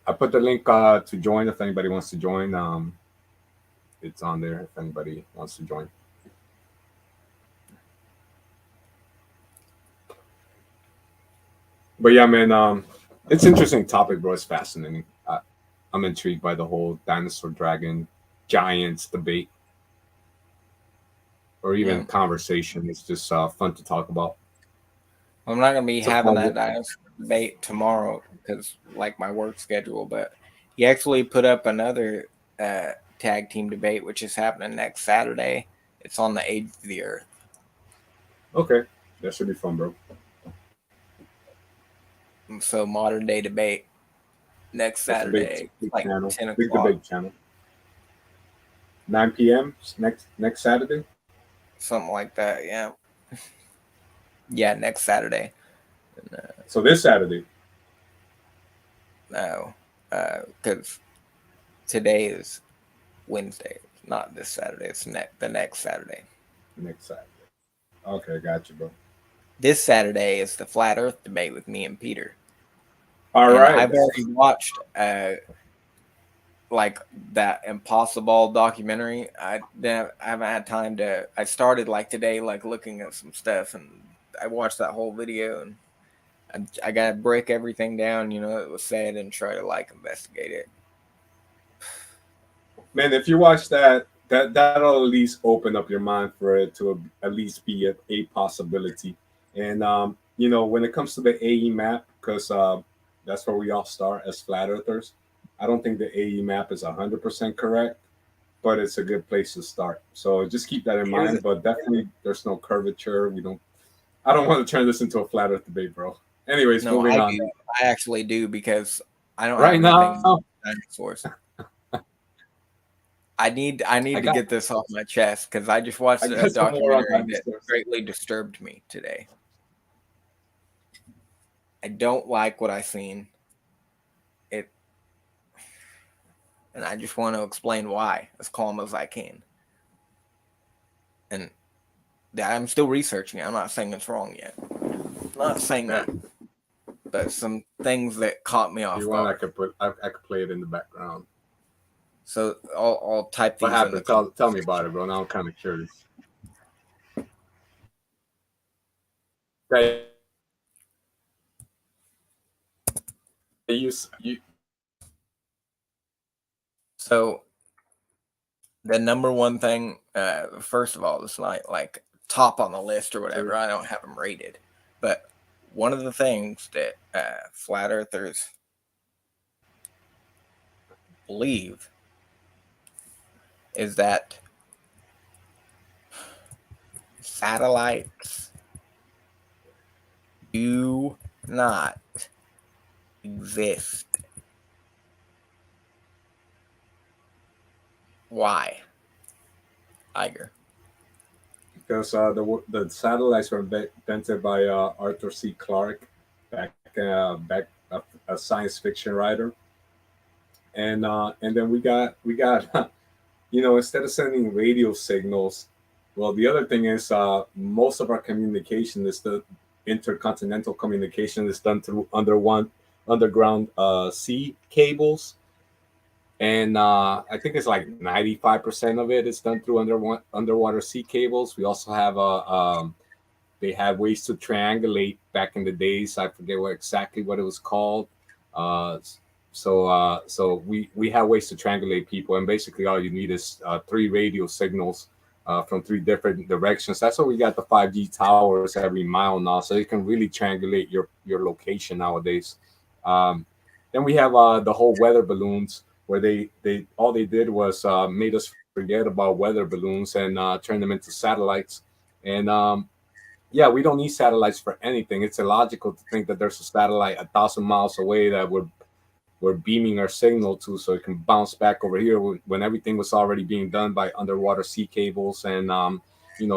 I put the link to join if anybody wants to join. It's on there if anybody wants to join. But yeah, man, it's interesting topic, bro. It's fascinating. I'm intrigued by the whole dinosaur dragon giants debate or even conversation. It's just fun to talk about. I'm not gonna be It's a having fun that dinosaur debate tomorrow because like my work schedule. But he actually put up another tag team debate, which is happening next Saturday. It's on the age of the Earth. Okay, that should be fun, bro. So modern day debate next That's a Saturday, big like channel, 10 big o'clock, debate channel. 9 p.m. next Saturday. something like that. Yeah, yeah, next Saturday. So this Saturday. No, because today is Wednesday, not this Saturday. It's the next Saturday. Next Saturday. Okay, got you, bro. This Saturday is the flat Earth debate with me and Peter. All and right. I've already watched like that Impossible documentary. I haven't had time to. I started like today, like looking at some stuff, and I watched that whole video, and I gotta break everything down. It was said and try to like investigate it. Man, if you watch that'll at least open up your mind for it to at least be a possibility. And when it comes to the AE map, because that's where we all start as flat earthers. I don't think the AE map is 100% correct, but it's a good place to start. So just keep that in Here's mind. But definitely, there's no curvature. We don't. I don't want to turn this into a flat Earth debate, bro. Anyways, no, moving I on. do. I actually do because I don't have Right anything now, dinosaurs. I need I to got get this off my chest because I just watched I a got some more on documentary that dinosaurs. greatly disturbed me today. I don't like what I seen. It, and I just want to explain why as calm as I can. And that I'm still researching it. I'm not saying it's wrong yet. I'm not saying that, but some things that caught me If off you want, guard. I could play it in the background. So I'll type What these in the happened? Tell comments me about it, bro. Now I'm kind of curious. Okay. You So the number one thing, first of all, it's not like top on the list or whatever. I don't have them rated, but one of the things that flat earthers believe is that satellites do not exist. Why, Iger? because the satellites were invented by Arthur C. Clarke, back a science fiction writer, and then we got instead of sending radio signals, well, the other thing is most of our communication is the intercontinental communication is done through underground sea cables, and I think it's like 95% of it is done through underwater sea cables. We also have they had ways to triangulate back in the days. I forget exactly what it was called. Uh, so we have ways to triangulate people, and basically all you need is three radio signals from three different directions. That's why we got the 5G towers every mile now, so you can really triangulate your location nowadays. Um, then we have the whole weather balloons, where they all they did was made us forget about weather balloons and turn them into satellites. And yeah, we don't need satellites for anything. It's illogical to think that there's a satellite 1,000 miles away that we're beaming our signal to, so it can bounce back over here when everything was already being done by underwater sea cables and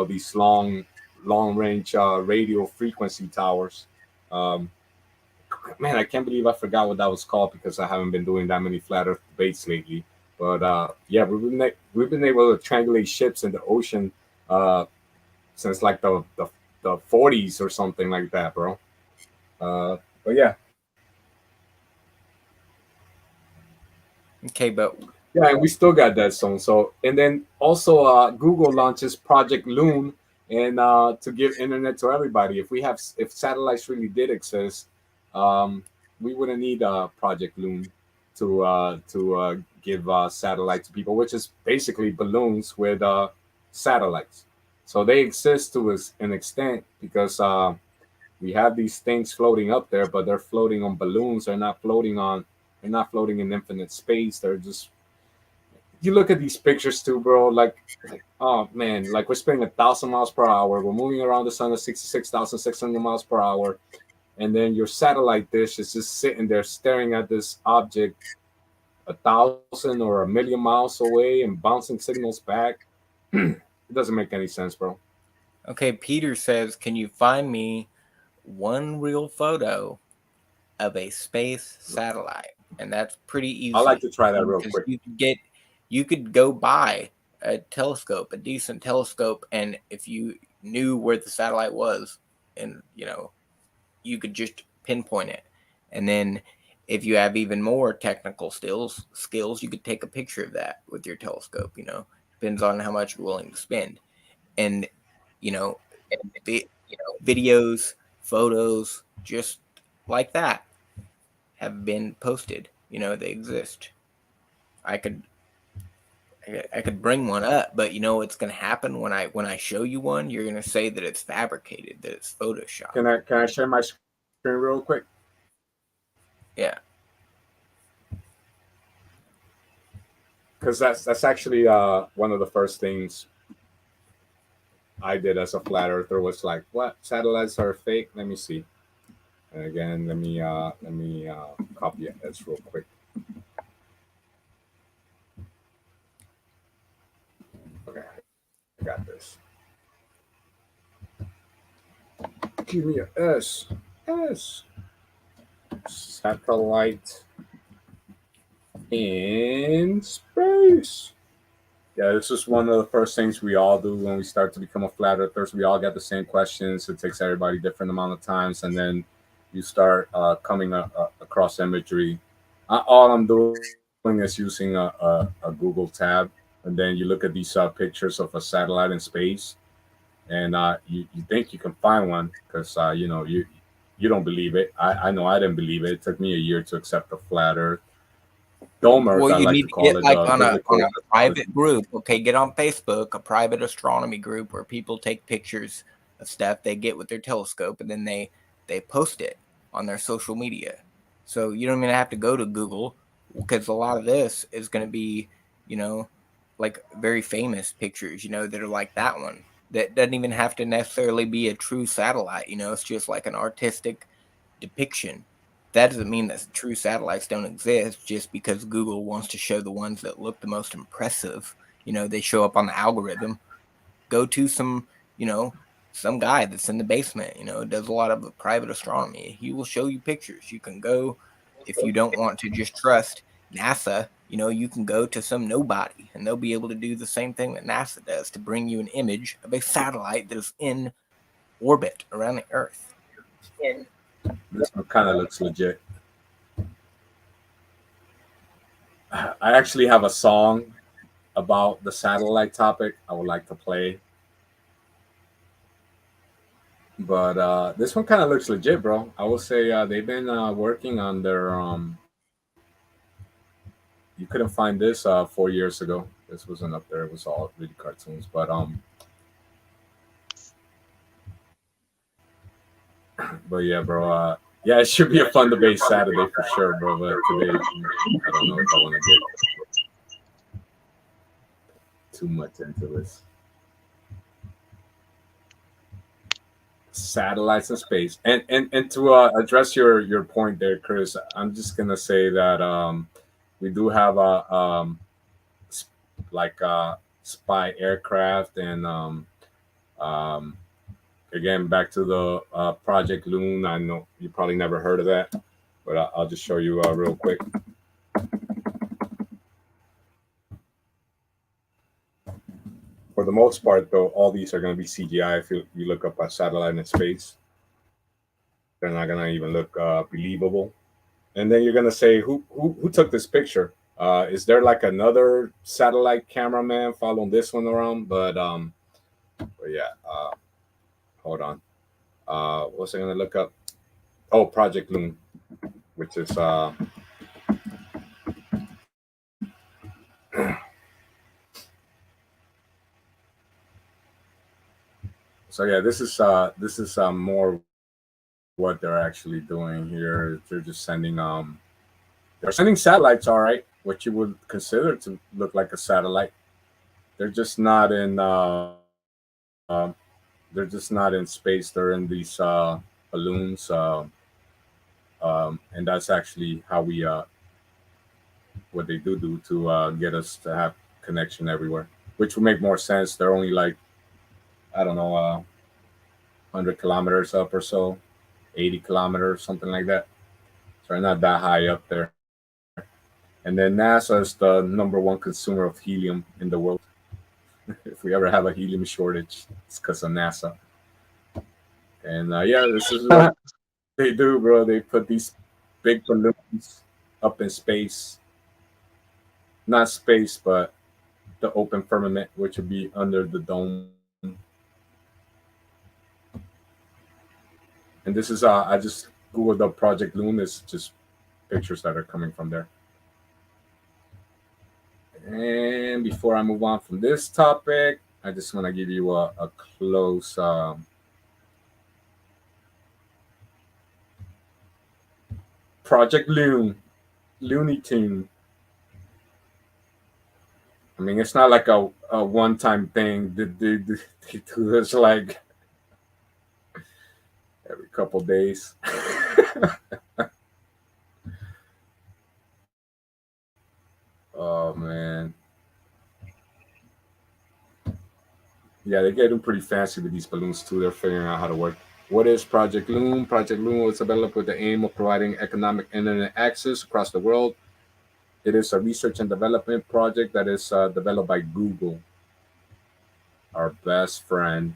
these long range radio frequency towers. Um, Man, I can't believe I forgot what that was called because I haven't been doing that many flat Earth debates lately. But yeah, we've been able to triangulate ships in the ocean uh, since like the 40s or something like that, bro. But yeah, Okay, but yeah, and we still got that zone. So, and then also Google launches Project Loon, and to give internet to everybody. If satellites really did exist, um, we wouldn't need Project Loon to give satellite to people, which is basically balloons with satellites. So they exist to an extent because we have these things floating up there, but they're floating on balloons. They're not floating in infinite space. They're just you look at these pictures too, bro. Like oh man, like we're spinning 1,000 miles per hour. We're moving around the sun at 66,600 miles per hour, and then your satellite dish is just sitting there staring at this object 1,000 or 1,000,000 miles away and bouncing signals back. It doesn't make any sense, bro. okay, Peter says, can you find me one real photo of a space satellite? And that's pretty I like easy to try that real because quick. you could go buy a telescope, a decent telescope, and if you knew where the satellite was, and you could just pinpoint it. And then if you have even more technical skills, you could take a picture of that with your telescope. Depends on how much you're willing to spend. And you know, videos, photos, just like that have been posted. They exist. I could I could bring one up, but you know what's going to happen when I show you one? You're going to say that it's fabricated, that it's Photoshop. Can I share my screen real quick? Yeah. Because that's actually one of the first things I did as a flat earther was like, what, satellites are fake? Let me see. And again, let me copy this real quick. Okay, I got this. Give me a S. S. Satellite in space. Yeah, this is one of the first things we all do when we start to become a flat earthers. We all get the same questions. It takes everybody different amount of times, and then you start coming across imagery. All I'm doing is using a Google tab, and then you look at these pictures of a satellite in space, and you think you can find one because you don't believe it. I know I didn't believe it. It took me a year to accept the flat Earth. Dome Earth, Well, I you like need to to call get it like on a biblical. private group. Okay, get on Facebook, a private astronomy group where people take pictures of stuff they get with their telescope, and then they post it on their social media. So you don't even have to go to Google, because a lot of this is going to be, you know, like very famous pictures, that are like that one. That doesn't even have to necessarily be a true satellite. It's just like an artistic depiction. That doesn't mean that true satellites don't exist just because Google wants to show the ones that look the most impressive. They show up on the algorithm. Go to some guy that's in the basement, does a lot of private astronomy. He will show you pictures. You can go, if you don't want to just trust NASA, you can go to some nobody and they'll be able to do the same thing that NASA does to bring you an image of a satellite that is in orbit around the Earth. This one kind of looks legit. I actually have a song about the satellite topic I would like to play. But this one kind of looks legit, bro. I will say they've been working on their. You couldn't find this 4 years ago. This wasn't up there. It was all really cartoons. But yeah, bro. Yeah, it should be a fun debate Saturday for sure, bro. But today, I don't know if I want to get too much into this. Satellites in space, and to address your point there, Chris, I'm just gonna say that we do have a like spy aircraft, and um, again back to the Project Loon. I know you probably never heard of that, but I'll just show you real quick. For the most part, though, all these are going to be CGI. If you look up a satellite in space, they're not going to even look believable. And then you're going to say, who took this picture? Is there like another satellite cameraman following this one around? But yeah, hold on. What's I going to look up? Oh, Project Loon, which is so yeah, this is more what they're actually doing here. They're just sending they're sending satellites, all right, what you would consider to look like a satellite. They're just not in um, they're just not in space. They're in these balloons, and that's actually how we what they do to get us to have connection everywhere, which would make more sense. They're only like, I don't know, 100 kilometers up or so, 80 kilometers, something like that. So they're not that high up there. And then NASA is the number one consumer of helium in the world. If we ever have a helium shortage, it's because of NASA. And yeah, this is what they do, bro. They put these big balloons up in space. Not space, but the open firmament, which would be under the dome. And this is I just googled up Project Loon. It's just pictures that are coming from there. And before I move on from this topic, I just want to give you a close Project Looney Tune. I mean, it's not like a one-time thing. They do this like every couple days. Oh man. Yeah, they're getting pretty fancy with these balloons too. They're figuring out how to work. What is Project Loon? Project Loon was developed with the aim of providing economic internet access across the world. It is a research and development project that is developed by Google, our best friend,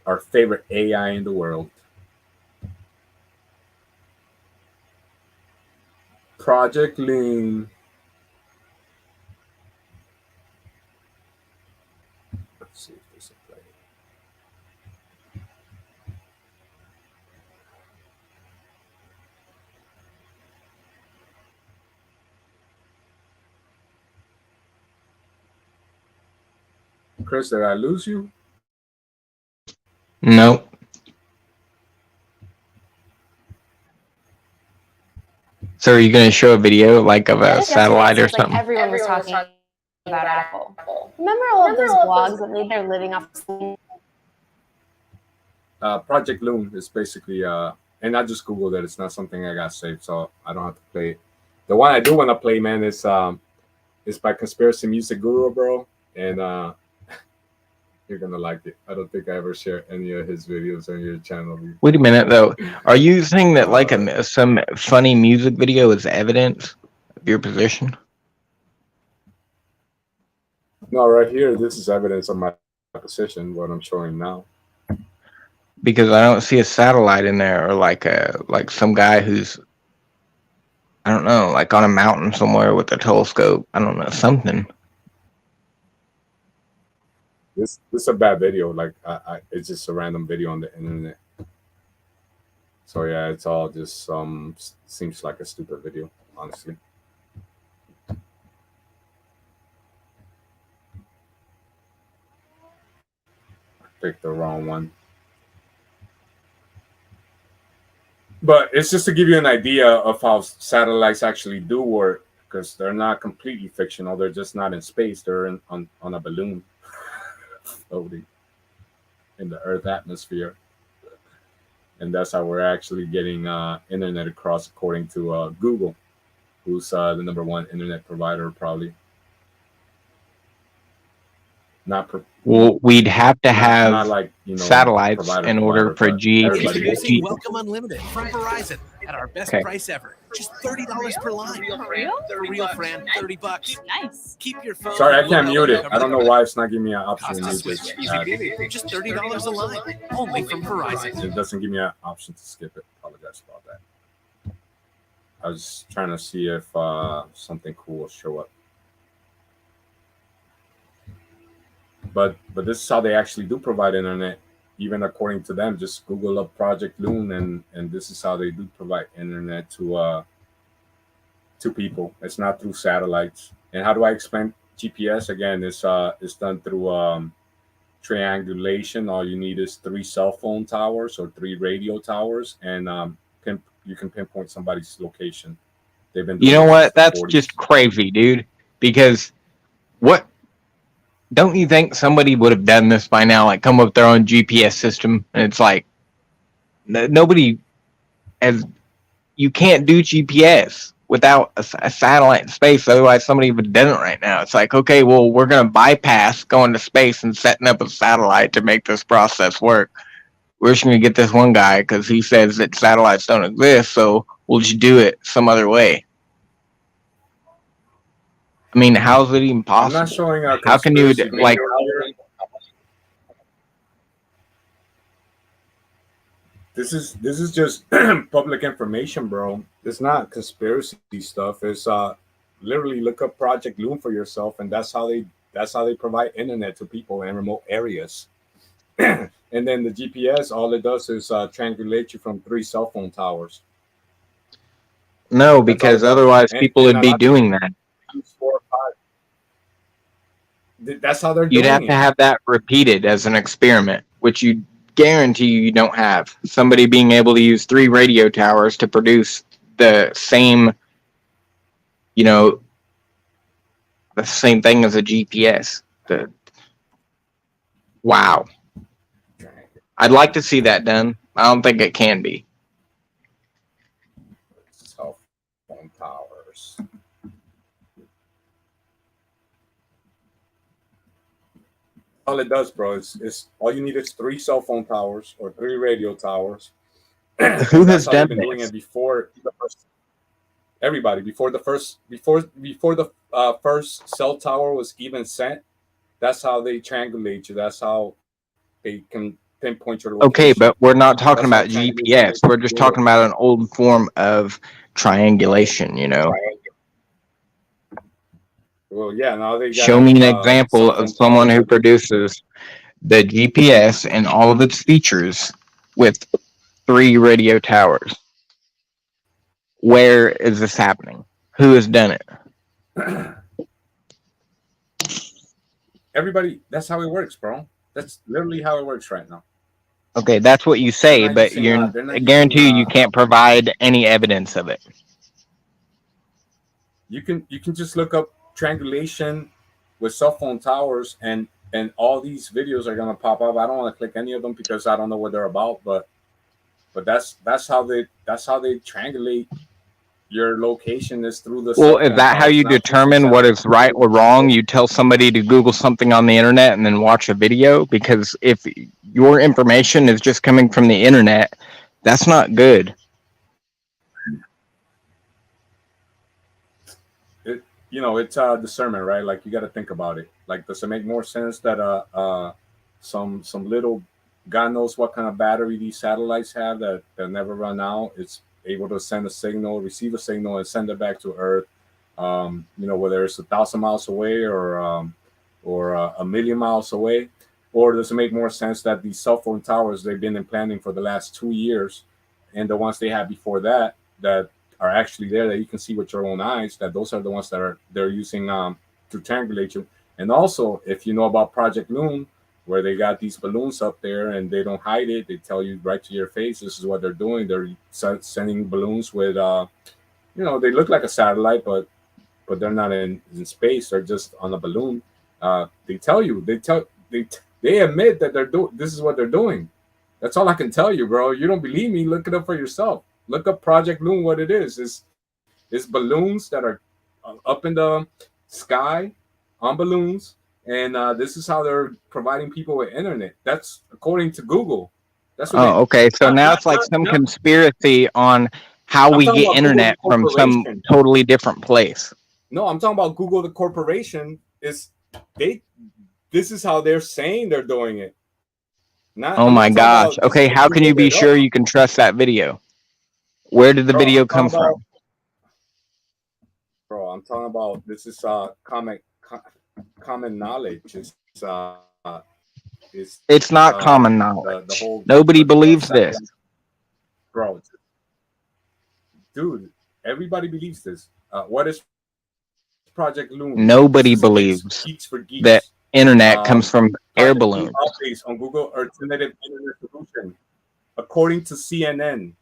our favorite AI in the world. Project Loon. Let's see if this will play. Chris, did I lose you? Nope. So are you going to show a video like of a satellite or something? Like everyone was talking about Apple. Remember all of those blogs that made their living off Project Loon is basically and I just googled it. It's not something I got saved, so I don't have to play it. The one I do want to play, man, is by Conspiracy Music Guru, bro, and you're gonna like it. I don't think I ever share any of his videos on your channel. Wait a minute, though. Are you saying that like some funny music video is evidence of your position? No, right here, this is evidence of my position. What I'm showing now. Because I don't see a satellite in there, or like some guy who's, I don't know, like on a mountain somewhere with a telescope. I don't know, something. This is a bad video. Like it's just a random video on the internet. So yeah, it's all just seems like a stupid video, honestly. I picked the wrong one. But it's just to give you an idea of how satellites actually do work, because they're not completely fictional. They're just not in space. They're on a balloon floating in the Earth atmosphere. And that's how we're actually getting internet across, according to Google, who's the number one internet provider, probably. Well, we'd have to have not like, satellites in order for Introducing Welcome Unlimited from Verizon at our best price ever. Just $30 per line. For real, Fran, $30. Nice. Keep your phone. Sorry, I can't mute it. I don't know why it's not giving me an option to mute this. Just $30 a line. Only from Verizon. It doesn't give me an option to skip it. Apologize about that. I was trying to see if something cool will show up. But this is how they actually do provide internet, even according to them. Just Google up Project Loon, and this is how they do provide internet to people. It's not through satellites. And how do I explain GPS? Again, it's done through triangulation. All you need is 3 cell phone towers or 3 radio towers, and you can pinpoint somebody's location. They've been. You know what? That's just crazy, dude. Because what? Don't you think somebody would have done this by now? Like, come up with their own GPS system, and it's like nobody as you can't do GPS without a satellite in space. Otherwise, somebody would have done it right now. It's like, okay, well, we're gonna bypass going to space and setting up a satellite to make this process work. We're just gonna get this one guy because he says that satellites don't exist, so we'll just do it some other way. I mean, how is it even possible? I'm not showing how can you like? This is just public information, bro. It's not conspiracy stuff. It's literally look up Project Loon for yourself, and that's how they provide internet to people in remote areas. And then the GPS, all it does is triangulate you from 3 cell phone towers. No, because otherwise people would be doing that. 4 or That's how they're You'd doing have it. to have that repeated as an experiment, which you guarantee you don't have. Somebody being able to use 3 radio towers to produce the same, the same thing as a GPS. Wow. I'd like to see that done. I don't think it can be. Cell phone towers. All it does, bro, is all you need is 3 cell phone towers or 3 radio towers. Who has done doing this? it before the first, everybody before the first cell tower was even sent? That's how they triangulate you. That's how they can pinpoint your location. Okay, but we're not talking about That's how GPS. We're just talking about an old form of triangulation, Well, yeah. Now they got Show me an example of someone who produces the GPS and all of its features with 3 radio towers. Where is this happening? Who has done it? Everybody. That's how it works, bro. That's literally how it works right now. Okay, that's what you say, but they're not I guarantee using, you can't provide any evidence of it. You can just look up triangulation with cell phone towers, and all these videos are gonna pop up. I don't want to click any of them because I don't know what they're about, but that's how they triangulate your location is through the. Well, is that how you determine what is right or wrong? You tell somebody to Google something on the internet and then watch a video? Because if your information is just coming from the internet, that's not good. It's discernment, right? Like, you got to think about it. Like, does it make more sense that some little, God knows what kind of battery these satellites have that never run out? It's able to send a signal, receive a signal, and send it back to Earth. Whether it's 1,000 miles away or a million miles away, or does it make more sense that these cell phone towers they've been implanting for the last 2 years, and the ones they had before that are actually there that you can see with your own eyes, that those are the ones that they're using to triangulate you? And also, if you know about Project Loon, where they got these balloons up there and they don't hide it, they tell you right to your face, this is what they're doing. They're sending balloons with, they look like a satellite, but they're not in space. They're just on a balloon. They tell you, they admit that this is what they're doing. That's all I can tell you, bro. You don't believe me? Look it up for yourself. Look up Project Loon. What it is balloons that are up in the sky on balloons, and this is how they're providing people with internet. That's according to Google. That's what. Okay. So now it's like some conspiracy on how we get internet from some totally different place. No, I'm talking about Google, the corporation. This is how they're saying they're doing it. Oh my gosh. Okay, how can you be sure you can trust that video? Where did the video come from? Bro, I'm talking about, this is common knowledge. It's not common knowledge. Nobody believes this. Bro, dude, everybody believes this. What is Project Loon? Nobody believes that internet comes from air balloons. Updates on Google Alternative Internet Solution, according to CNN.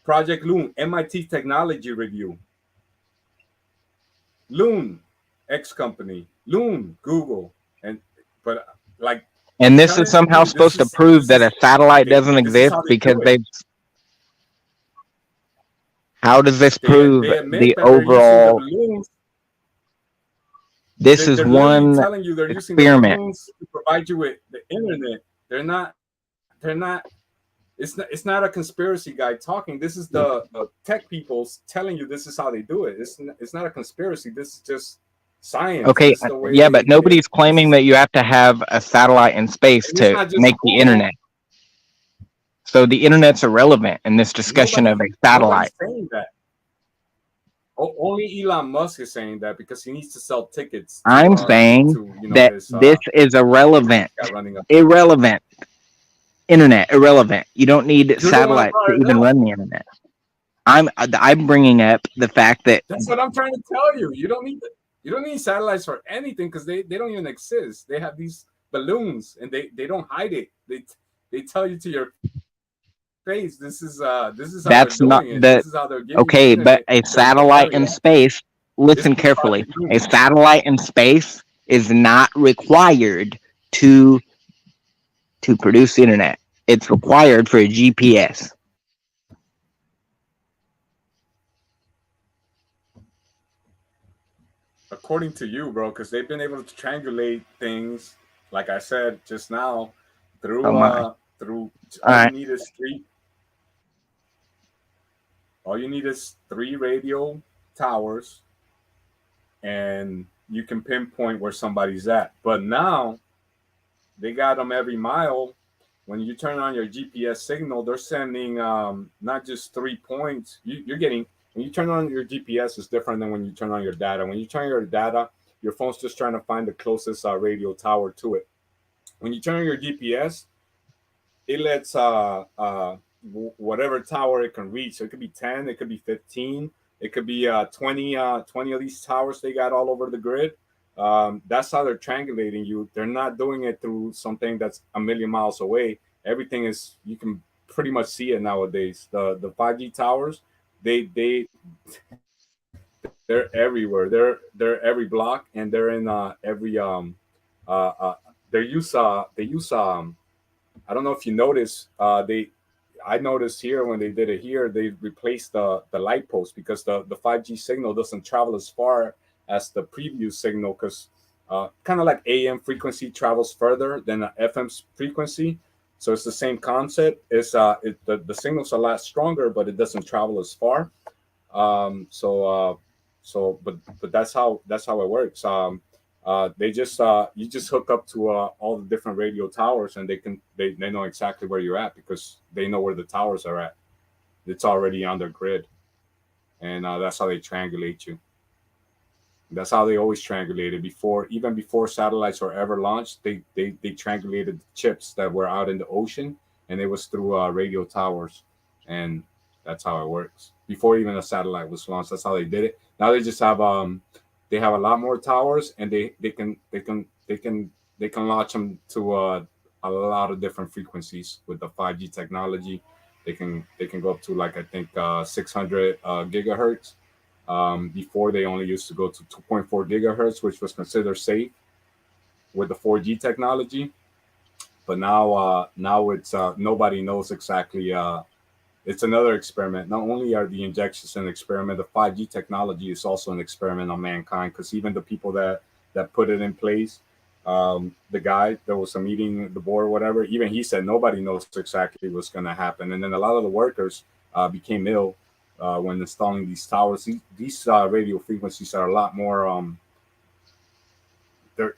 Project Loon, MIT Technology Review. Loon, X company. Loon, Google. And this is somehow supposed to prove that a satellite doesn't exist because they've. How does this prove the overall? This is one telling you they're experiment. using the to provide you with the internet. They're not. It's not a conspiracy guy talking. This is the tech people telling you this is how they do it. It's not a conspiracy. This is just science. Okay, yeah, but nobody's claiming that you have to have a satellite in space to make the internet. So the internet's irrelevant in this discussion of a satellite. Saying that. Only Elon Musk is saying that because he needs to sell tickets. I'm saying that this is irrelevant. Irrelevant. Internet, irrelevant. You don't need satellites to even run the internet. I'm bringing up the fact that that's what I'm trying to tell you. You don't need You don't need satellites for anything because they don't even exist. They have these balloons and they don't hide it. They tell you to your face. This is how That's they're not doing it. the This is how they're giving you okay, but internet a to your satellite in area. space. Listen It's carefully. Project Loon. A satellite in space is not required to produce internet. It's required for a GPS. According to you, bro, because they've been able to triangulate things, like I said just now, through Oh my. through All right. all you need is three radio towers, and you can pinpoint where somebody's at. But now they got them every mile. When you turn on your GPS signal, they're sending not just 3 points. You're getting, when you turn on your GPS, it's different than when you turn on your data. When you turn on your data, your phone's just trying to find the closest radio tower to it. When you turn on your GPS, it lets whatever tower it can reach. So it could be 10, it could be 15, it could be 20 of these towers they got all over the grid. That's how they're triangulating you. They're not doing it through something that's a million miles away. Everything is, you can pretty much see it nowadays. The 5G towers, they're everywhere. They're every block, and they're in every they use I don't know if you notice, I noticed here when they did it here, they replaced the light post because the 5G signal doesn't travel as far as the previous signal, because kind of like AM frequency travels further than the FM frequency. So it's the same concept. It's the signal's a lot stronger, but it doesn't travel as far. But that's how it works. They just you just hook up to all the different radio towers, and they know exactly where you're at because they know where the towers are at. It's already on their grid, and that's how they triangulate you. That's how they always triangulated before, even before satellites were ever launched. They triangulated the chips that were out in the ocean, and it was through radio towers, and that's how it works. Before even a satellite was launched, that's how they did it. Now they just have they have a lot more towers, and they can launch them to a lot of different frequencies with the 5G technology. They can go up to, like, I think 600 gigahertz. Before they only used to go to 2.4 gigahertz, which was considered safe with the 4G technology. But now it's nobody knows exactly. It's another experiment. Not only are the injections an experiment, the 5G technology is also an experiment on mankind, because even the people that put it in place, the guy that was a meeting, the board, whatever, even he said nobody knows exactly what's going to happen. And then a lot of the workers became ill when installing these towers. These radio frequencies are a lot more. They're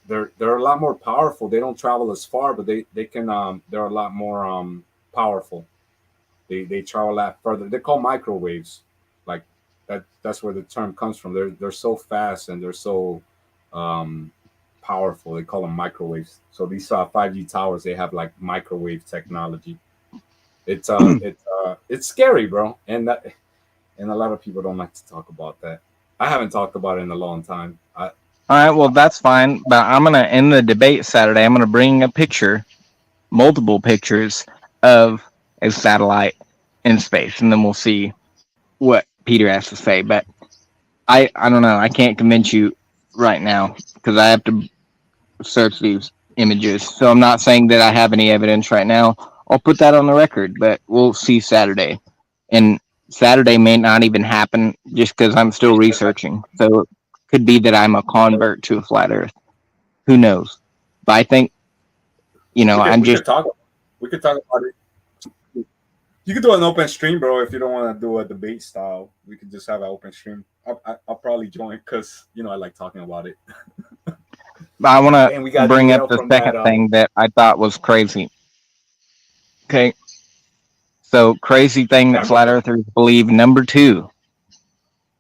a lot more powerful. They don't travel as far, but they can. They're a lot more powerful. They travel a lot further. They're called microwaves. Like that's where the term comes from. They're so fast and they're so powerful. They call them microwaves. So these 5G towers, they have like microwave technology. It's scary, bro. And a lot of people don't like to talk about that. I haven't talked about it in a long time. All right, well, that's fine. But I'm going to end the debate Saturday. I'm going to bring a picture, multiple pictures of a satellite in space, and then we'll see what Peter has to say. But I don't know. I can't convince you right now because I have to search these images. So I'm not saying that I have any evidence right now. I'll put that on the record, but we'll see Saturday. And Saturday may not even happen just because I'm still researching. So it could be that I'm a convert to a flat Earth. Who knows? But I think, we could talk about it. You could do an open stream, bro. If you don't want to do a debate style, we could just have an open stream. I'll probably join because I like talking about it. I want to bring up the second thing that I thought was crazy. Okay. So crazy thing that flat earthers believe. Number 2.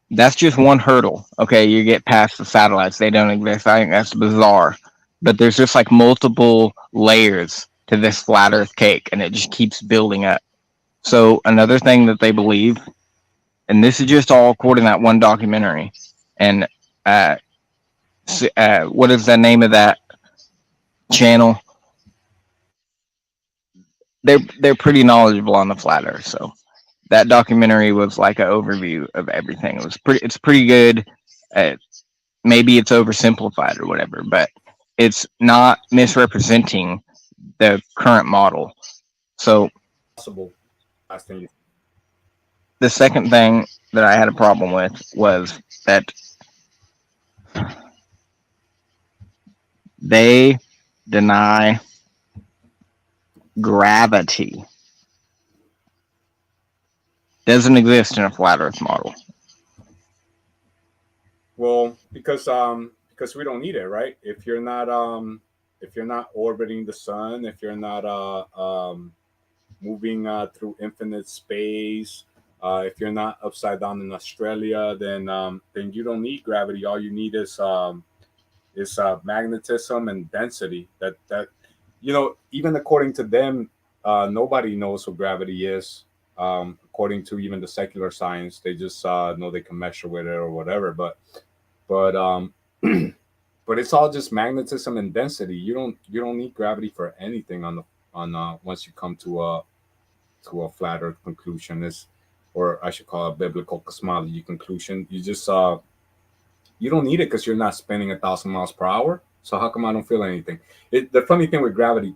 That's just one hurdle. Okay, you get past the satellites. They don't exist. I think that's bizarre. But there's just like multiple layers to this flat earth cake, and it just keeps building up. So another thing that they believe, and this is just all according to that one documentary, and what is the name of that channel? They're pretty knowledgeable on the flat Earth. So that documentary was like an overview of everything. It's pretty good. Maybe it's oversimplified or whatever, but it's not misrepresenting the current model. So Possible. Last thing. the second thing that I had a problem with was that they deny gravity. Doesn't exist in a flat Earth model. Well, because we don't need it, right? If you're not orbiting the sun, if you're not moving through infinite space, if you're not upside down in Australia, then you don't need gravity. All you need is magnetism and density. That even according to them, nobody knows what gravity is. According to even the secular science, they just know they can measure with it or whatever. But but it's all just magnetism and density. You don't need gravity for anything on once you come to a flat Earth conclusion, or I should call it a biblical cosmology conclusion. You just you don't need it because you're not spinning 1,000 miles per hour. So how come I don't feel anything? The funny thing with gravity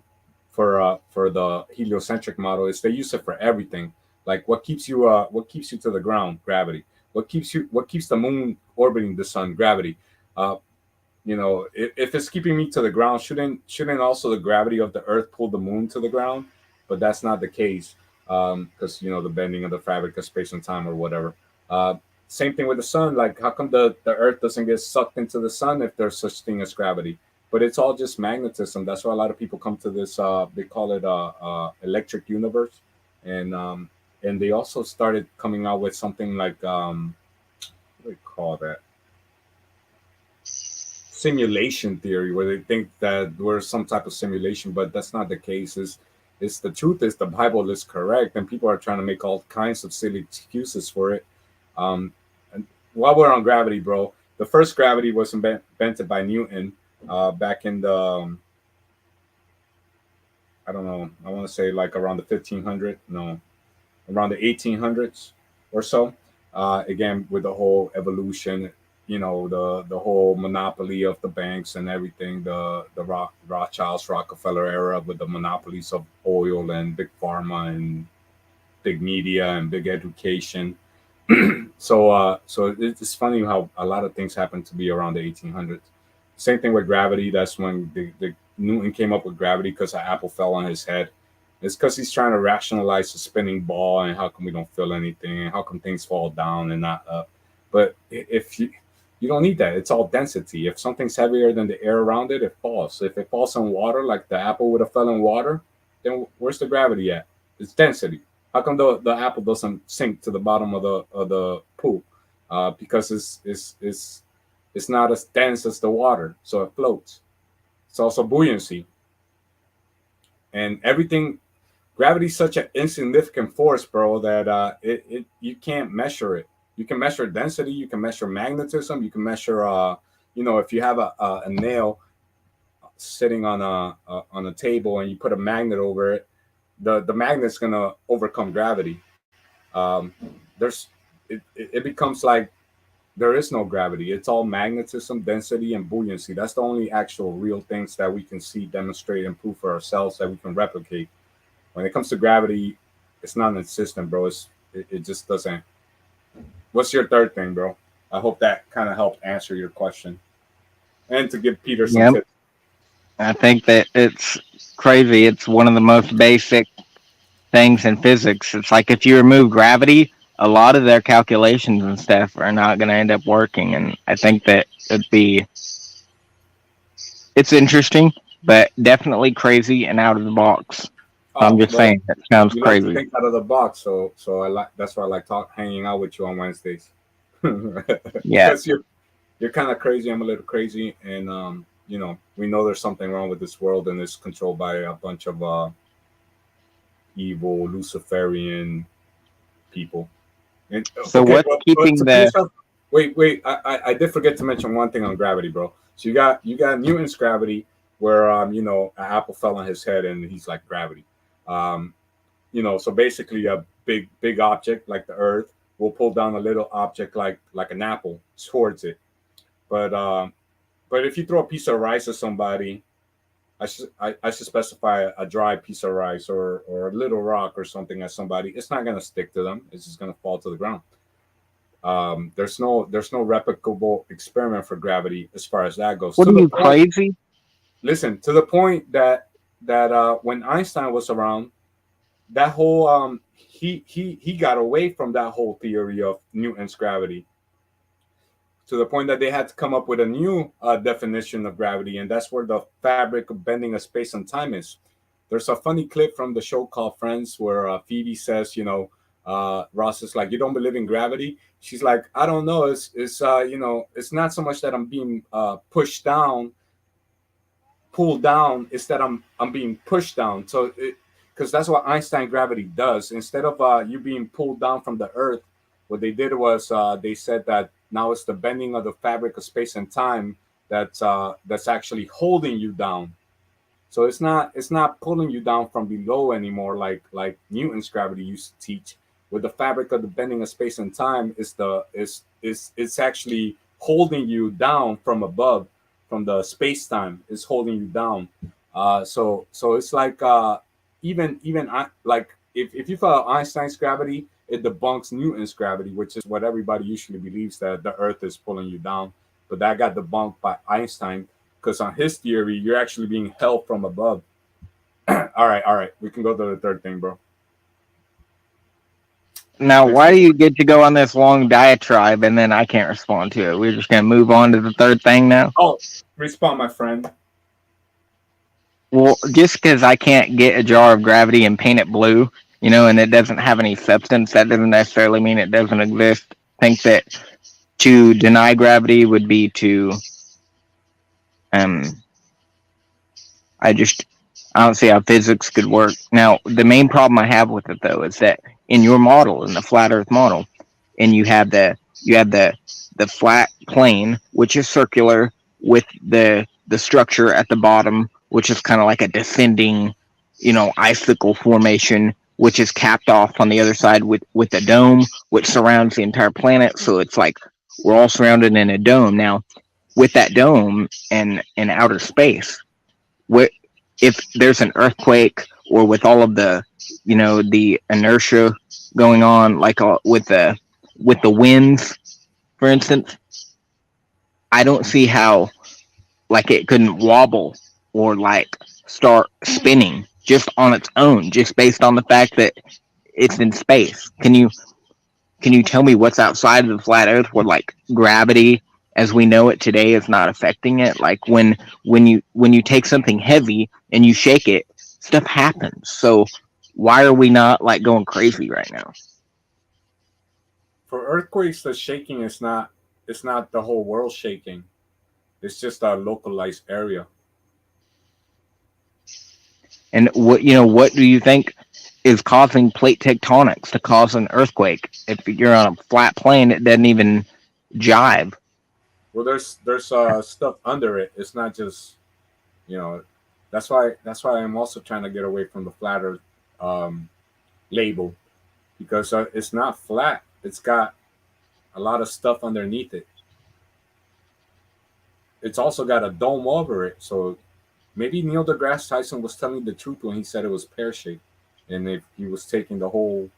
for the heliocentric model is they use it for everything. Like what keeps you to the ground? Gravity. What keeps the moon orbiting the sun? Gravity. If it's keeping me to the ground, shouldn't also the gravity of the Earth pull the moon to the ground? But that's not the case, because the bending of the fabric of space and time or whatever. Same thing with the sun. Like, how come the Earth doesn't get sucked into the sun if there's such thing as gravity? But it's all just magnetism. That's why a lot of people come to this. They call it electric universe, and they also started coming out with something like what do they call that? Simulation theory, where they think that we're some type of simulation, but that's not the case. It's the truth is the Bible is correct, and people are trying to make all kinds of silly excuses for it. And while we're on gravity, bro, the first gravity was invented by Newton back in the I don't know, I want to say like around the 1500, no, around the 1800s or so. Again, with the whole evolution, the whole monopoly of the banks and everything, the Rothschilds, Rockefeller era with the monopolies of oil and big pharma and big media and big education. So it's funny how a lot of things happen to be around the 1800s. Same thing with gravity. That's when the Newton came up with gravity, because an apple fell on his head. It's because he's trying to rationalize the spinning ball and how come we don't feel anything, and how come things fall down and not up. But if you don't need that. It's all density. If something's heavier than the air around it, it falls. If it falls in water, like the apple would have fell in water, then where's the gravity at? It's density. How come the apple doesn't sink to the bottom of the pool? Because it's not as dense as the water, so it floats. It's also buoyancy. And everything, gravity is such an insignificant force, bro, that you can't measure it. You can measure density, you can measure magnetism, you can measure if you have a nail sitting on a table and you put a magnet over it, the magnet's gonna overcome gravity. It becomes like there is no gravity. It's all magnetism, density, and buoyancy. That's the only actual real things that we can see, demonstrate, and prove for ourselves that we can replicate. When it comes to gravity, it's non-existent, bro. It just doesn't. What's your third thing, bro? I hope that kind of helped answer your question. And to give Peter some tips. I think that it's crazy. It's one of the most basic things in physics. It's like if you remove gravity, a lot of their calculations and stuff are not going to end up working. And I think that it's interesting, but definitely crazy and out of the box. I'm just saying, that sounds crazy. Like to think out of the box, so that's why I like hanging out with you on Wednesdays. Yeah, because you're kind of crazy. I'm a little crazy, and we know there's something wrong with this world, and it's controlled by a bunch of evil Luciferian people. And, so what's keeping the? Wait! I did forget to mention one thing on gravity, bro. So you got Newton's gravity, where you know, an apple fell on his head and he's like gravity. Um, you know, so basically a big object like the Earth will pull down a little object like an apple towards it. But if you throw a piece of rice at somebody, I should specify a dry piece of rice or a little rock or something at somebody. It's not gonna stick to them. It's just gonna fall to the ground. There's no replicable experiment for gravity as far as that goes. What To are the you, point, crazy? listen, to the point that when Einstein was around, that whole he got away from that whole theory of Newton's gravity, to the point that they had to come up with a new definition of gravity, and that's where the fabric of bending of space and time is. There's a funny clip from the show called Friends where Phoebe says, you know, Ross is like, "You don't believe in gravity?" She's like, "I don't know. It's you know, it's not so much that I'm being pushed down, pulled down. It's that I'm being pushed down." So because that's what Einstein gravity does. Instead of you being pulled down from the Earth, what they did was they said that now it's the bending of the fabric of space and time that's actually holding you down. So it's not pulling you down from below anymore, like Newton's gravity used to teach. With the fabric of the bending of space and time, it's actually holding you down from above, from the space time. It's holding you down. So it's like like if you follow Einstein's gravity, it debunks Newton's gravity, which is what everybody usually believes, that the Earth is pulling you down. But that got debunked by Einstein, because on his theory, you're actually being held from above. All right. We can go to the third thing, bro. Now, why do you get to go on this long diatribe and then I can't respond to it? We're just going to move on to the third thing now? Oh, respond, my friend. Well, just because I can't get a jar of gravity and paint it blue, you know, and it doesn't have any substance, that doesn't necessarily mean it doesn't exist. I think that to deny gravity would be to, I don't see how physics could work. Now, the main problem I have with it, though, is that in your model, in the flat Earth model, and you have the flat plane, which is circular, with the structure at the bottom, which is kind of like a descending, you know, icicle formation, which is capped off on the other side with a dome, which surrounds the entire planet. So it's like we're all surrounded in a dome. Now, with that dome and in outer space, if there's an earthquake, or with all of the, you know, the inertia going on, like with the winds, for instance, I don't see how like it couldn't wobble or like start spinning just on its own, just based on the fact that it's in space. Can you tell me what's outside of the flat Earth where like gravity as we know it today is not affecting it? Like when you take something heavy and you shake it, stuff happens. So why are we not like going crazy right now? For earthquakes, the shaking is not, it's not the whole world shaking. It's just a localized area. And what do you think is causing plate tectonics to cause an earthquake? If you're on a flat plane, it doesn't even jive. Well, there's stuff under it. It's not just, you know, that's why I'm also trying to get away from the flat Earth label, because it's not flat. It's got a lot of stuff underneath it. It's also got a dome over it. So maybe Neil deGrasse Tyson was telling the truth when he said it was pear shaped, and if he was taking the whole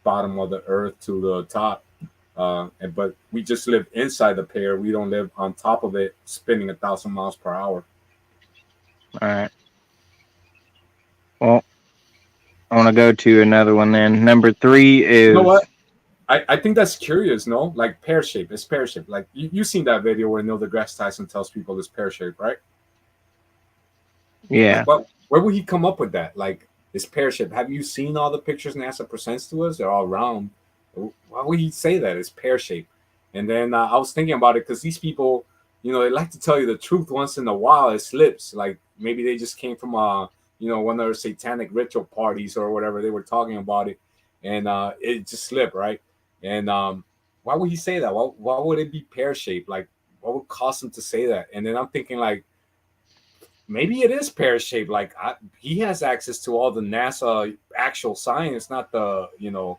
bottom of the Earth to the top. But we just live inside the pear. We don't live on top of it, spinning 1,000 miles per hour. All right. Well, I want to go to another one then. Number 3 is. You know what? I think that's curious, no? Like pear shape. It's pear shape. Like you've seen that video where Neil deGrasse Tyson tells people it's pear shape, right? Yeah. Like, where would he come up with that? Like, it's pear shape. Have you seen all the pictures NASA presents to us? They're all round. Why would he say that? It's pear shape. And then I was thinking about it because these people, you know, they like to tell you the truth once in a while. It slips. Like maybe they just came from one of their satanic ritual parties or whatever. They were talking about it, and it just slipped, right? And why would he say that? Why would it be pear shaped? Like, would cause him to say that? And then I'm thinking like, maybe it is pear shaped. Like he has access to all the NASA actual science, not the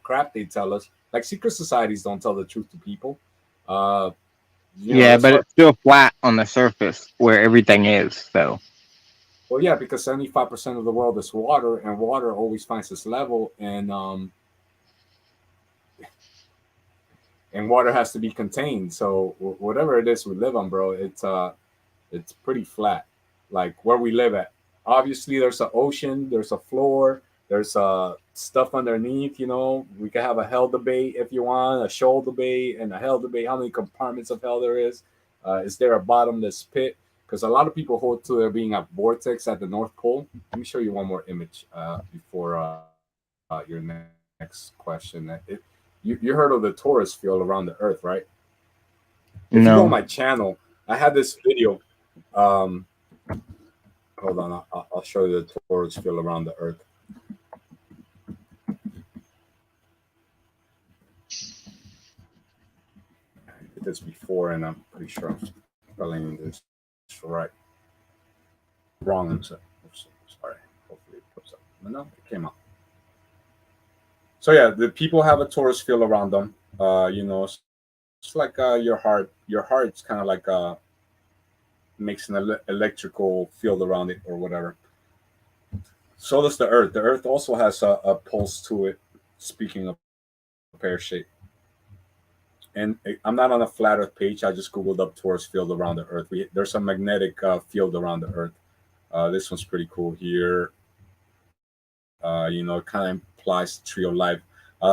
crap they tell us. Like secret societies don't tell the truth to people. Yeah, but it's still flat on the surface where everything is. So. Well, yeah, because 75% of the world is water, and water always finds its level, and water has to be contained. So whatever it is we live on, bro, it's pretty flat, like where we live at. Obviously, there's an ocean, there's a floor, there's stuff underneath. We can have a hell debate if you want, a shoal debate and a hell debate. How many compartments of hell there is? Is there a bottomless pit? Because a lot of people hold to there being a vortex at the North Pole. Let me show you one more image before your next question. You heard of the torus field around the Earth, right? If you go on my channel, I had this video. Hold on, I'll show you the torus field around the Earth. I did this before, and I'm pretty sure I'm spelling this right. Wrong answer. Oops, sorry. Hopefully it puts up. No, it came up. So yeah, the people have a torus field around them. It's like your heart. Your heart's kind of like makes an electrical field around it or whatever. So does the Earth. The Earth also has a pulse to it. Speaking of pear shape, and I'm not on a flat Earth page. I just googled up torus field around the Earth. There's a magnetic field around the Earth. This one's pretty cool here. It kind of implies the tree of life.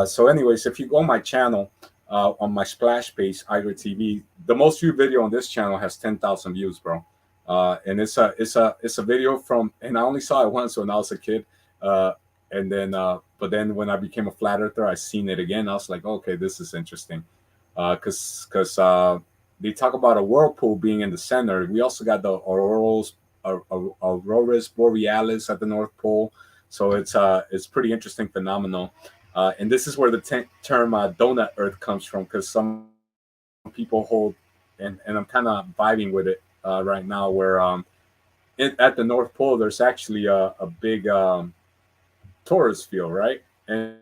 So anyways, if you go on my channel, on my splash page, Iger TV, the most viewed video on this channel has 10,000 views, bro. And it's a video from, and I only saw it once when I was a kid. And then, but then when I became a flat earther, I seen it again. I was like, okay, this is interesting. Cause they talk about a whirlpool being in the center. We also got the Aurora Borealis at the North Pole. So it's pretty interesting phenomenon. And this is where the term donut Earth comes from, because some people hold, and I'm kind of vibing with it right now, where at the North Pole there's actually a big torus field, right? And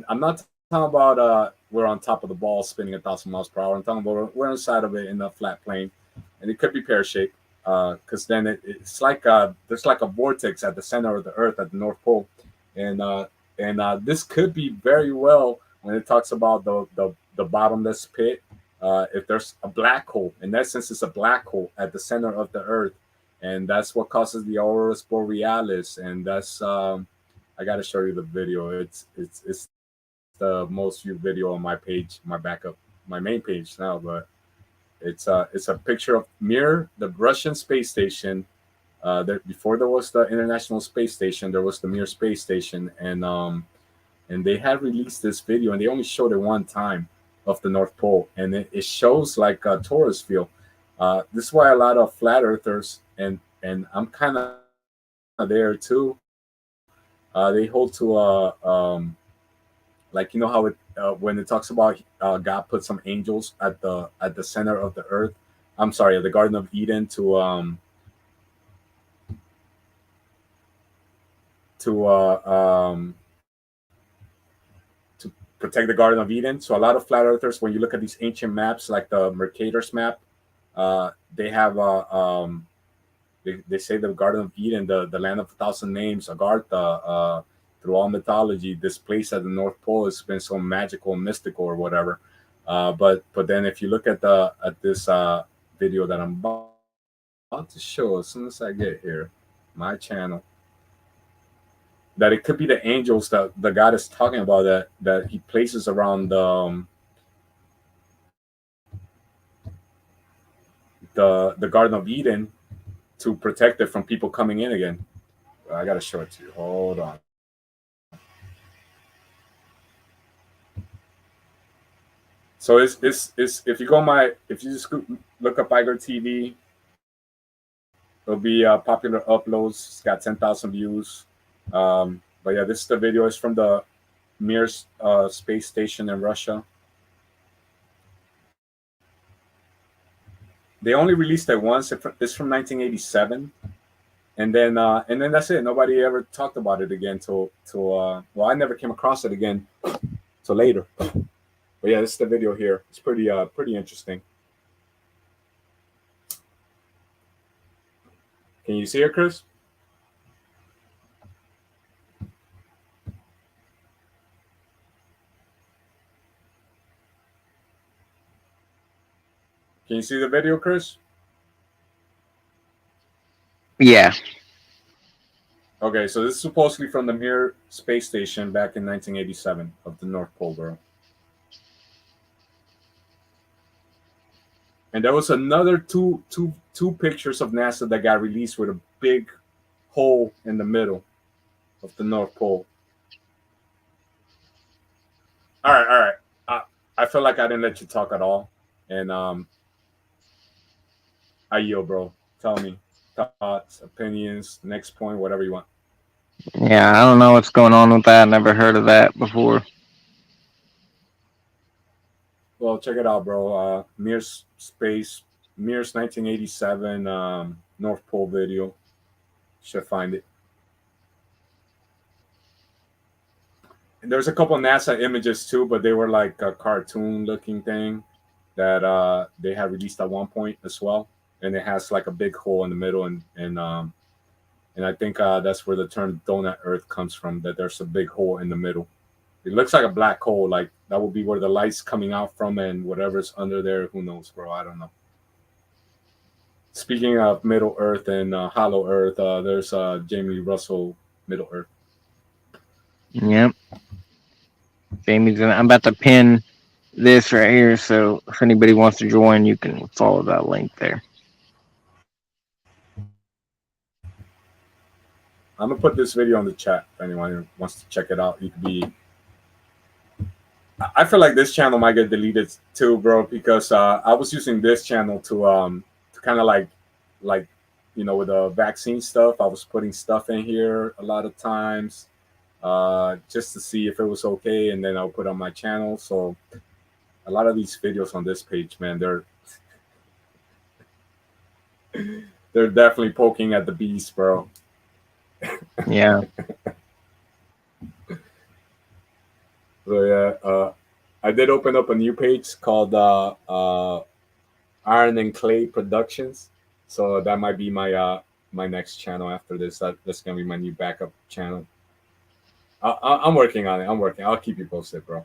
I'm not talking about we're on top of the ball spinning 1,000 miles per hour. I'm talking about we're inside of it in a flat plane, and it could be pear shaped, because then it's like there's like a vortex at the center of the Earth at the North Pole, and this could be very well when it talks about the bottomless pit. If there's a black hole, in essence, it's a black hole at the center of the Earth, and that's what causes the Aurora Borealis. And that's I got to show you the video. It's the most viewed video on my page, my main page now. But it's a picture of Mir, the Russian space station. Before there was the International Space Station, there was the Mir space station, and they had released this video, and they only showed it one time of the North Pole, and it shows like a torus field. This is why a lot of flat earthers, and I'm kind of there too. They hold to like, you know how it when it talks about God put some angels at the center of the Earth. I'm sorry, at the Garden of Eden to protect the Garden of Eden. So a lot of flat earthers, when you look at these ancient maps, like the Mercator's map, they have they say the Garden of Eden, the land of 1,000 names, Agartha, through all mythology, this place at the North Pole has been so magical and mystical or whatever. But then if you look at this video that I'm about to show as soon as I get here, my channel, that it could be the angels that the God is talking about, that he places around the Garden of Eden to protect it from people coming in again. I gotta show it to you. Hold on. So it's if you go if you just look up Iger TV, it'll be popular uploads. It's got 10,000 views. But yeah, this is the video. It's from the Mir space station in Russia. They only released it once. It's from 1987, and then that's it. Nobody ever talked about it again till well, I never came across it again till later. But yeah, this is the video here. It's pretty interesting. Can you see it, Chris? Can you see the video, Chris? Yeah. Okay, so this is supposedly from the Mir space station back in 1987 of the North Pole, bro. And there was another two pictures of NASA that got released with a big hole in the middle of the North Pole. All right. I feel like I didn't let you talk at all, and I yield, bro. Tell me thoughts, opinions, next point, whatever you want. Yeah, I don't know what's going on with that. Never heard of that before. Well, check it out, bro. Mir's 1987 North Pole video. Should find it. And there's a couple NASA images too, but they were like a cartoon-looking thing that they had released at one point as well. And it has like a big hole in the middle, and I think that's where the term donut Earth comes from. That there's a big hole in the middle. It looks like a black hole, like that would be where the light's coming out from, and whatever's under there, who knows, bro? I don't know. Speaking of Middle Earth and Hollow Earth, there's Jamie Russell Middle Earth. Yep. I'm about to pin this right here, so if anybody wants to join, you can follow that link there. I'm gonna put this video in the chat if anyone wants to check it out. You could be. I feel like this channel might get deleted too, bro, because I was using this channel to kind of like with the vaccine stuff. I was putting stuff in here a lot of times just to see if it was okay, and then I'll put on my channel. So a lot of these videos on this page, man, they're definitely poking at the beast, bro. Yeah. So yeah, I did open up a new page called Iron and Clay Productions. So that might be my my next channel after this. That's gonna be my new backup channel. I'm working on it. I'll keep you posted, bro.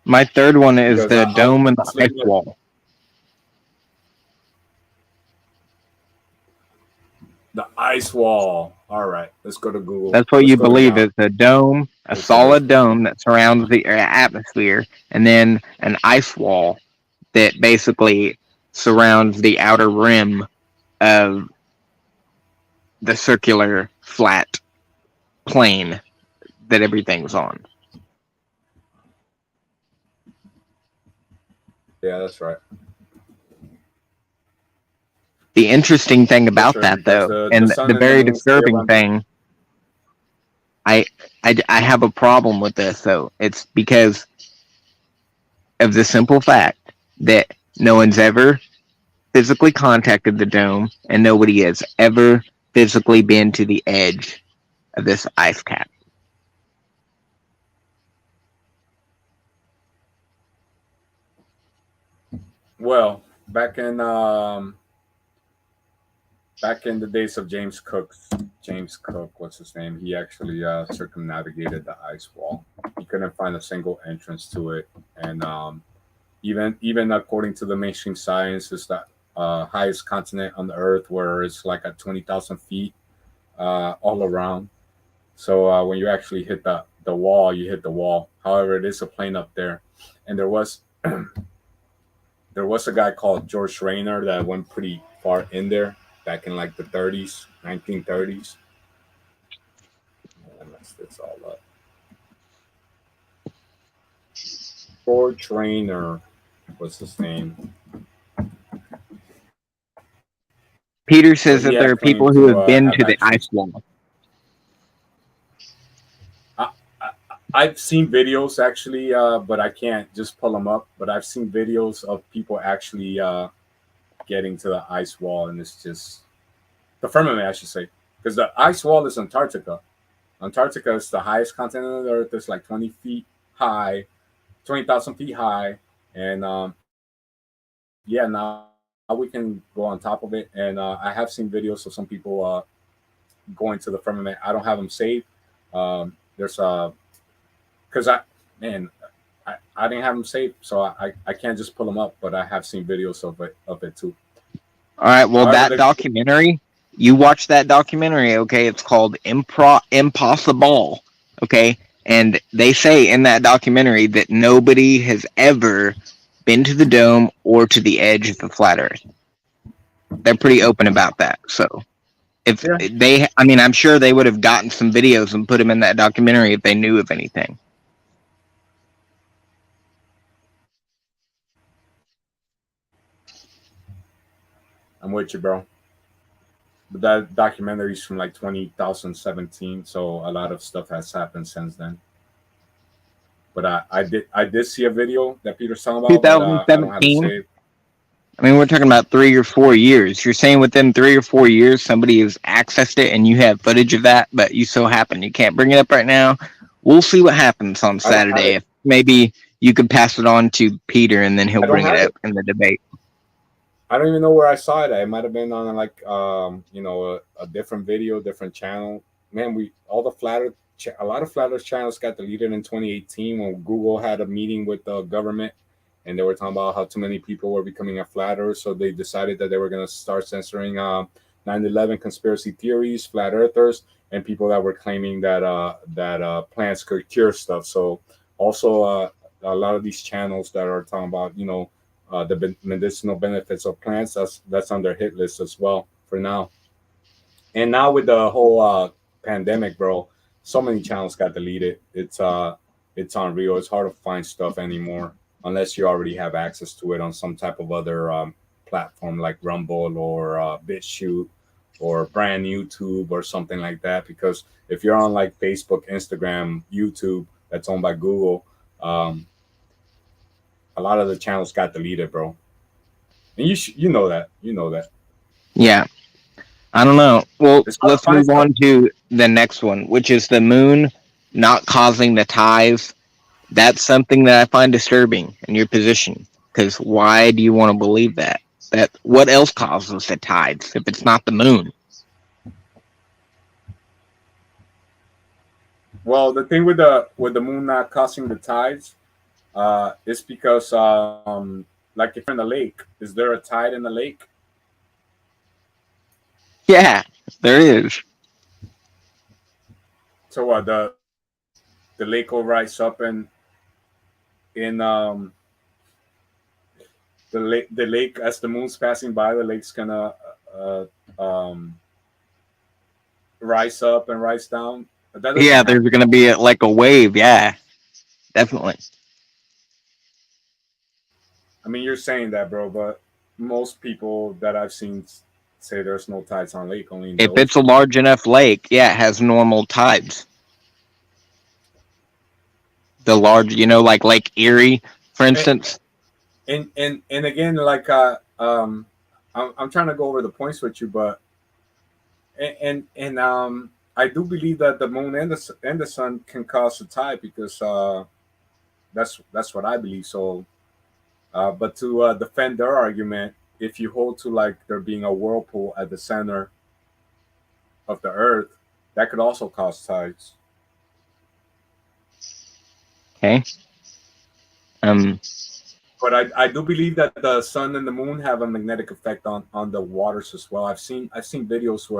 My third one is Because the dome and the I'll- ice wall. The ice wall. All right, let's go to Google. That's what Let's you go to believe now. is a dome, a Let's solid dome that surrounds the atmosphere, and then an ice wall that basically surrounds the outer rim of the circular flat plane that everything's on. Yeah, that's right. The interesting thing about sure, that, because though, the and sun the and very moon stay disturbing around- thing, I have a problem with this, though. It's because of the simple fact that no one's ever physically contacted the dome, and nobody has ever physically been to the edge of this ice cap. Well, back in the days of James Cook, what's his name? He actually circumnavigated the ice wall. He couldn't find a single entrance to it, and even according to the mainstream science, it's the highest continent on the Earth, where it's like at 20,000 feet all around. So when you actually hit the wall, you hit the wall. However, it is a plane up there, and there was a guy called George Rayner that went pretty far in there back in like the 30s, 1930s. I messed this all up. George Rayner, what's his name? Peter says that Yeah, there are claimed people who to, have been have to the actually- ice wall. I've seen videos actually, but I can't just pull them up. But I've seen videos of people actually getting to the ice wall, and it's just the firmament, I should say, because the ice wall is Antarctica. Antarctica is the highest continent on the Earth. It's like 20 feet high, 20,000 feet high, and yeah, now we can go on top of it. And I have seen videos of some people going to the firmament. I don't have them saved. There's because I didn't have them saved, so I can't just pull them up. But I have seen videos of it too. All right. Well, However, that documentary, you watch that documentary, okay? It's called Impossible, okay? And they say in that documentary that nobody has ever been to the dome or to the edge of the flat Earth. They're pretty open about that. So if they, I mean, I'm sure they would have gotten some videos and put them in that documentary if they knew of anything. I'm with you, bro. But that documentary is from like 2017, so a lot of stuff has happened since then. But I did see a video that Peter's talking about. But, I don't have it 2017. saved. I mean, we're talking about 3 or 4 years. You're saying within 3 or 4 years somebody has accessed it and you have footage of that, but you so happen you can't bring it up right now. We'll see what happens on Saturday. If maybe you could pass it on to Peter and then he'll bring it up in the debate. I don't even know where I saw it. It might have been on like a different video, different channel. Man, a lot of flat Earth channels got deleted in 2018 when Google had a meeting with the government, and they were talking about how too many people were becoming a flat Earth. So they decided that they were going to start censoring 9/11 conspiracy theories, flat earthers, and people that were claiming that plants could cure stuff. So also a lot of these channels that are talking about the medicinal benefits of plants, that's on their hit list as well for now. And now with the whole pandemic, bro, so many channels got deleted. It's unreal. It's hard to find stuff anymore unless you already have access to it on some type of other platform like Rumble or BitChute or brand YouTube or something like that. Because if you're on like Facebook, Instagram, YouTube, that's owned by Google, a lot of the channels got deleted, bro. And you know that. Yeah. I don't know. Well, let's move on to the next one, which is the moon not causing the tides. That's something that I find disturbing in your position. Because why do you want to believe that? That what else causes the tides if it's not the moon? Well, the thing with the moon not causing the tides, is because like if you're in the lake, is there a tide in the lake? Yeah, there is. So what the lake will rise up and in the lake as the moon's passing by, the lake's gonna rise up and rise down. Yeah, there's gonna be like a wave. Yeah, definitely. I mean, you're saying that, bro, but most people that I've seen say there's no tides on lake. Only if it's a large enough lake, yeah, it has normal tides. The large, like Lake Erie, for instance. And again, like I'm trying to go over the points with you, but and I do believe that the moon and the sun can cause a tide because that's what I believe. So, but to defend their argument, if you hold to like there being a whirlpool at the center of the Earth, that could also cause tides. Okay. But I do believe that the sun and the moon have a magnetic effect on the waters as well. I've seen videos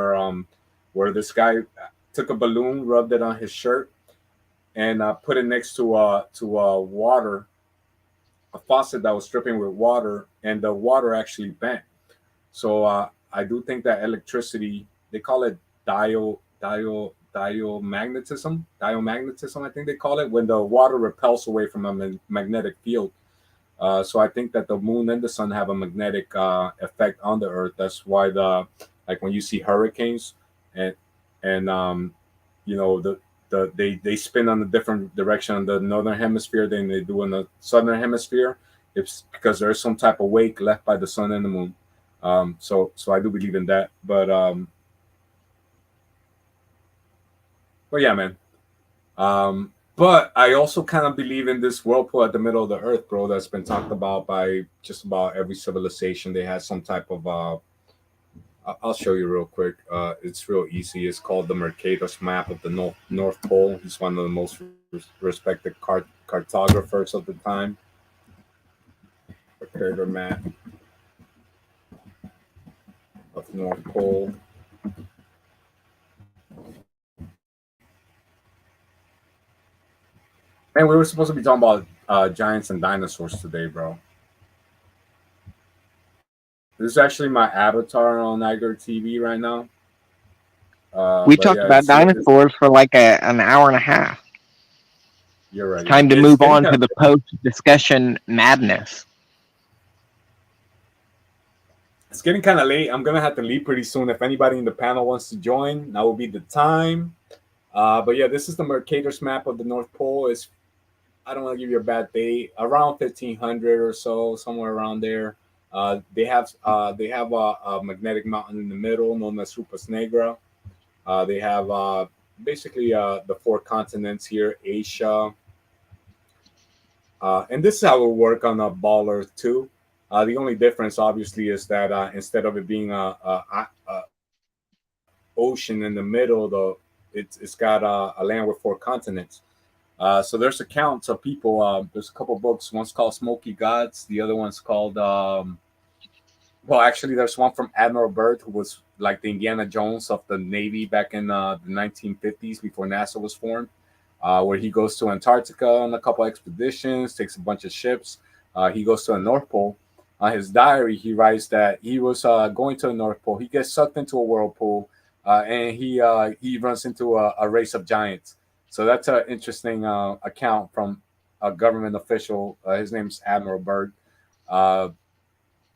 where this guy took a balloon, rubbed it on his shirt, and put it next to water, a faucet that was dripping with water, and the water actually bent. So I do think that electricity, they call it diamagnetism, I think they call it, when the water repels away from a magnetic field. So I think that the moon and the sun have a magnetic effect on the Earth. That's why when you see hurricanes and they spin on a different direction in the northern hemisphere than they do in the southern hemisphere. It's because there's some type of wake left by the sun and the moon. So I do believe in that. But yeah, man. But I also kind of believe in this whirlpool at the middle of the earth, bro. That's been talked about by just about every civilization. They had some type of I'll show you real quick. It's real easy. It's called the Mercator's map of the North Pole. He's one of the most respected cartographers of the time. Mercator map of North Pole. And we were supposed to be talking about giants and dinosaurs today, bro. This is actually my avatar on Niger TV right now. We talked about dinosaurs for like an hour and a half. You're right. It's time to move on to the post-discussion madness. It's getting kind of late. I'm going to have to leave pretty soon. If anybody in the panel wants to join, that will be the time. But yeah, this is the Mercator's map of the North Pole. I don't want to give you a bad date. Around 1500 or so, somewhere around there. They have a magnetic mountain in the middle known as Rupas Negra. They have basically the 4 continents here, Asia. And this is how it will work on a ball Earth too. The only difference, obviously, is that instead of it being a ocean in the middle, though, it's got a land with 4 continents. So there's accounts of people. There's a couple books. One's called Smoky Gods. The other one's called. Well, actually, there's one from Admiral Byrd, who was like the Indiana Jones of the Navy back in the 1950s before NASA was formed, where he goes to Antarctica on a couple expeditions, takes a bunch of ships. He goes to the North Pole. On his diary, he writes that he was going to the North Pole. He gets sucked into a whirlpool, and he runs into a race of giants. So that's an interesting account from a government official. His name's Admiral Byrd.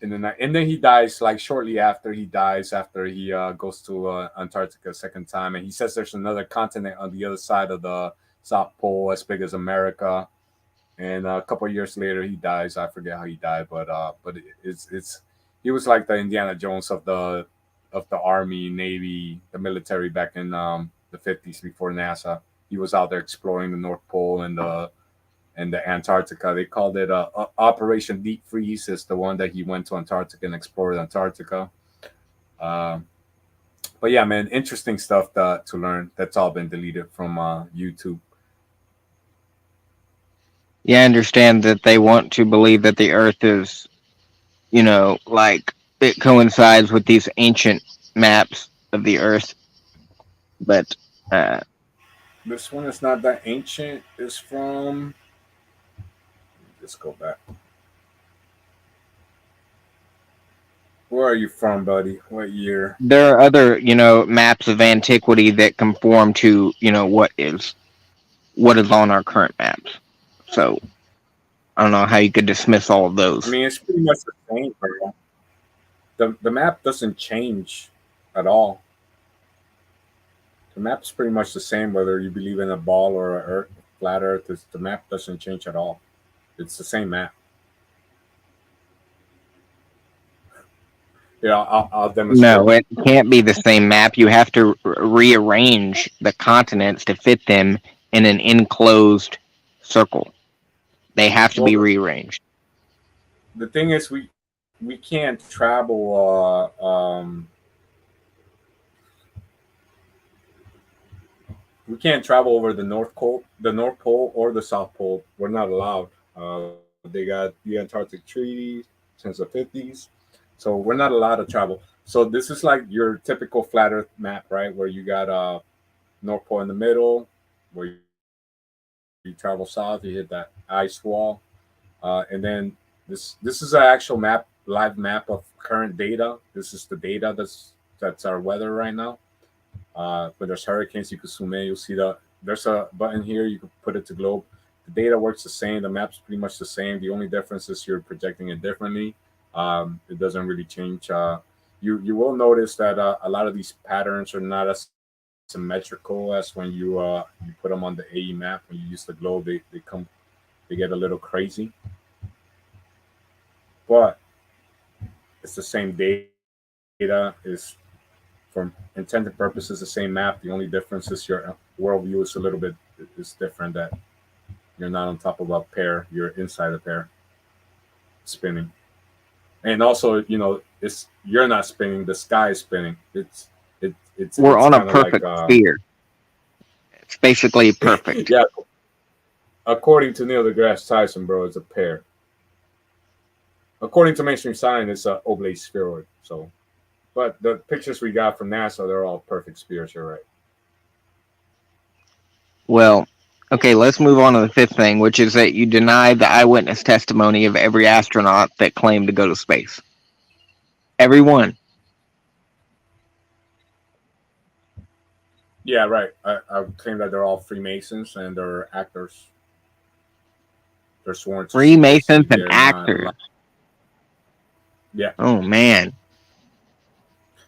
And then he dies like shortly after he dies, after he goes to Antarctica a second time. And he says there's another continent on the other side of the South Pole as big as America. And a couple of years later, he dies. I forget how he died, but it's he was like the Indiana Jones of the Army, Navy, the military back in the 50s before NASA. He was out there exploring the North Pole and the Antarctica. They called it Operation Deep Freeze. Is the one that he went to Antarctica and explored Antarctica. But yeah, man, interesting stuff to learn. That's all been deleted from YouTube. Yeah, I understand that they want to believe that the Earth is, like it coincides with these ancient maps of the Earth. But this one is not that ancient. It's from. Let's go back. Where are you from, buddy? What year? There are other, maps of antiquity that conform to, what is on our current maps. So I don't know how you could dismiss all of those. I mean, it's pretty much the same, bro. The map doesn't change at all. The map's pretty much the same whether you believe in a ball or a flat Earth. The map doesn't change at all. It's the same map. Yeah, I'll demonstrate. No, it can't be the same map. You have to rearrange the continents to fit them in an enclosed circle. They have to be rearranged. The thing is, we can't travel. We can't travel over the North Pole or the South Pole. We're not allowed. They got the Antarctic Treaty since the 50s. So we're not allowed to travel. So this is like your typical flat Earth map, right? Where you got North Pole in the middle, where you travel south, you hit that ice wall. And then this is an actual map, live map of current data. This is the data that's our weather right now. When there's hurricanes, you can zoom in, you'll see there's a button here, you can put it to globe. The data works the same, the map's pretty much the same. The only difference is you're projecting it differently. It doesn't really change. You will notice that a lot of these patterns are not as symmetrical as when you put them on the AE map. When you use the globe, they get a little crazy. But it's the same data. data is, for intended purposes, the same map. The only difference is your worldview is a little bit is different. That you're not on top of a pair; you're inside a pair, spinning. And also, it's you're not spinning; the sky is spinning. We're It's on a kind of like perfect sphere. It's basically perfect. yeah. According to Neil deGrasse Tyson, bro, it's a pair. According to mainstream science, it's an oblate spheroid. So, but the pictures we got from NASA, they're all perfect spheres. You're right. Well, okay, let's move on to the fifth thing, which is that you deny the eyewitness testimony of every astronaut that claimed to go to space. Everyone. Yeah, right. I claim that they're all Freemasons and they're actors. They're sworn to Freemasons secrecy. and They're not actors. allowed- Yeah. Oh man.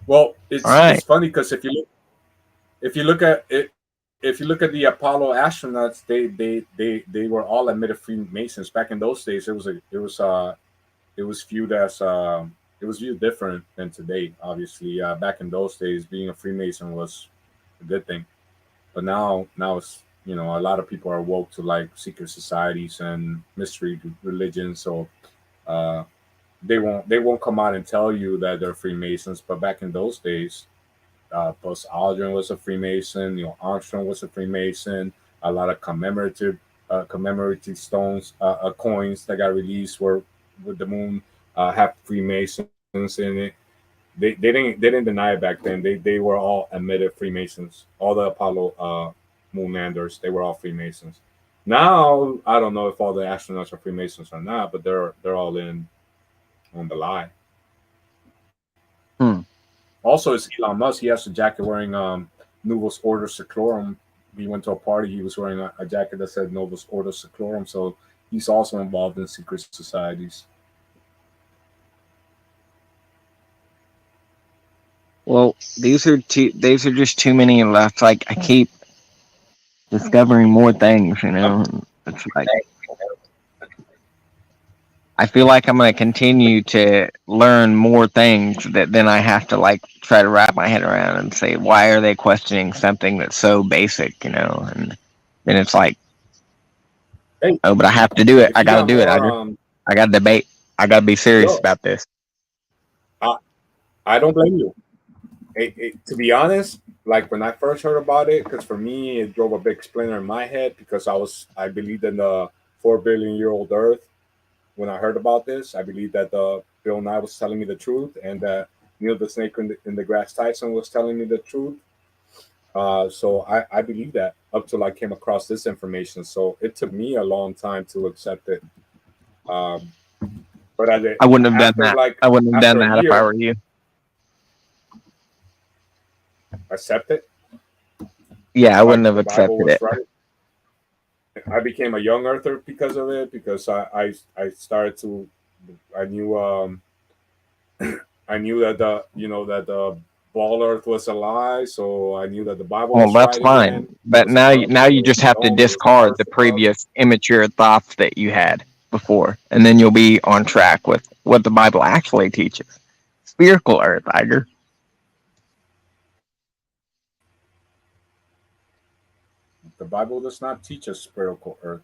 Well, it's All right. funny because if you look at it, if you look at the Apollo astronauts, they were all admitted Freemasons. Back in those days, it was viewed as it was viewed different than today. Obviously, back in those days, being a Freemason was a good thing, but now it's a lot of people are woke to like secret societies and mystery religions, so they won't come out and tell you that they're Freemasons. But back in those days, Buzz Aldrin was a Freemason. Neil Armstrong was a Freemason. A lot of commemorative stones, coins that got released were with the moon have Freemasons in it. They didn't deny it back then. They were all admitted Freemasons. All the Apollo moon landers, they were all Freemasons. Now I don't know if all the astronauts are Freemasons or not, but they're all in on the lie. Also, it's Elon Musk. He has a jacket wearing Novus Ordo Seclorum. He went to a party. He was wearing a jacket that said Novus Ordo Seclorum. So he's also involved in secret societies. Well, these are just too many left. Like I keep discovering more things, It's like I feel like I'm going to continue to learn more things that then I have to like try to wrap my head around and say, why are they questioning something that's so basic, And then it's like, Hey, oh, but I have to do it. if I you got to got do it. more, I got to debate. I got to be serious Yo. about this. I don't blame you. To be honest, like when I first heard about it, because for me it drove a big splinter in my head because I believed in the 4 billion-year-old Earth. When I heard about this, I believed that Bill Nye was telling me the truth, and that Neil the Snake in the deGrasse Tyson was telling me the truth. So I believed that up till I came across this information. So it took me a long time to accept it. But I wouldn't have done that. I wouldn't have done that if I were you. Accept it. Yeah, I wouldn't have accepted it. Right. I became a young earther because of it, because I started to I knew I knew that the ball earth was a lie, so I knew that the Bible was that's right fine. again. But now you just have to discard the previous immature thoughts that you had before, and then you'll be on track with what the Bible actually teaches. Spherical earth, Iger. The Bible does not teach us spherical earth.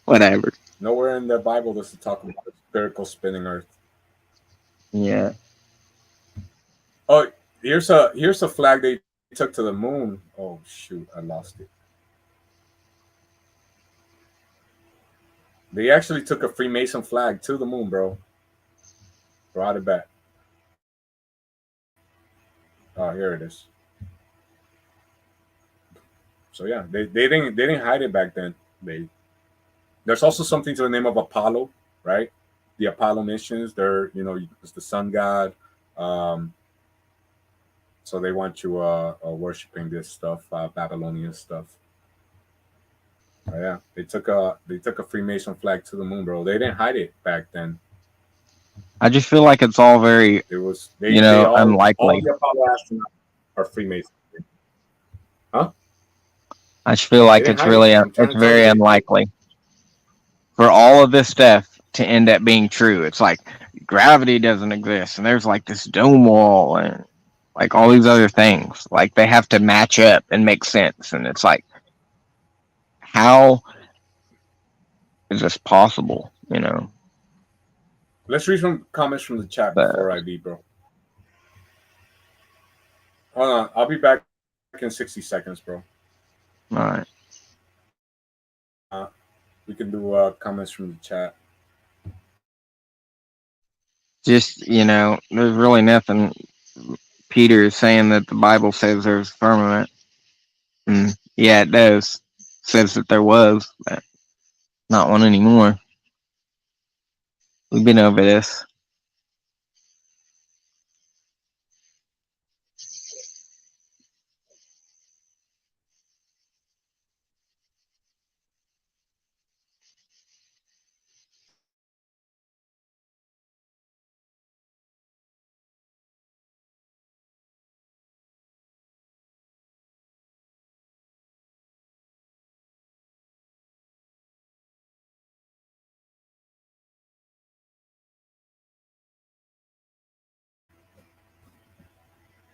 Whatever. Nowhere in the Bible does it talk about a spherical spinning earth. Yeah. Oh, here's a flag they took to the moon. Oh shoot, I lost it. They actually took a Freemason flag to the moon, bro. Brought it back. Oh, here it is. So yeah, they didn't hide it back then. There's also something to the name of Apollo, right? The Apollo missions. They're it's the sun god. So they want you worshiping this stuff, Babylonian stuff. Yeah, they took a Freemason flag to the moon, bro. They didn't hide it back then. I just feel like it's all very, unlikely. All the Apollo astronauts are Freemasons. Huh? I just feel like it's very unlikely for all of this stuff to end up being true. It's like gravity doesn't exist, and there's like this dome wall, and like all these other things. Like they have to match up and make sense, and it's like, how is this possible? You know. Let's read some comments from the chat But before I leave, bro. Hold on, I'll be back in 60 seconds, bro. all right. We can do comments from the chat. Just, there's really nothing. Peter is saying that the Bible says there's a firmament. And yeah, it does. Says that there was, but not one anymore. We've been over this.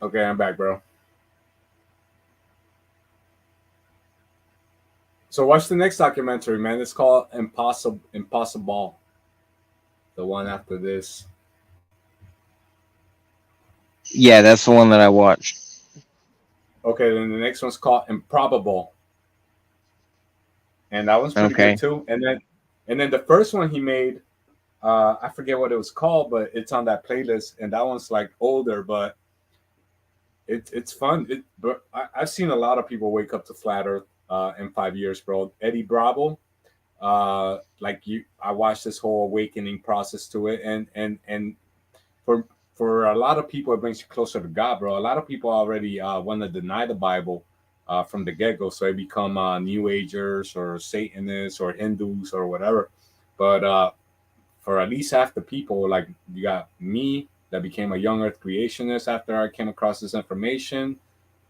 Okay, I'm back, bro. So watch the next documentary, man. It's called Impossible. The one after this. Yeah, that's the one that I watched. Okay, then the next one's called Improbable. And that one's pretty Okay. good too. And then the first one he made, I forget what it was called, but it's on that playlist. And that one's like older, but it's fun. But I've seen a lot of people wake up to flat Earth in 5 years, bro. Eddie Bravo, I watched this whole awakening process to it, and for a lot of people, it brings you closer to God, bro. A lot of people already want to deny the Bible from the get-go, so they become New Agers or Satanists or Hindus or whatever. But for at least half the people, like you got me that became a young Earth creationist after I came across this information.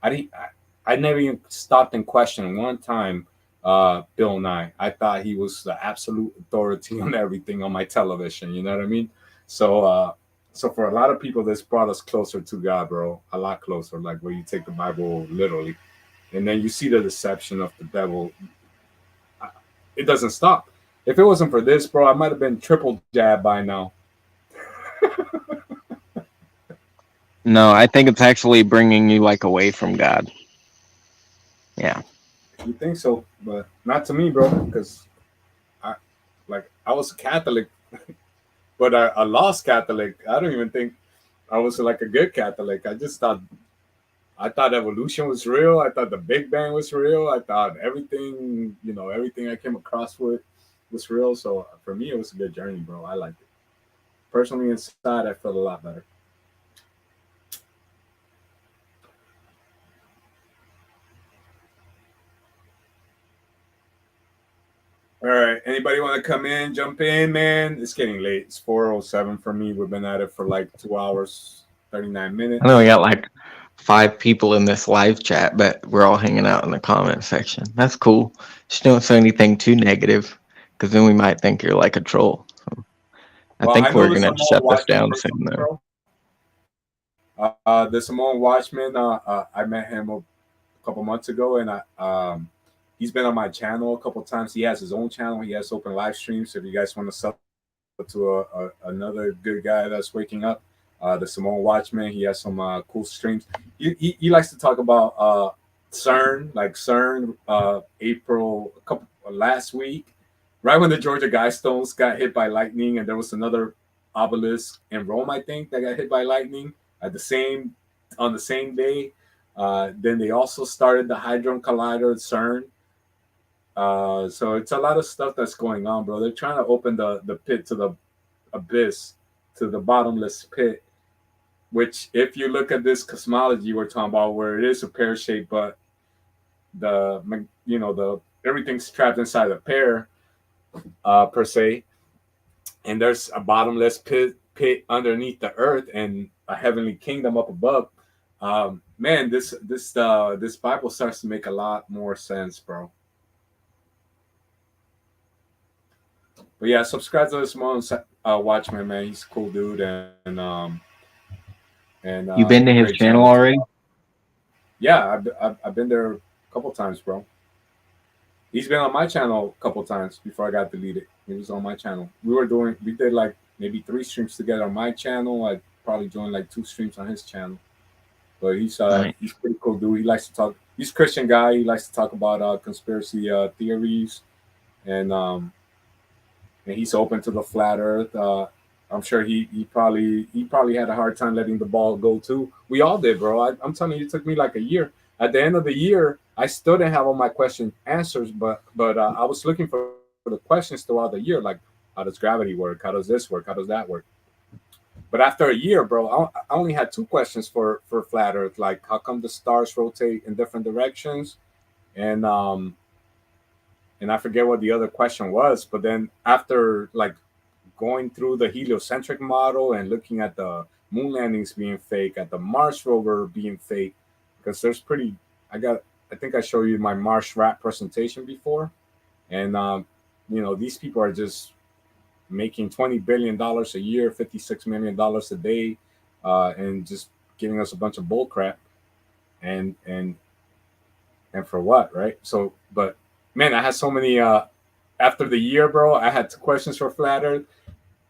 I never even stopped and questioned one time Bill Nye. I thought he was the absolute authority on everything on my television. You know what I mean? So for a lot of people, this brought us closer to God, bro. A lot closer, like where you take the Bible literally. And then you see the deception of the devil. It doesn't stop. If it wasn't for this, bro, I might have been triple jabbed by now. No, I think it's actually bringing you like away from God. Yeah. You think so, but not to me, bro, because I was a Catholic, but a lost Catholic. I don't even think I was like a good Catholic. I thought evolution was real. I thought the Big Bang was real. I thought everything I came across with was real. So for me, it was a good journey, bro. I liked it. Personally, inside, I felt a lot better. All right. Anybody want to come in, jump in, man? It's getting late. It's 4:07 for me. We've been at it for like 2 hours, 39 minutes. I know we got like 5 people in this live chat, but we're all hanging out in the comment section. That's cool. Just don't say anything too negative, because then we might think you're like a troll. So I think we're going to shut this down soon, though. The Simone Watchman, I met him a couple months ago, and he's been on my channel a couple times. He has his own channel. He has open live streams. So if you guys want to sub to another good guy that's waking up, the Simone Watchman, he has some cool streams. He likes to talk about CERN, like CERN, April last week, right when the Georgia Guidestones got hit by lightning, and there was another obelisk in Rome, I think, that got hit by lightning on the same day. Then they also started the Hadron Collider at CERN. So it's a lot of stuff that's going on, bro. They're trying to open the pit to the abyss, to the bottomless pit, which if you look at this cosmology we're talking about, where it is a pear shape, but the everything's trapped inside a pear, per se, and there's a bottomless pit underneath the earth and a heavenly kingdom up above. Man, this Bible starts to make a lot more sense, bro. But yeah, subscribe to Simone Watchman, man. He's a cool dude, and You been to his great channel already? Yeah, I've been there a couple times, bro. He's been on my channel a couple times before I got deleted. He was on my channel. We did like maybe 3 streams together on my channel. I probably joined like 2 streams on his channel. But he's Nice. he's pretty cool dude. He likes to talk. He's a Christian guy. He likes to talk about conspiracy theories, and he's open to the flat Earth. I'm sure he probably had a hard time letting the ball go too. We all did, bro. I'm telling you, it took me like a year. At the end of the year, I still didn't have all my question answers, but I was looking for the questions throughout the year, like how does gravity work? How does this work? How does that work? But after a year, bro, I only had 2 questions for flat Earth, like how come the stars rotate in different directions, and I forget what the other question was. But then after like going through the heliocentric model and looking at the moon landings being fake, at the Mars rover being fake, because I think I showed you my Mars rat presentation before, and these people are just making $20 billion a year, $56 million a day, and just giving us a bunch of bull crap, and for what, right? So, but man, I had so many. After the year, bro, I had 2 questions for flat Earth,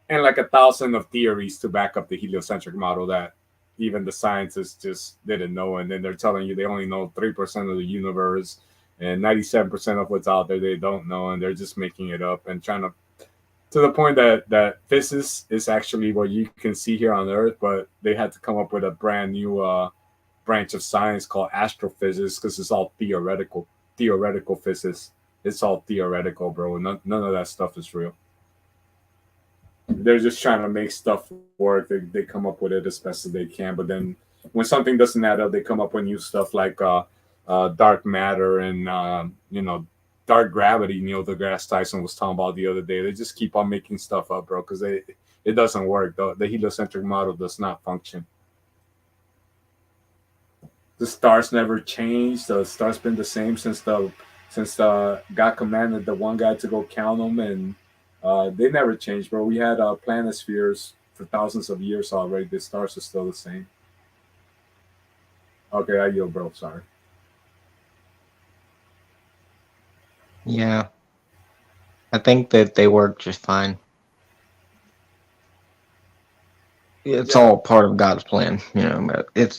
and like 1,000 of theories to back up the heliocentric model that even the scientists just didn't know. And then they're telling you they only know 3% of the universe, and 97% of what's out there they don't know, and they're just making it up and trying to the point that physics is actually what you can see here on Earth, but they had to come up with a brand new branch of science called astrophysics, because it's all theoretical physics. It's all theoretical, bro. None of that stuff is real. They're just trying to make stuff work. They come up with it as best as they can, but then when something doesn't add up, they come up with new stuff like dark matter and dark gravity. Neil deGrasse Tyson was talking about the other day. They just keep on making stuff up, bro, because it doesn't work. The heliocentric model does not function. The stars never changed. The stars been the same since God commanded the one guy to go count them, and they never changed, bro. We had planispheres for thousands of years already. The stars are still the same. Okay, I yield, bro. Sorry. Yeah. I think that they work just fine. It's all part of God's plan, but I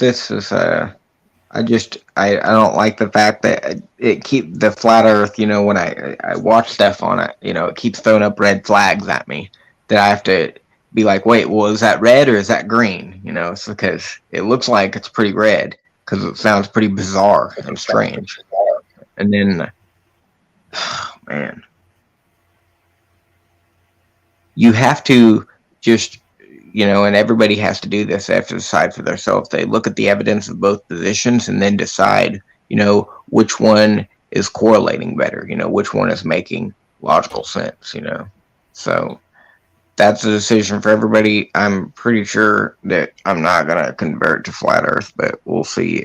don't like the fact that it keep the flat Earth, when I watch stuff on it, it keeps throwing up red flags at me that I have to be like, wait, well, is that red or is that green? It's because it looks like it's pretty red because it sounds pretty bizarre and strange. And then, man, you have to just, and everybody has to do this. They have to decide for themselves. They look at the evidence of both positions and then decide, which one is correlating better, which one is making logical sense, So that's a decision for everybody. I'm pretty sure that I'm not going to convert to flat Earth, but we'll see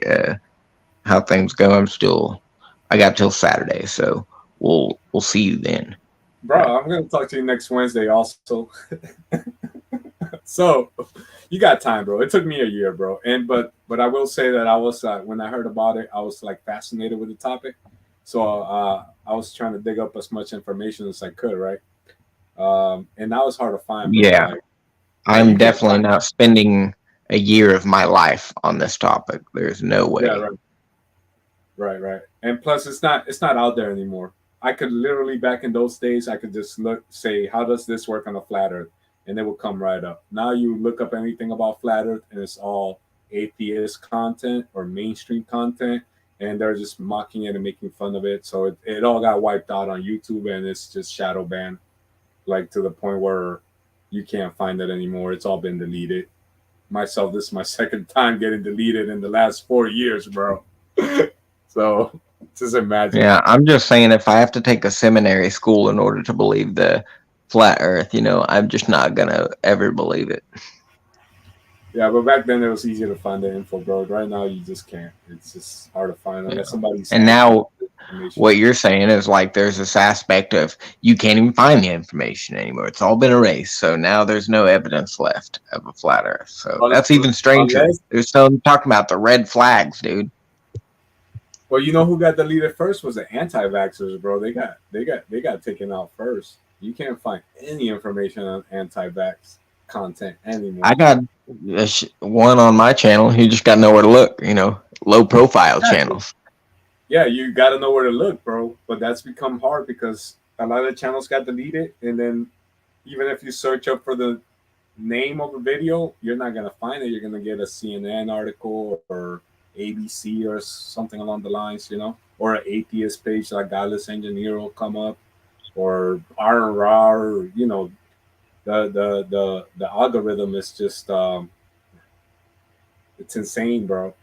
how things go. I got till Saturday, so we'll see you then. Bro, I'm going to talk to you next Wednesday also. So you got time, bro. It took me a year, bro. But I will say that I was when I heard about it, I was like fascinated with the topic. So I was trying to dig up as much information as I could, right? And that was hard to find. Bro. Yeah, I'm definitely not spending a year of my life on this topic. There's no way. Yeah, right. And plus, it's not out there anymore. I could literally back in those days, I could just say, how does this work on a flat Earth? And it will come right up. Now you look up anything about flat Earth, and it's all atheist content or mainstream content, and they're just mocking it and making fun of it. So it all got wiped out on YouTube, and it's just shadow banned, like to the point where you can't find it anymore. It's all been deleted. Myself, this is my second time getting deleted in the last 4 years, bro. So just imagine. Yeah, I'm just saying, if I have to take a seminary school in order to believe the flat Earth, I'm just not gonna ever believe it. Yeah, but back then it was easy to find the info, bro. Right now you just can't. It's just hard to find unless somebody's. And now, information. what you're saying is like there's this aspect of you can't even find the information anymore. It's all been erased. So now there's no evidence left of a flat Earth. So that's even stranger. Unless, There's some talking about the red flags, dude. well, you know who got deleted first was the anti-vaxxers, bro. They got taken out first. You can't find any information on anti-vax content anymore. I got one on my channel. He just got nowhere to look. You know, low profile channels. Yeah, you got to know where to look, bro. But that's become hard because a lot of channels got deleted, and then even if you search up for the name of a video, you're not gonna find it. You're gonna get a CNN article or ABC or something along the lines, you know, or an atheist page like Godless Engineer will come up, or R&R, or, you know, the algorithm is just it's insane, bro.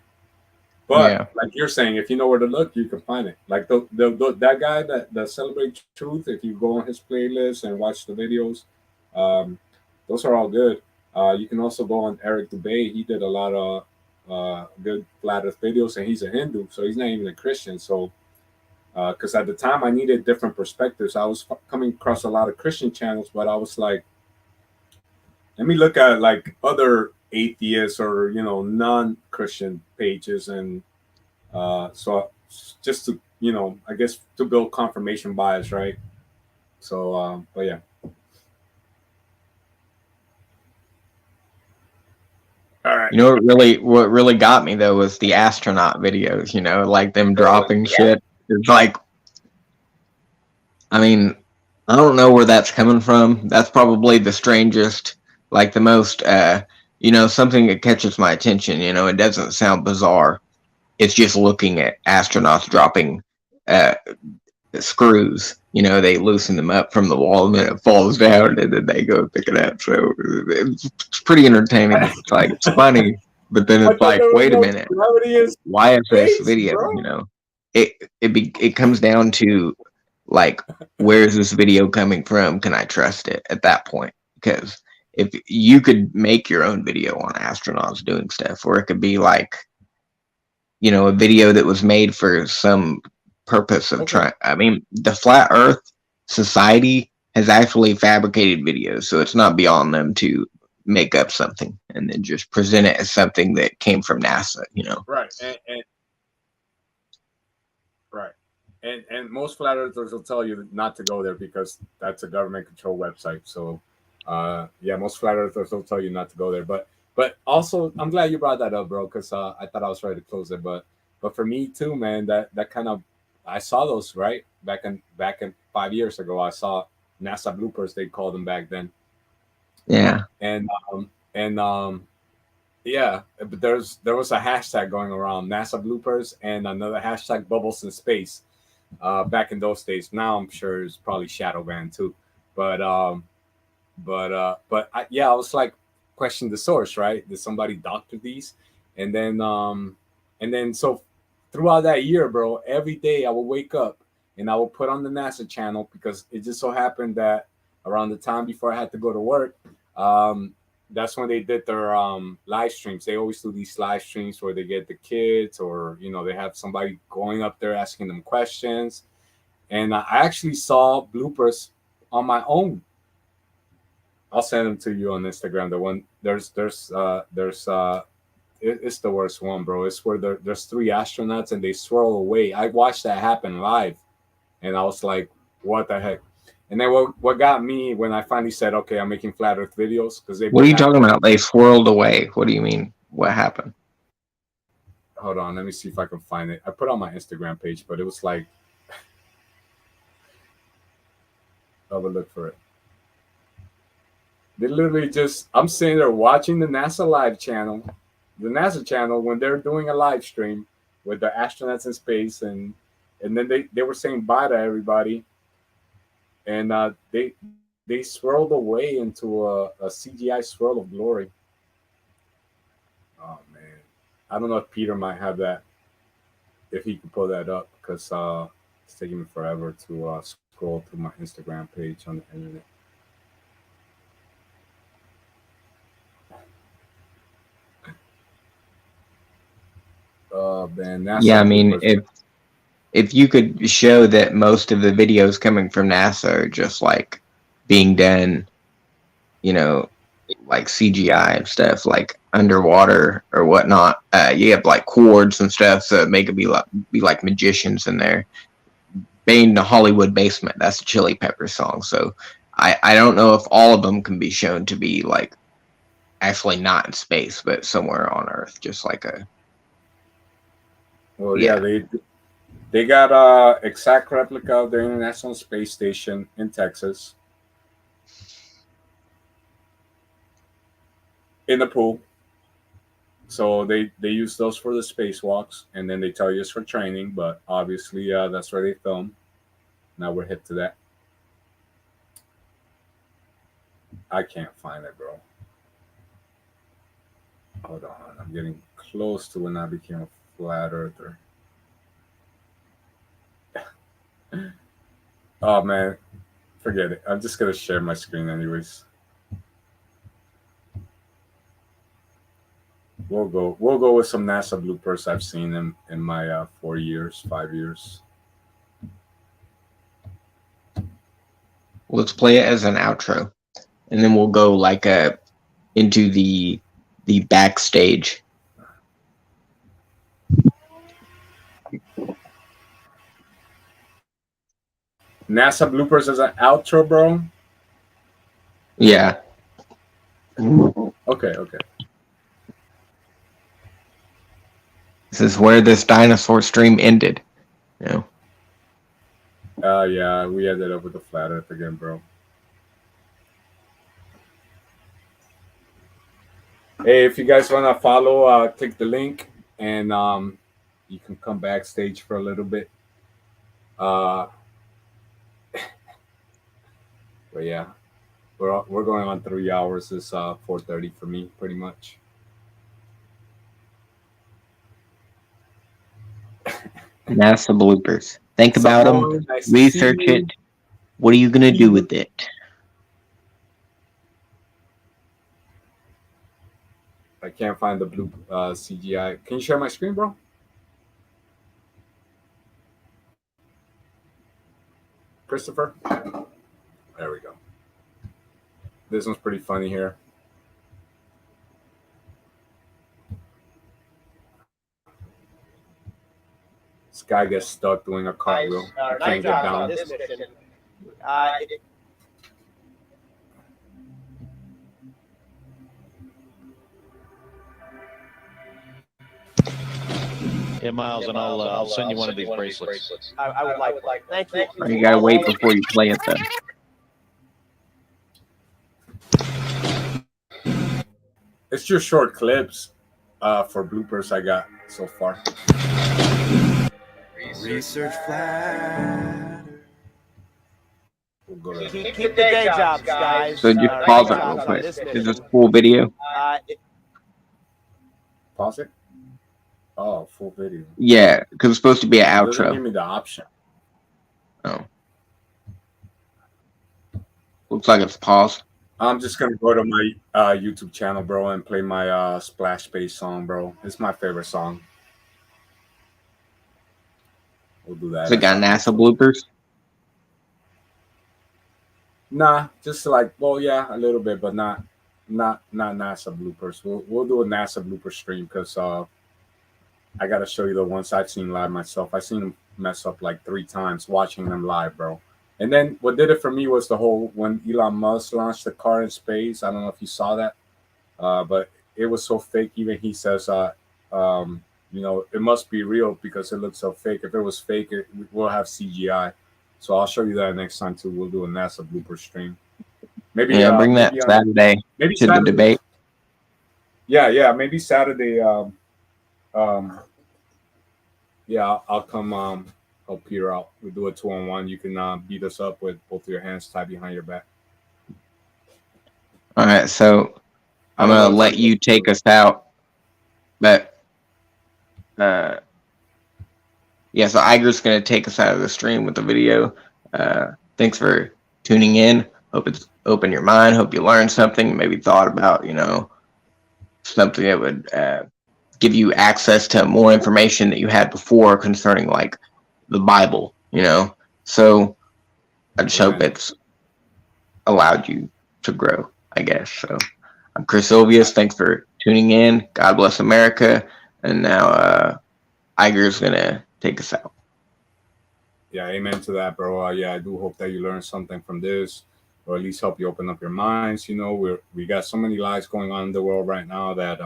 But Yeah. like you're saying, if you know where to look, you can find it. Like that guy that celebrates truth, if you go on his playlist and watch the videos, those are all good. You can also go on Eric Dubay. He did a lot of good flat Earth videos, and he's a Hindu, so he's not even a Christian. So, because at the time I needed different perspectives, I was coming across a lot of Christian channels, but I was like, let me look at like other atheists or, you know, non-Christian pages, and so just to, you know, I guess to build confirmation bias, right? So but yeah. All right. You know what really got me though was the astronaut videos, you know, like them dropping shit. It's like, I mean, I don't know where that's coming from. That's probably the strangest, like the most you know, something that catches my attention, you know, it doesn't sound bizarre. It's just looking at astronauts dropping screws. You know, they loosen them up from the wall and then it falls down and then they go pick it up. So it's pretty entertaining. It's like, it's funny, but then it's like, wait a minute, why is this video, bro? You know, it comes down to like, where's this video coming from? Can I trust it at that point? Because if you could make your own video on astronauts doing stuff, or it could be like, you know, a video that was made for some purpose of trying. I mean, the Flat Earth Society has actually fabricated videos, so it's not beyond them to make up something and then just present it as something that came from NASA, you know. Right. And most flat earthers will tell you not to go there because that's a government controlled website. So yeah, most flat earthers will tell you not to go there. But also, I'm glad you brought that up, bro, because I thought I was ready to close it. But for me too, man, that kind of, I saw those right back in 5 years ago. I saw NASA bloopers, they called them back then. Yeah. And yeah, but there was a hashtag going around, NASA bloopers, and another hashtag, bubbles in space. Back in those days. Now I'm sure it's probably shadow banned too. But I was like, question the source, right? Did somebody doctor these? And then so throughout that year, bro, every day I would wake up and I would put on the NASA channel, because it just so happened that around the time before I had to go to work, that's when they did their live streams. They always do these live streams where they get the kids, or, you know, they have somebody going up there asking them questions. And I actually saw bloopers on my own. I'll send them to you on Instagram. The one it's the worst one, bro. It's where there's 3 astronauts and they swirl away. I watched that happen live, and I was like, what the heck? And then what got me when I finally said, okay, I'm making flat Earth videos, because What are you talking about? They swirled away. What do you mean? What happened? Hold on, let me see if I can find it. I put it on my Instagram page, but it was like, I'll look for it. They literally just, I'm sitting there watching the NASA live channel, when they're doing a live stream with the astronauts in space, and then they were saying bye to everybody. And they swirled away into a CGI swirl of glory. Oh man, I don't know if Peter might have that, if he can pull that up, because it's taking me forever to scroll through my Instagram page on the internet. Man, NASA Yeah, I mean, bloopers. if you could show that most of the videos coming from NASA are just like being done, you know, like CGI and stuff, like underwater or whatnot. You have like chords and stuff, so make it be like magicians in there. Bane the Hollywood Basement. That's a Chili Peppers song. So I don't know if all of them can be shown to be like actually not in space, but somewhere on Earth, just like a. Well, Yeah. yeah, they got a exact replica of the International Space Station in Texas in the pool. So they use those for the spacewalks, and then they tell you it's for training. But obviously, that's where they film. Now we're hip to that. I can't find it, bro. Hold on, I'm getting close to when I became a flat earther. Oh man, forget it. I'm just gonna share my screen anyways. We'll go with some NASA bloopers I've seen in my 4 years, 5 years. Let's play it as an outro, and then we'll go like into the backstage. NASA bloopers as an outro, bro. Yeah. Okay. This is where this dinosaur stream ended. You know? Yeah, we ended up with the flat earth again, bro. Hey, if you guys want to follow, click the link, and you can come backstage for a little bit. But yeah, we're going on 3 hours. It's 4:30 for me, pretty much. NASA bloopers. Think about them. Nice to Research see you. it. What are you gonna do with it? I can't find the blue CGI. Can you share my screen, bro? Christopher? There we go. This one's pretty funny here. This guy gets stuck doing a cartwheel. Can't get down. This mission. Yeah, Miles, and I'll send you one of these bracelets. I would like one. Thank you. Or you gotta wait before you play it though. It's just short clips for bloopers I got so far. Research flat. We'll go to Keep the day jobs, guys. So just pause it real quick. Is this full video? pause it. Oh, full video. Yeah, because it's supposed to be an It doesn't give outro. me the option. Oh. Looks like it's paused. I'm just gonna go to my YouTube channel, bro, and play my Splash Space song, bro. It's my favorite song. We'll do that. Has it got NASA bloopers? Nah, just like, well, yeah, a little bit, but not NASA bloopers. We'll do a NASA blooper stream because I gotta show you the ones I've seen live myself. I've seen them mess up like 3 times watching them live, bro. And then what did it for me was the whole when Elon Musk launched the car in space. I don't know if you saw that, but it was so fake. Even he says, you know, it must be real because it looks so fake. If it was fake, we'll have CGI. So I'll show you that next time too. We'll do a NASA blooper stream. Maybe Yeah, bring that maybe Saturday maybe to the Saturday. debate. Yeah, maybe Saturday. Yeah, I'll come help Peter out. We'll do a 2-on-1. You can beat us up with both of your hands tied behind your back. All right, so I'm I don't gonna know let if you take us out, but yeah, so Iger's gonna take us out of the stream with the video. Thanks for tuning in. Hope it's opened your mind. Hope you learned something. Maybe thought about, you know, something that would give you access to more information that you had before concerning like the Bible, you know. So I just hope it's allowed you to grow, I guess. So I'm Chris Silvius. Thanks for tuning in. God bless America. And now Iger's gonna take us out. Yeah, amen to that, bro. Yeah, I do hope that you learned something from this, or at least help you open up your minds. You know, we got so many lies going on in the world right now that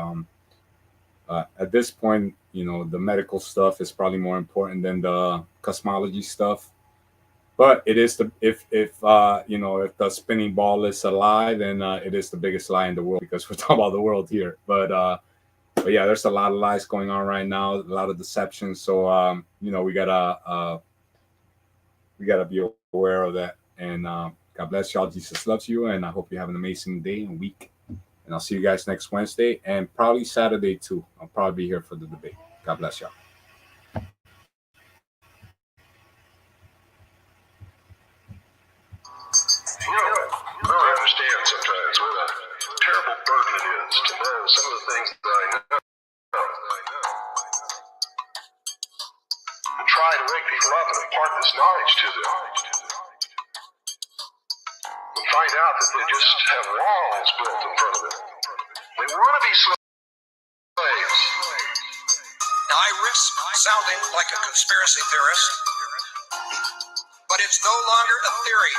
at this point, you know, the medical stuff is probably more important than the cosmology stuff. But it is if you know, if the spinning ball is a lie, then it is the biggest lie in the world, because we're talking about the world here. But yeah, there's a lot of lies going on right now, a lot of deception. So you know, we gotta be aware of that. And God bless y'all. Jesus loves you, and I hope you have an amazing day and week. And I'll see you guys next Wednesday and probably Saturday too. I'll probably be here for the debate. God bless y'all. You know, I understand sometimes what a terrible burden it is to know some of the things that I know. And try to wake people up and impart this knowledge to them. And find out that they just have walls built in front of them. They want to be slaves. Now I risk sounding like a conspiracy theorist, but it's no longer a theory.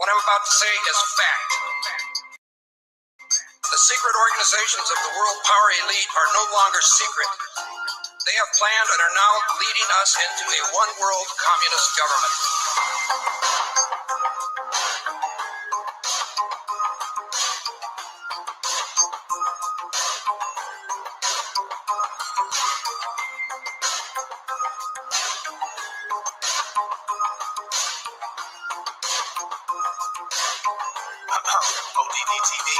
What I'm about to say is fact. The secret organizations of the world power elite are no longer secret. They have planned and are now leading us into a one-world communist government. ODD-TV.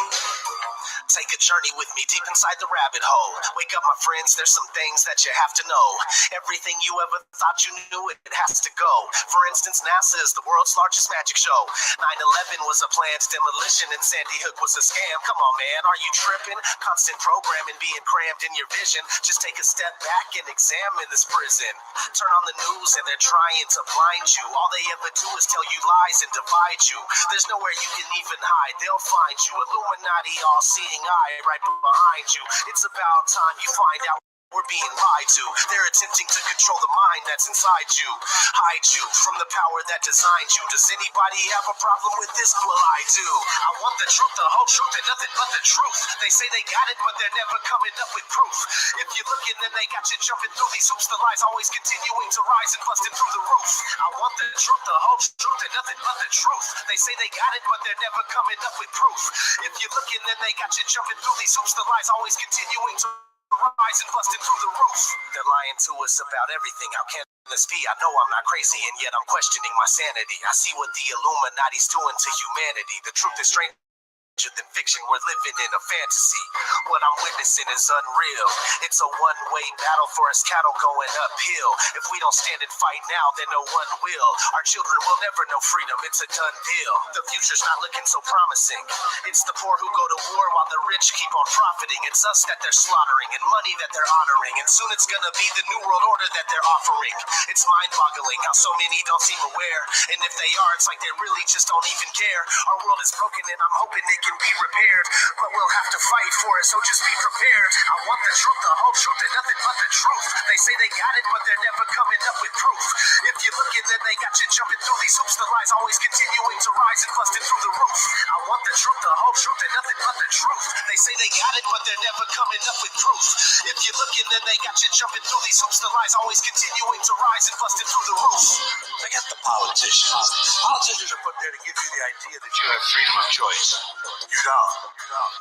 Take a journey with me deep inside the rabbit hole. Wake up, my friends, there's some things that you have to know. Everything you ever thought you knew, it has to go. For instance, NASA is the world's largest magic show. 9/11 was a planned demolition and Sandy Hook was a scam. Come on, man, are you tripping? Constant programming being crammed in your vision. Just take a step back and examine this prison. Turn on the news and they're trying to blind you. All they ever do is tell you lies and divide you. There's nowhere you can even hide. They'll find you. Illuminati, all-seeing eye right behind you. It's about time you find out we're being lied to. They're attempting to control the mind that's inside you. Hide you from the power that designed you. Does anybody have a problem with this? Well, I do. I want the truth, the whole truth, and nothing but the truth. They say they got it, but they're never coming up with proof. If you're looking, then they got you jumping through these hoops. The lies always continuing to rise and busting through the roof. I want the truth, the whole truth, and nothing but the truth. They say they got it, but they're never coming up with proof. If you're looking, then they got you jumping through these hoops. The lies always continuing to rise and busting through the roof. They're lying to us about everything. How can this be? I know I'm not crazy, and yet I'm questioning my sanity. I see what the Illuminati's doing to humanity. The truth is stranger than fiction. We're living in a fantasy. What I'm witnessing is unreal. It's a one-way battle for us cattle going uphill. If we don't stand and fight now, then no one will. Our children will never know freedom. It's a done deal. The future's not looking so promising. It's the poor who go to war while the rich keep on profiting. It's us that they're slaughtering and money that they're honoring. And soon it's gonna be the new world order that they're offering. It's mind-boggling how so many don't seem aware. And if they are, it's like they really just don't even care. Our world is broken and I'm hoping it can be repaired, but we'll have to fight for it, so just be prepared. I want the truth, the whole truth, and nothing but the truth. They say they got it, but they're never coming up with proof. If you're looking, then they got you jumping through these hoops. The lies always continuing to rise and busting through the roof. I want the truth, the whole truth, and nothing but the truth. They say they got it, but they're never coming up with proof. If you're looking, then they got you jumping through these hoops. The lies always continuing to rise and busting through the roof. Forget the politicians. Politicians are put there to give you the idea that you have freedom of choice. You don't.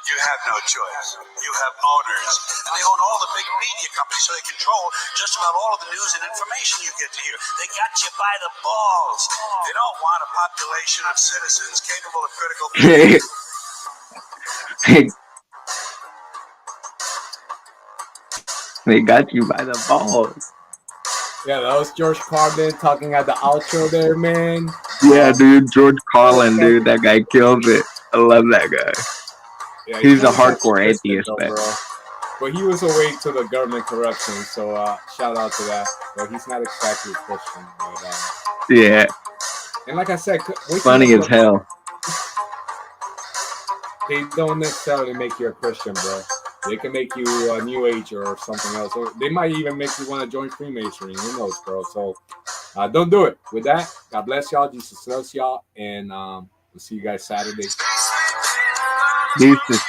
You have no choice. You have owners. And they own all the big media companies, so they control just about all of the news and information you get to hear. They got you by the balls. They don't want a population of citizens capable of critical thinking. They got you by the balls. Yeah, that was George Carlin talking at the outro there, man. Yeah, dude, George Carlin, dude, that guy kills it. I love that guy. Yeah, he's a hardcore atheist, though, man. Bro. But he was awake to the government corruption, so shout out to that. But he's not exactly a Christian. But, Yeah, and like I said, funny as hell. They don't necessarily make you a Christian, bro. They can make you a New Age or something else. Or they might even make you want to join Freemasonry. Who knows, bro? So don't do it. With that, God bless y'all. Jesus loves y'all. And we'll see you guys Saturday. Deuces.